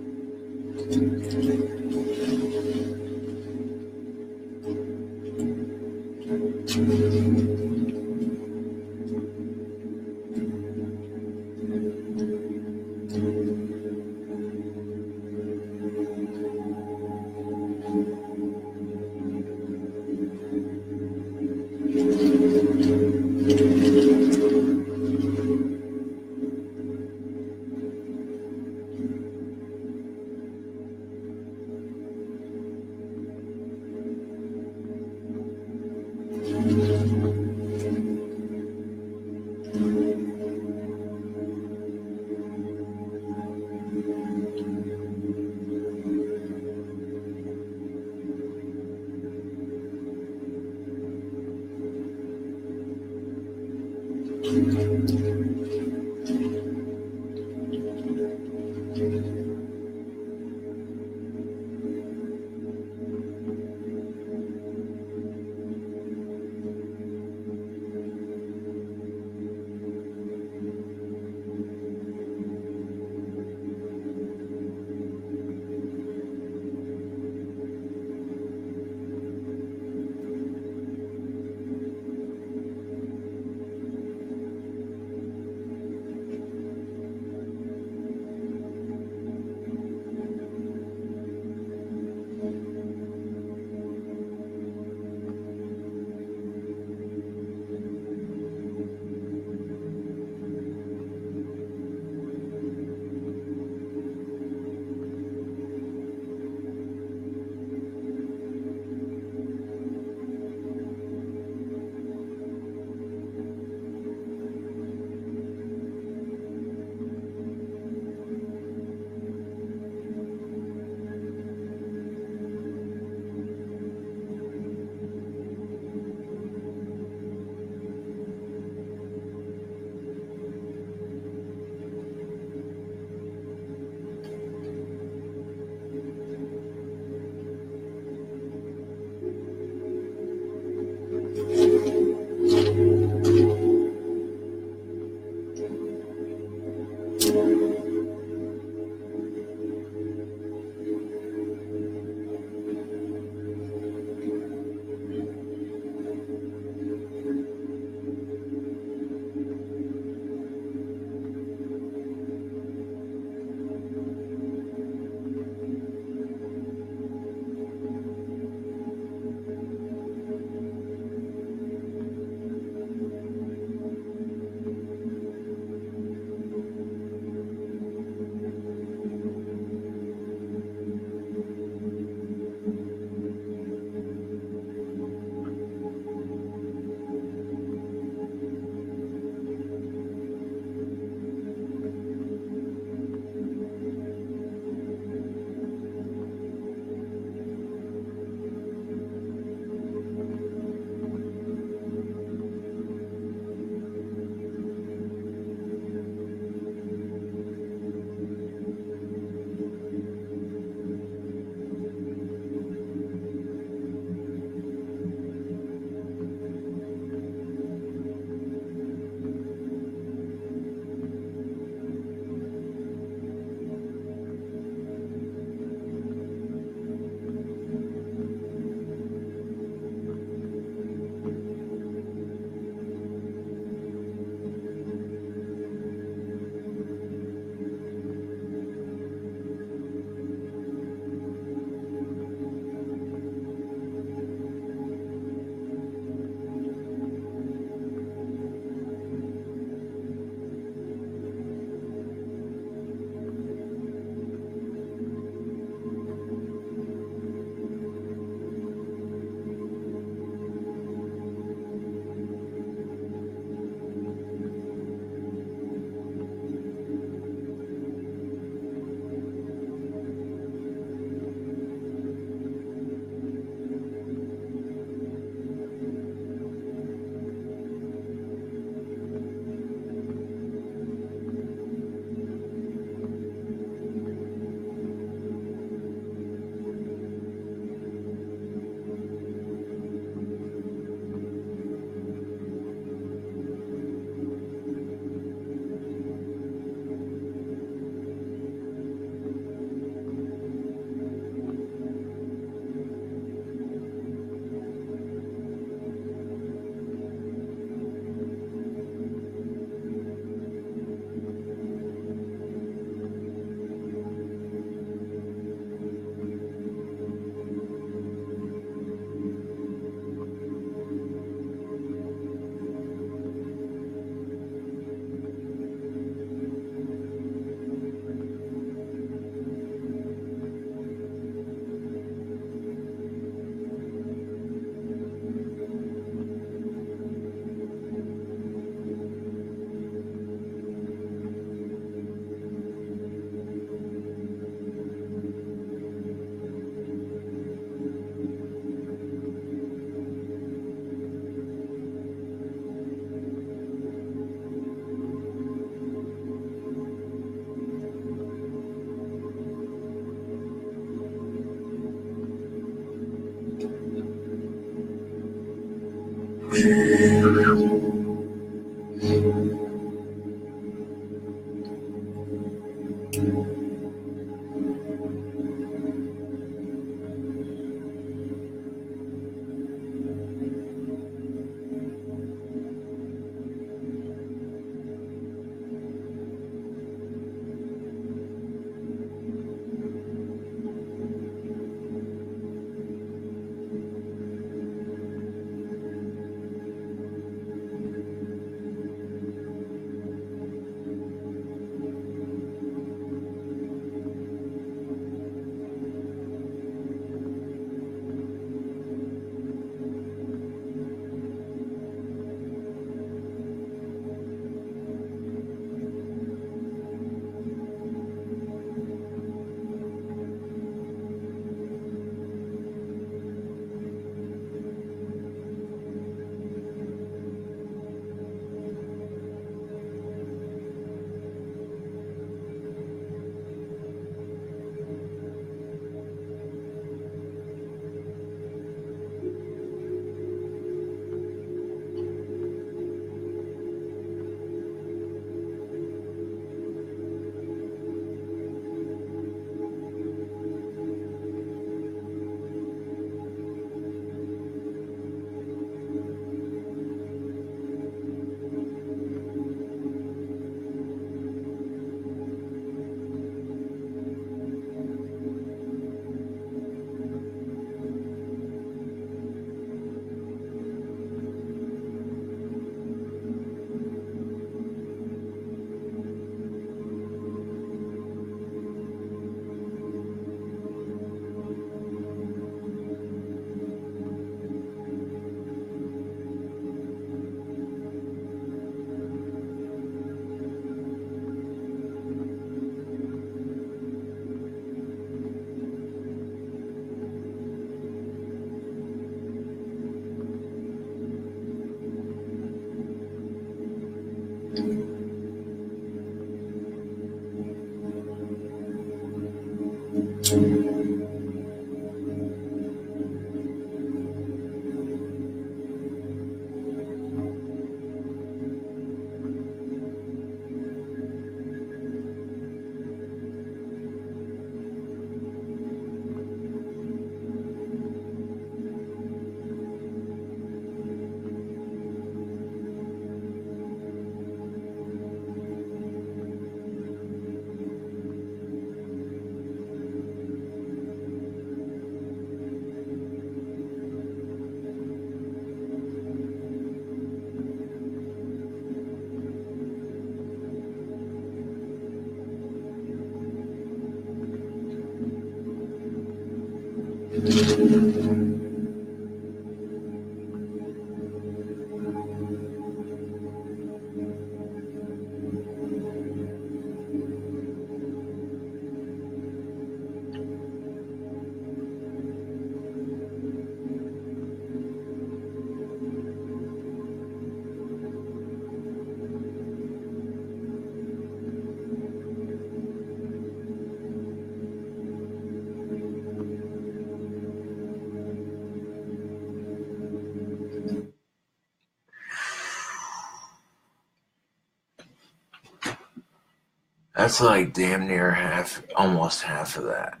[SPEAKER 1] That's like damn near half, almost half of that.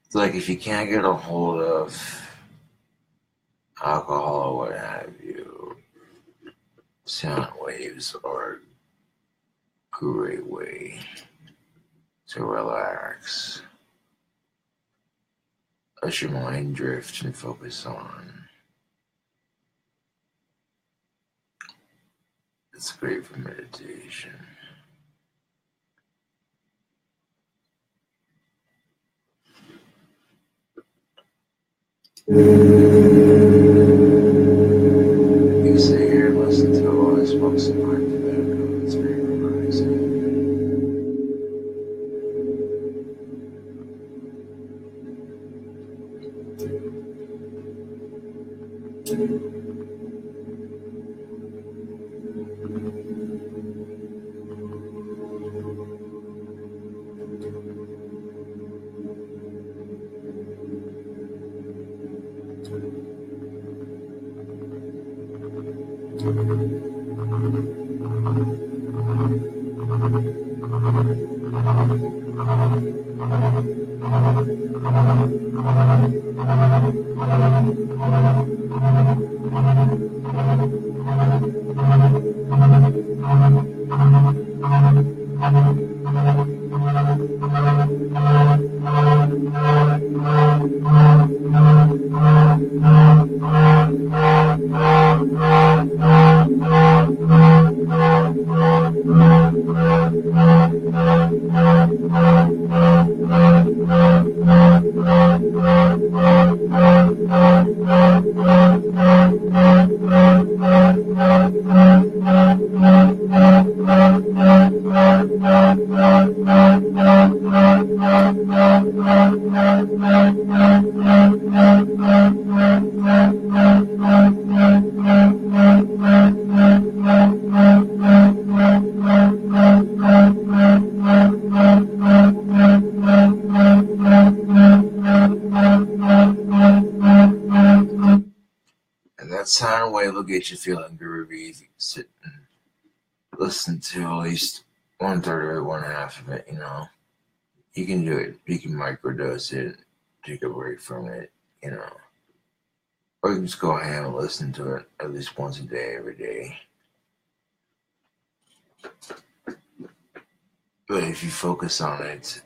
[SPEAKER 1] It's like if you can't get a hold of alcohol or what have you, sound waves are a great way to relax. Let your mind drift and focus on. It's great for meditation. You sit here and listen to all this smoke some pipe tobacco. It's very relaxing. And that sound wave will get you feeling groovy if you sit and listen to at least 1/3 or 1/2 of it, you know. You can do it. You can microdose it, take a break from it, you know. Or you can just go ahead and listen to it at least once a day, every day. But if you focus on it,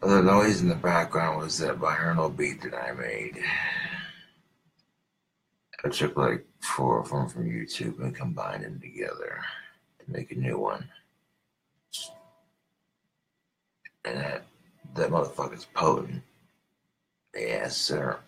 [SPEAKER 1] the noise in the background was that binaural beat that I made. I took like 4 of them from YouTube and combined them together to make a new one. And that motherfucker's potent. Yes, sir.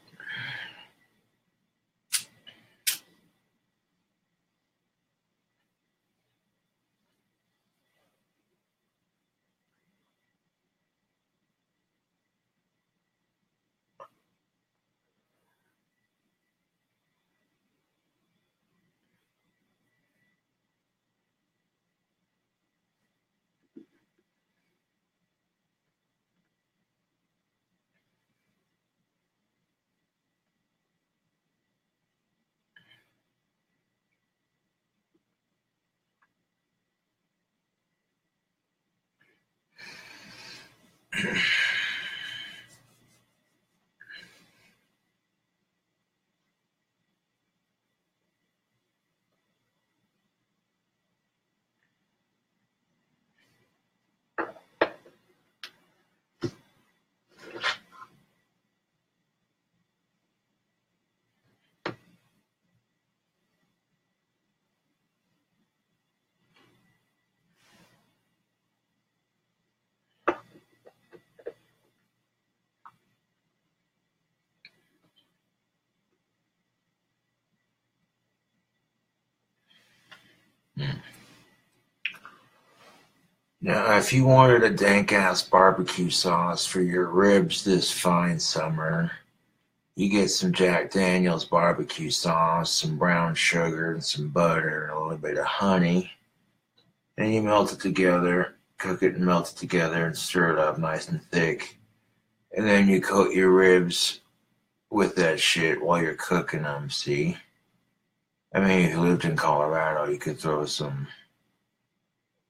[SPEAKER 1] Now, if you wanted a dank-ass barbecue sauce for your ribs this fine summer, you get some Jack Daniel's barbecue sauce, some brown sugar, and some butter, and a little bit of honey. And you melt it together, cook it and melt it together, and stir it up nice and thick. And then you coat your ribs with that shit while you're cooking them, see? I mean, if you lived in Colorado, you could throw some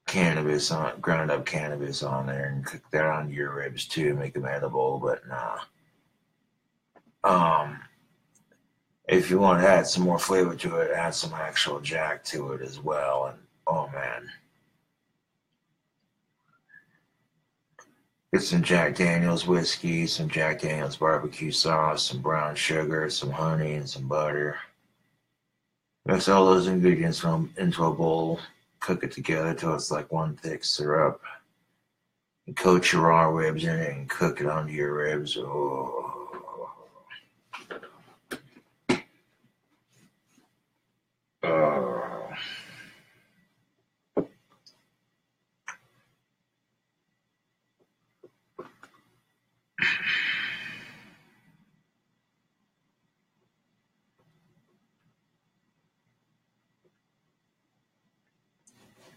[SPEAKER 1] cannabis on, ground up cannabis on there and cook that on your ribs too, make them edible, but nah. If you want to add some more flavor to it, add some actual Jack to it as well, and oh man. Get some Jack Daniel's whiskey, some Jack Daniel's barbecue sauce, some brown sugar, some honey, and some butter. Mix all those ingredients into a bowl. Cook it together till it's like one thick syrup. And coat your raw ribs in it and cook it onto your ribs. Oh. Oh.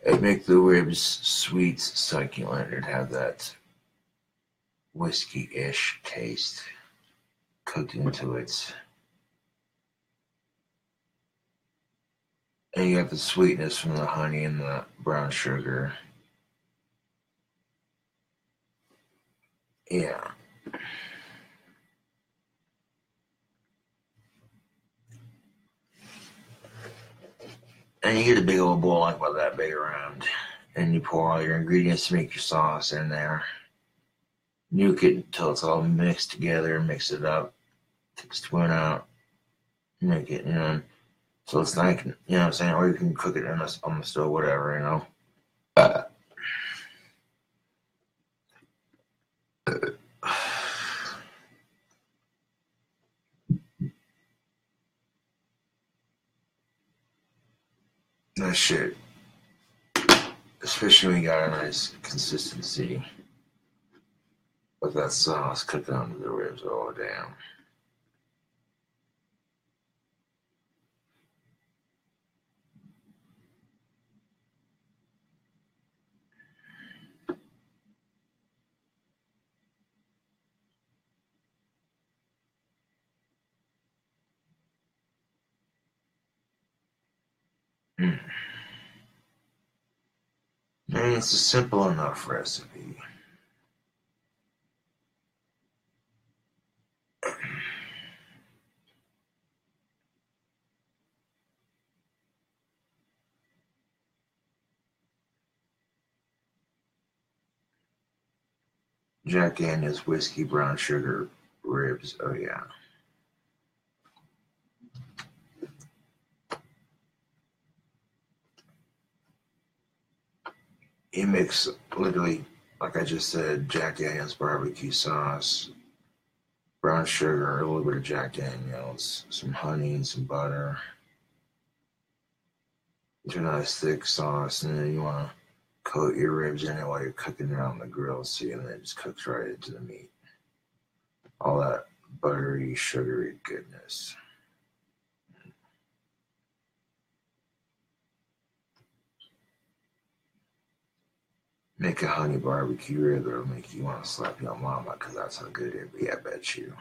[SPEAKER 1] It'd make the ribs sweet, succulent. It'd have that whiskey-ish taste cooked into it. And you have the sweetness from the honey and the brown sugar. Yeah. And you get a big old bowl like about that big around. And you pour all your ingredients to make your sauce in there. Nuke it until it's all mixed together, mix it up, take a spoon out, make it, so it's like, you know what I'm saying? Or you can cook it on the stove, whatever, That shit, especially when you got a nice consistency with that sauce cooking onto the ribs. Oh, damn. Mm. Man, it's a simple enough recipe. Jack Daniels whiskey brown sugar ribs. Oh, yeah. You mix literally, like I just said, Jack Daniels barbecue sauce, brown sugar, a little bit of Jack Daniels, some honey and some butter. It's a nice thick sauce, and then you want to coat your ribs in it while you're cooking it on the grill, see, and then it just cooks right into the meat. All that buttery, sugary goodness. Make a honey barbecue rib that'll make you want to slap your mama, because that's how good it'd be, I bet you.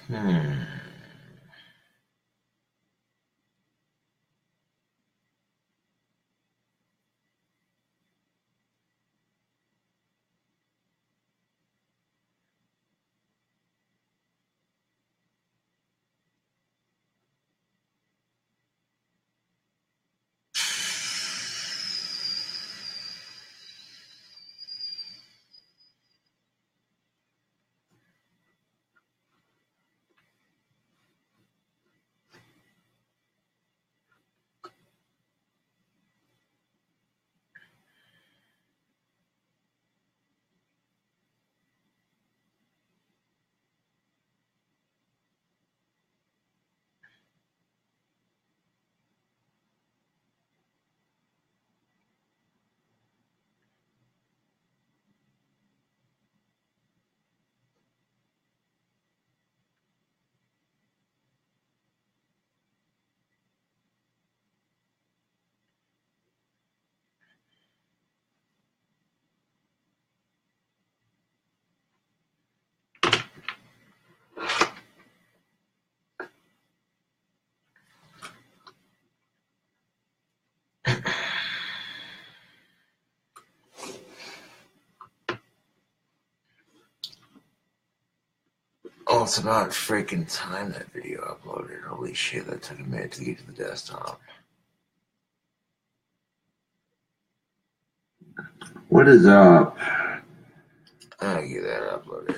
[SPEAKER 1] Hmm. Oh, it's about freaking time that video uploaded. Holy shit, that took a minute to get to the desktop. What is up? I'll get that uploaded.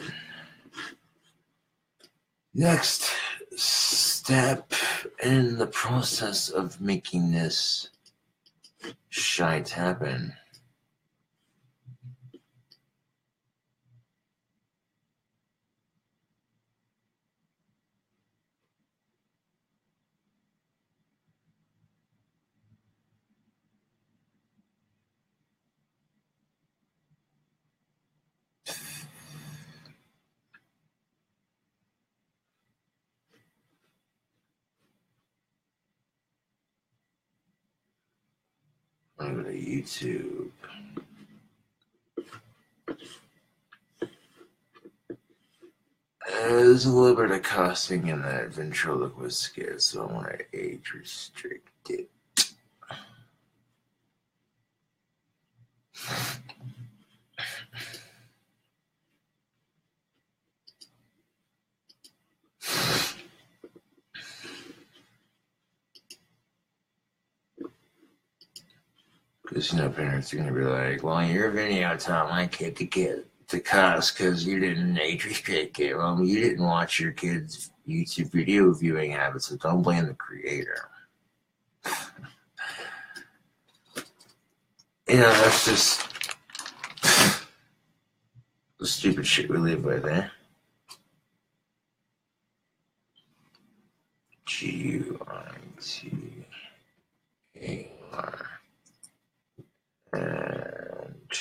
[SPEAKER 1] Next step in the process of making this shite happen. I'm going to go to YouTube. There's a little bit of cussing in that ventriloquist skit, so I want to age restrict it. Because, parents are going to be like, well, your video taught my kid to cuss because you didn't age restrict it. Well, you didn't watch your kid's YouTube video viewing habits, so don't blame the creator. That's just the stupid shit we live with, eh? GUITAR. And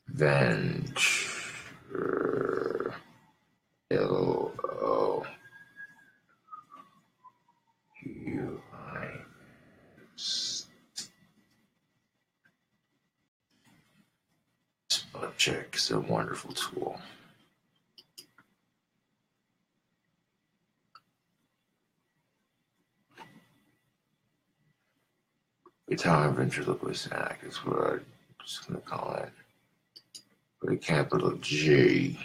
[SPEAKER 1] venture LOUIS. Spell check is a wonderful tool. Guitar ventriloquist act is what I'm just going to call it. With a capital G.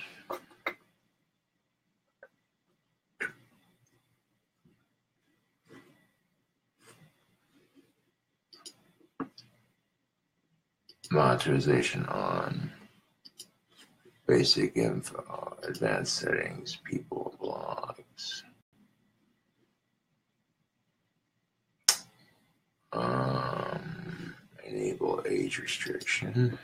[SPEAKER 1] Monetization on. Basic info. Advanced settings. People. Blogs. Enable age restriction.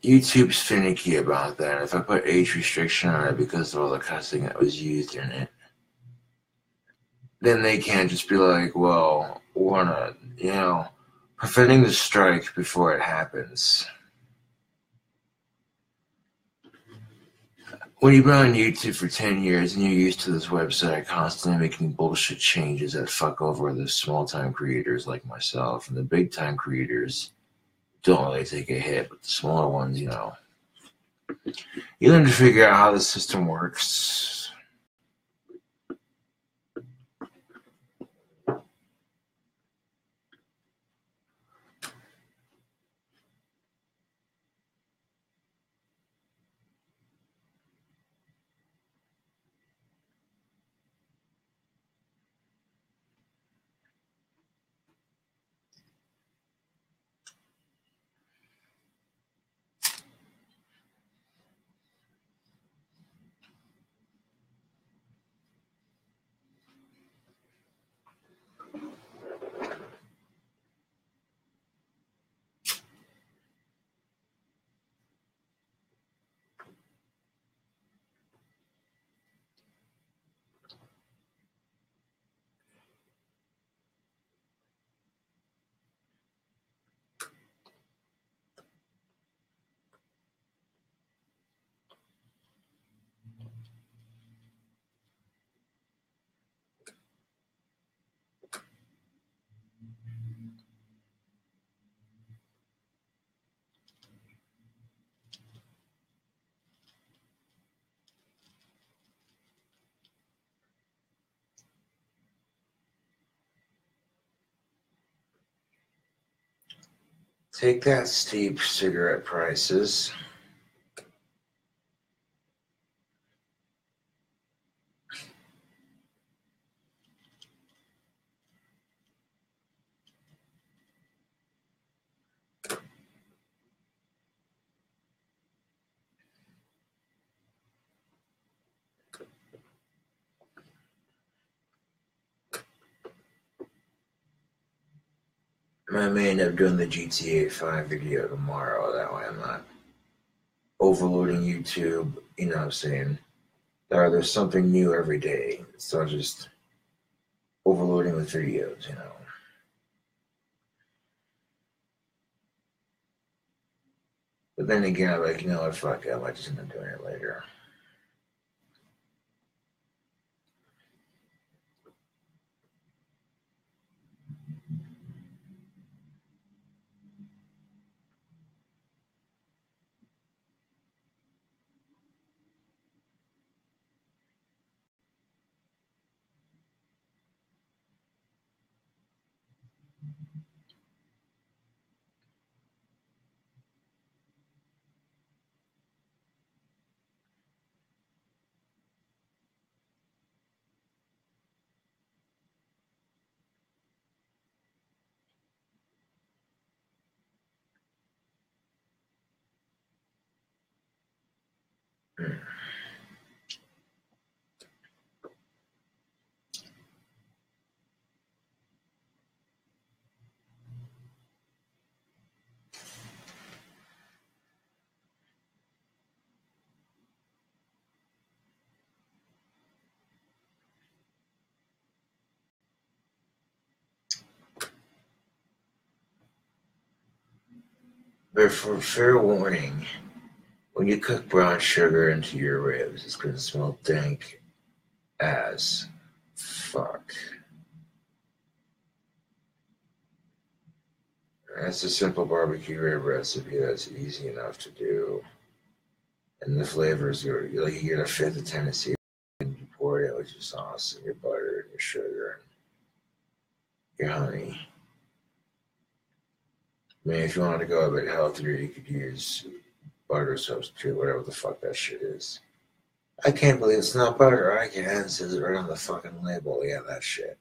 [SPEAKER 1] YouTube's finicky about that. If I put age restriction on it because of all the cussing that was used in it, then they can't just be like, well, we're not, preventing the strike before it happens. When you've been on YouTube for 10 years and you're used to this website constantly making bullshit changes that fuck over the small-time creators like myself, and the big-time creators don't really take a hit, but the smaller ones, you learn to figure out how the system works. Take that, steep cigarette prices. I may end up doing the GTA 5 video tomorrow. That way I'm not overloading YouTube. You know what I'm saying? There's something new every day. So just overloading with videos. . But then again, I'm like, you know what, fuck it, I might just end up doing it later. But for fair warning, when you cook brown sugar into your ribs, it's gonna smell dank as fuck. That's a simple barbecue rib recipe that's easy enough to do. And the flavors are like you get a fifth of Tennessee and you pour it in with your sauce and your butter and your sugar and your honey. I mean, if you wanted to go a bit healthier, you could use butter substitute, whatever the fuck that shit is. I can't believe it's not butter. I can. It says it right on the fucking label. Yeah, that shit.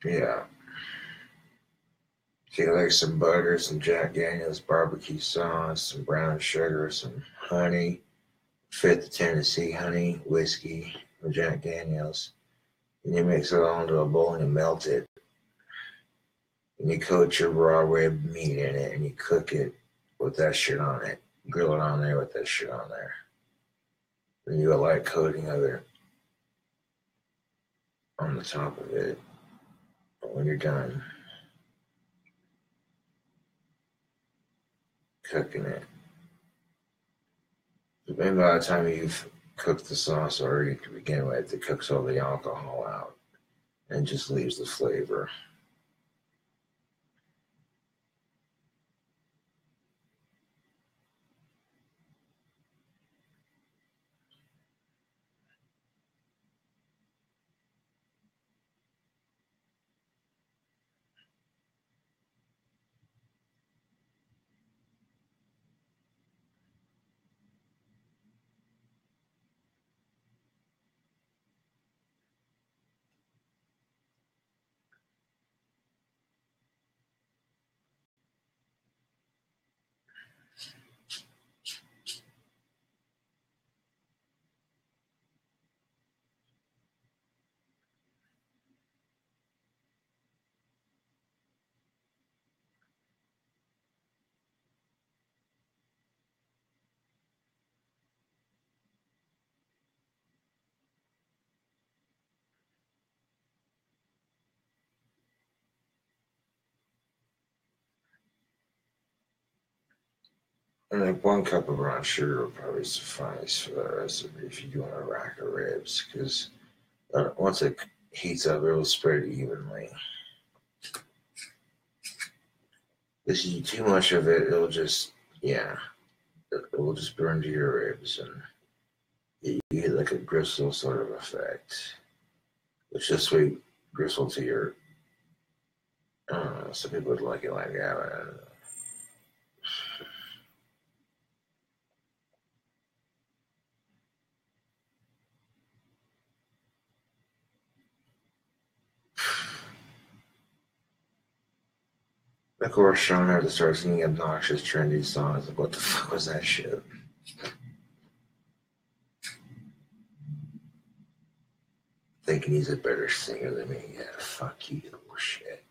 [SPEAKER 1] Yeah. Get like some butter, some Jack Daniels barbecue sauce, some brown sugar, some honey, fifth of Tennessee honey, whiskey, and Jack Daniels. And you mix it all into a bowl and you melt it. And you coat your raw rib meat in it and you cook it with that shit on it. Grill it on there with that shit on there. Then you got a light coating of it on the top of it. But when you're done cooking it, maybe by the time you've cooked the sauce already to begin with, it cooks all the alcohol out and just leaves the flavor. And like 1 cup of brown sugar will probably suffice for that recipe if you do want a rack of ribs, because once it heats up, it will spread evenly. If you do too much of it, it'll just, yeah, it will just burn to your ribs, and you get like a gristle sort of effect. It's just sweet gristle to your, I don't know, some people would like it like that, but I don't know. Of course, Sean had to start singing obnoxious, trendy songs. Like, what the fuck was that shit? Thinking he's a better singer than me. Yeah, fuck you, shit.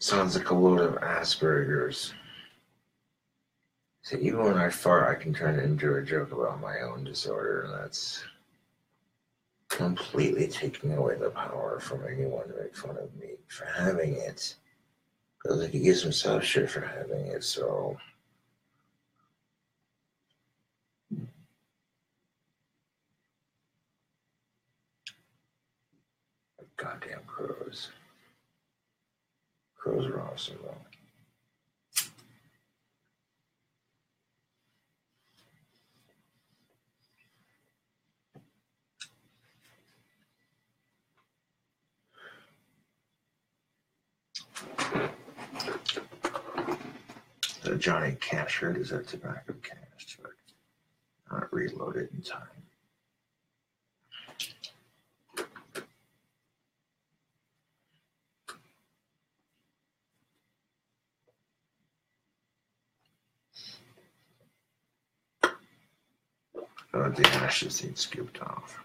[SPEAKER 1] Sounds like a load of Asperger's. So even when I fart, I can turn it into a joke about my own disorder, and that's completely taking away the power from anyone to make fun of me for having it. Because like, he gives himself shit for having it, so... Goddamn crows. Crows are awesome, though. The Johnny Cash shirt is a tobacco cast, but not reloaded in time. Oh, the ashes need scooped off.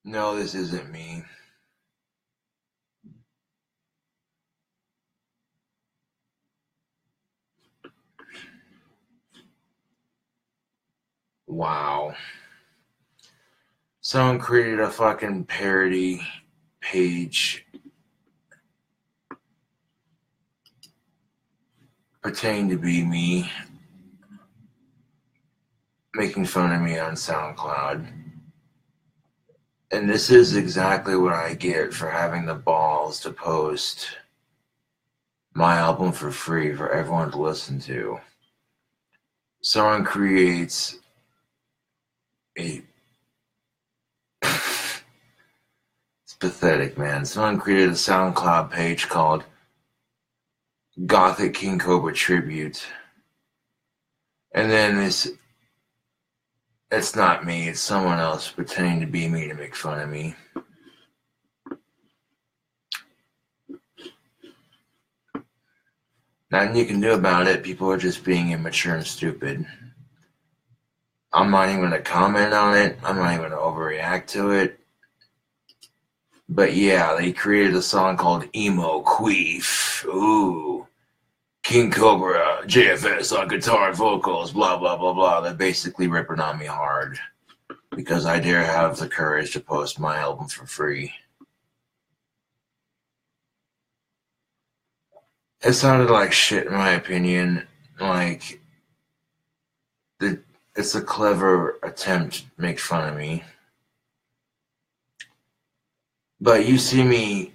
[SPEAKER 1] No, this isn't me. Wow. Someone created a fucking parody page pretending to be me, making fun of me on SoundCloud. And this is exactly what I get for having the balls to post my album for free for everyone to listen to. Someone creates a... It's pathetic, man. Someone created a SoundCloud page called Gothic King Cobra Tribute. And then it's not me, it's someone else pretending to be me to make fun of me. Nothing you can do about it. People are just being immature and stupid. I'm not even going to comment on it. I'm not even going to overreact to it. But yeah, they created a song called Emo Queef. Ooh. KingCobraJFS on guitar and vocals, blah, blah, blah, blah. They're basically ripping on me hard because I dare have the courage to post my album for free. It sounded like shit in my opinion. Like, it's a clever attempt to make fun of me. But you see me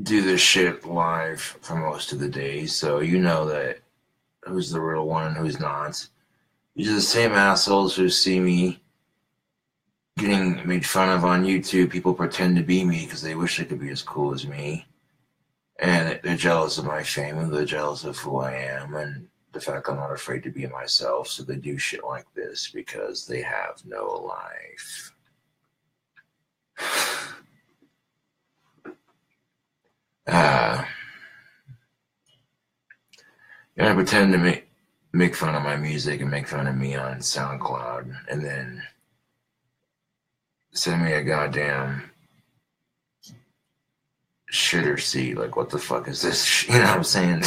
[SPEAKER 1] do this shit live for most of the day, so you know that who's the real one and who's not. These are the same assholes who see me getting made fun of on YouTube. People pretend to be me because they wish they could be as cool as me. And they're jealous of my fame, and they're jealous of who I am, and the fact I'm not afraid to be myself, so they do shit like this because they have no life. You're gonna pretend to make fun of my music and make fun of me on SoundCloud, and then send me a goddamn shitter seat. Like, what the fuck is this? You know what I'm saying?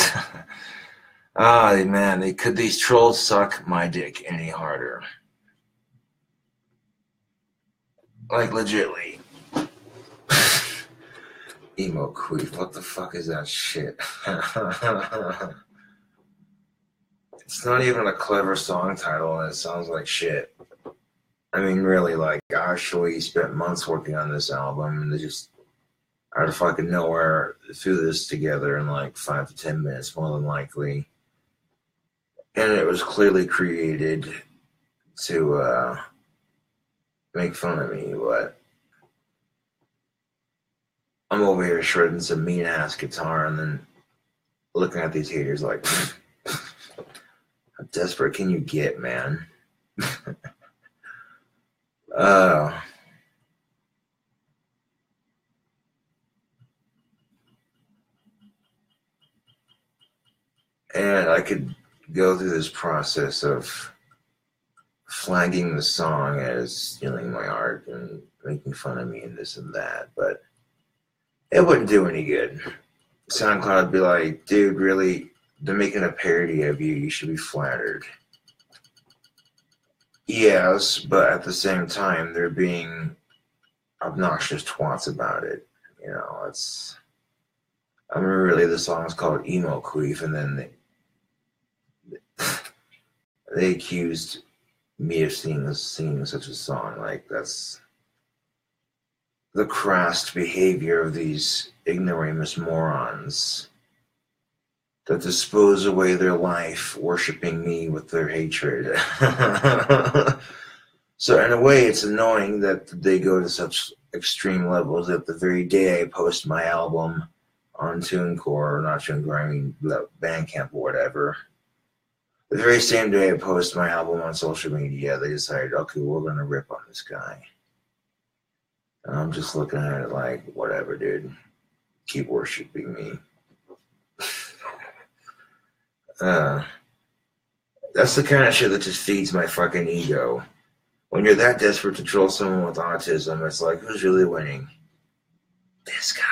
[SPEAKER 1] Man, these trolls suck my dick any harder. Like, legitly. Emo Queef, what the fuck is that shit? It's not even a clever song title, and it sounds like shit. I mean, really, like, I actually spent months working on this album, and they just out of fucking nowhere threw this together in like 5 to 10 minutes, more than likely. And it was clearly created to make fun of me, but I'm over here shredding some mean-ass guitar and then looking at these haters like, how desperate can you get, man? And I could go through this process of flagging the song as stealing my art and making fun of me and this and that, but it wouldn't do any good. SoundCloud would be like, dude, really, they're making a parody of you. You should be flattered. Yes, but at the same time, they're being obnoxious twats about it. You know, I mean, really, the song is called Emo Queef, and then they accused me of singing such a song. Like, that's the crass behavior of these ignoramus morons that dispose away their life worshiping me with their hatred. So in a way, it's annoying that they go to such extreme levels that the very day I post my album on TuneCore, or not TuneCore, I mean Bandcamp or whatever, the very same day I post my album on social media, they decided, okay, we're going to rip on this guy. And I'm just looking at it like, whatever, dude. Keep worshiping me. That's the kind of shit that just feeds my fucking ego. When you're that desperate to troll someone with autism, it's like, who's really winning? This guy.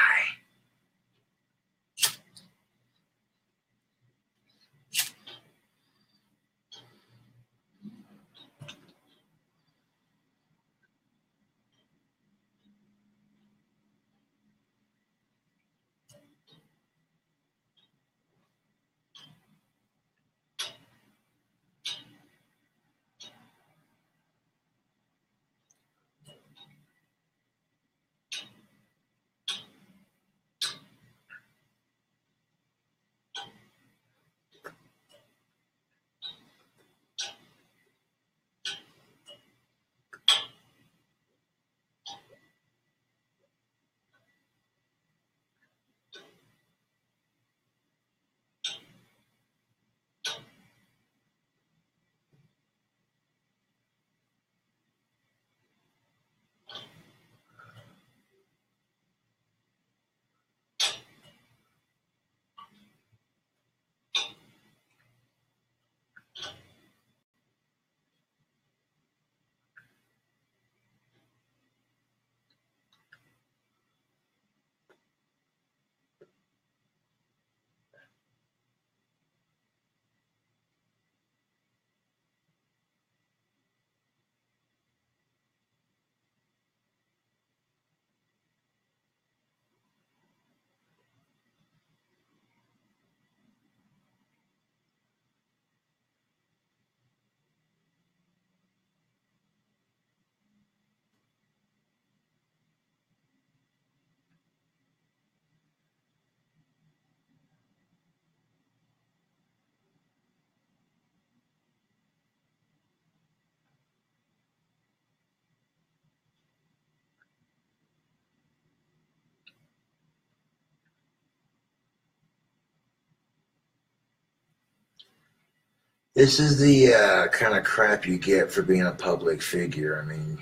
[SPEAKER 1] This is the kind of crap you get for being a public figure. I mean,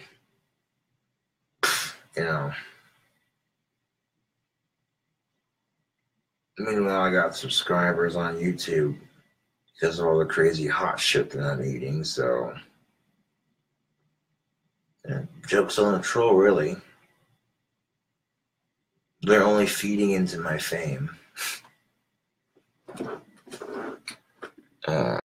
[SPEAKER 1] you know. Meanwhile, I got subscribers on YouTube because of all the crazy hot shit that I'm eating, so. Yeah, joke's on the troll, really. They're only feeding into my fame.